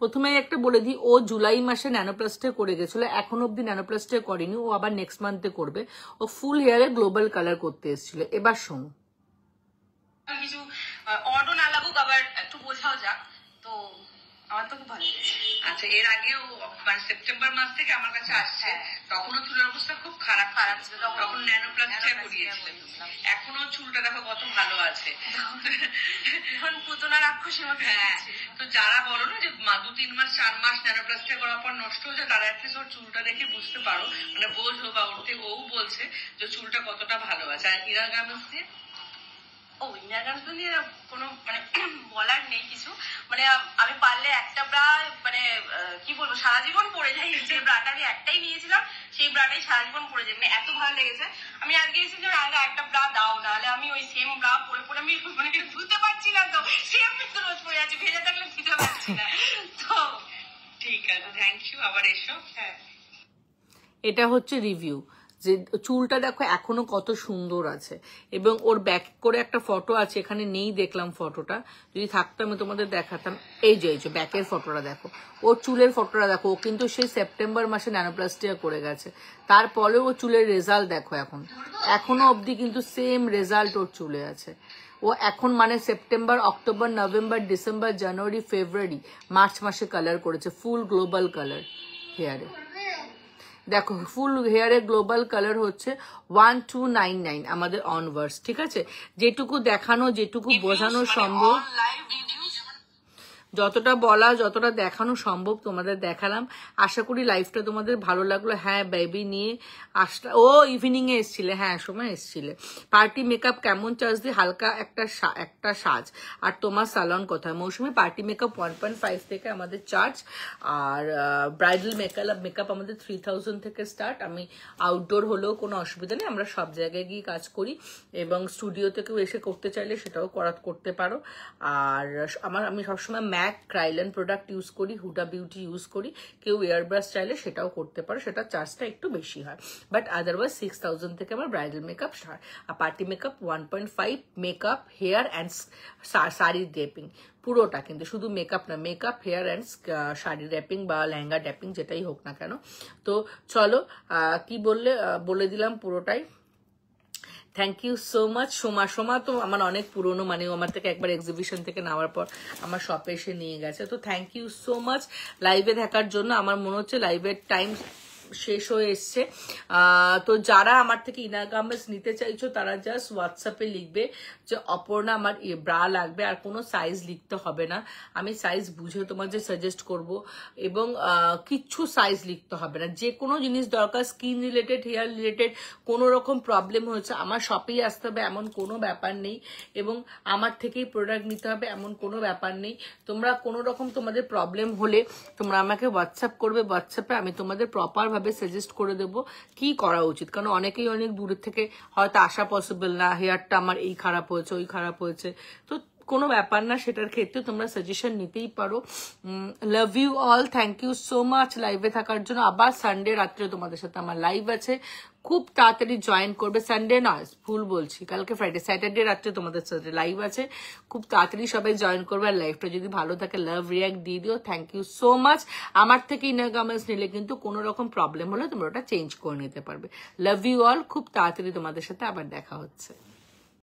প্রথমে একটা বলে দিই, ও জুলাই মাসে ন্যানোপ্লাস্টে করে গেছিল, এখন অব্দি ন্যানোপ্লাস্টে করেনি, ও আবার নেক্সট মান্থে করবে। ও ফুল হেয়ারে গ্লোবাল কালার করতে এসেছিল। এবার শোনো, কিছু অডও না লাগুক, আবার একটু বোঝাও যাক। তো আমার তো খুব ভালো লেগেছে। আচ্ছা, এর আগেও মানে সেপ্টেম্বর মাস থেকে আমার কাছে আসছে, তখনও চুলের অবস্থা খুব খারাপ ছিল, তখন ন্যানোপ্লাস্টিয়া করিয়েছিলেন। এখনো চুলটা দেখো কত ভালো আছে, এখন পুতনা রাক্ষসের মতো। হ্যাঁ, তো যারা বলো না যে 2-3 মাস 4 মাস ন্যানোপ্লাস্টিয়া করার পর নষ্ট হয়ে যায়, তারা অ্যাটলিস্ট ওর চুলটা দেখে বুঝতে পারো, মানে বোঝো, বা ওর থেকে ও বলছে যে চুলটা কতটা ভালো আছে। আর ইরা গার্মেন্টস দিয়ে ইনার গার্মেন্টস নিয়ে কোনো মানে বলার নেই কিছু। মানে আমি পারলে একটা ব্রা, মানে কি বলবো, সারা জীবন পরে যাই। যে ব্রাটা আমি একটাই নিয়েছিলাম, সেই ব্রাটাই সারা জীবন পরে যাই, মানে এত ভালো লেগেছে। আমি আজকে এসেছি যে আগে একটা ব্রা দাও, নাহলে আমি ওই সেম ব্রা পরে পরে আমি মানে ধুতে পারছি না। তো সেম কিন্তু রোজ পরে যাচ্ছি, ভেজে থাকলে ধুতে পারছি না। তো ঠিক আছে, থ্যাংক ইউ। আবার এসো। হ্যাঁ, এটা হচ্ছে রিভিউ। যে চুলটা দেখো এখনো কত সুন্দর আছে, এবং ওর ব্যাক করে একটা ফটো আছে, এখানে নেই দেখলাম ফটোটা, যদি থাকতো আমি তোমাদের দেখাতাম। এই যে ব্যাকের ফটোটা দেখো, ওর চুলের ফটোটা দেখো, ও কিন্তু সেই সেপ্টেম্বর মাসে ন্যানোপ্লাস্টিয়া করে গেছে, তারপরেও ও চুলের রেজাল্ট দেখো এখনো অবধি কিন্তু সেম রেজাল্ট ওর চুলে আছে। ও এখন মানে সেপ্টেম্বর, অক্টোবর, নভেম্বর, ডিসেম্বর, জানুয়ারি, ফেব্রুয়ারি, মার্চ মাসে কালার করেছে, ফুল গ্লোবাল কালার হেয়ারে। দেখো ফুল হেয়ারে গ্লোবাল কালার হচ্ছে 1299 আমাদের অনওয়ার্ডস, ঠিক আছে? যেটুকু দেখানো, যেটুকু বোঝানো সম্ভব, যতটা বলা, যতটা দেখানো সম্ভব তোমাদের দেখালাম। আশা করি লাইফটা তোমাদের ভালো লাগলো। হ্যাঁ, বেবি নিয়ে আসলা, ও ইভিনিং এ এসছিলে, হ্যাঁ সময় এসছিলে। পার্টি মেকআপ কেমন চার্জ দিয়ে? হালকা একটা সাজ। আর তোমার সালন কোথায়? মৌসুমী পার্টি মেকআপ 1.5 থেকে আমাদের চার্জ, আর ব্রাইডাল মেকআপ আমাদের 3000 থেকে স্টার্ট। আমি আউটডোর হলেও কোনো অসুবিধা নেই, আমরা সব জায়গায় গিয়ে কাজ করি, এবং স্টুডিও থেকেও এসে করতে চাইলে সেটাও করতে পারো। আর আমি সবসময় ম্যাক ক্রাইলেন প্রোডাক্ট ইউজ করি, হুডা বিউটি ইউজ করি। কেউ এয়ার ব্রাশ চাইলে সেটাও করতে পারো, সেটা চার্জটা একটু বেশি হয়, বাট আদারওয়াইজ 6000 থেকে আমার ব্রাইডাল মেকআপ স্টার্ট। আর party makeup 1.5, makeup, hair and sari draping পুরোটা, কিন্তু শুধু মেকআপ না, makeup, hair and sari draping বা লেহেঙ্গা ড্রেপিং যেটাই হোক না কেন। তো চলো, কি বলে দিলাম পুরোটাই। Thank you so much. Soma তো আমার অনেক পুরনো, মানে আমার থেকে একবার এক্সিবিশন থেকে নেওয়ার পর আমার শপে এসে নিয়ে গেছে। তো থ্যাংক ইউ সো মাচ লাইভে থাকার জন্য। আমার মনে হচ্ছে লাইভের টাইম শেষ হয়ে এসছে। তো যারা আমার থেকে ইনার গার্মেন্টস নিতে চাইছো তারা জাস্ট হোয়াটসঅ্যাপে লিখবে যে অপর্ণা আমার ব্রা লাগবে, আর কোনো সাইজ লিখতে হবে না, আমি সাইজ বুঝে তোমাদের সাজেস্ট করব, এবং কিচ্ছু সাইজ লিখতে হবে না। যে কোনো জিনিস দরকার, স্কিন রিলেটেড, হেয়ার রিলেটেড, কোনো রকম প্রবলেম হয়েছে আমার শপেই আসতে হবে এমন কোনো ব্যাপার নেই, এবং আমার থেকেই প্রোডাক্ট নিতে হবে এমন কোনো ব্যাপার নেই। তোমরা কোনো রকম তোমাদের প্রবলেম হলে তোমরা আমাকে হোয়াটসঅ্যাপ করবে, হোয়াটসঅ্যাপে আমি তোমাদের প্রপার সাজেস্ট করে দেব কি করা উচিত। কারণ অনেকেই অনেক দূরের থেকে হয়তো আসা পসিবল না, হেয়ারটা আমার এই খারাপ হয়েছে, ওই খারাপ হয়েছে, তো কোনো ব্যাপার না, সেটার ক্ষেত্রে তোমরা সাজেশন নিতেই পারো। Love you all, thank you so much লাইভে থাকার জন্য। আবার সানডে রাত্রে তোমাদের সাথে আমার লাইভ আছে, খুব তাড়াতাড়ি জয়েন করবে। সানডে নয়, ভুল বলছি, কালকে ফ্রাইডে, স্যাটারডে রাত্রে তোমাদের সাথে লাইভ আছে, খুব তাড়াতাড়ি সবাই জয়েন করবে। আর লাইভটা যদি ভালো থাকে লাভ রিয়াক্ট দিয়ে দিও। Thank you so much. আমার থেকে ইনার গার্মেন্টস নিলে কিন্তু কোনো রকম প্রবলেম হলে তোমরা ওটা চেঞ্জ করে নিতে পারবে। লাভ ইউ অল, খুব তাড়াতাড়ি তোমাদের সাথে আবার দেখা হচ্ছে।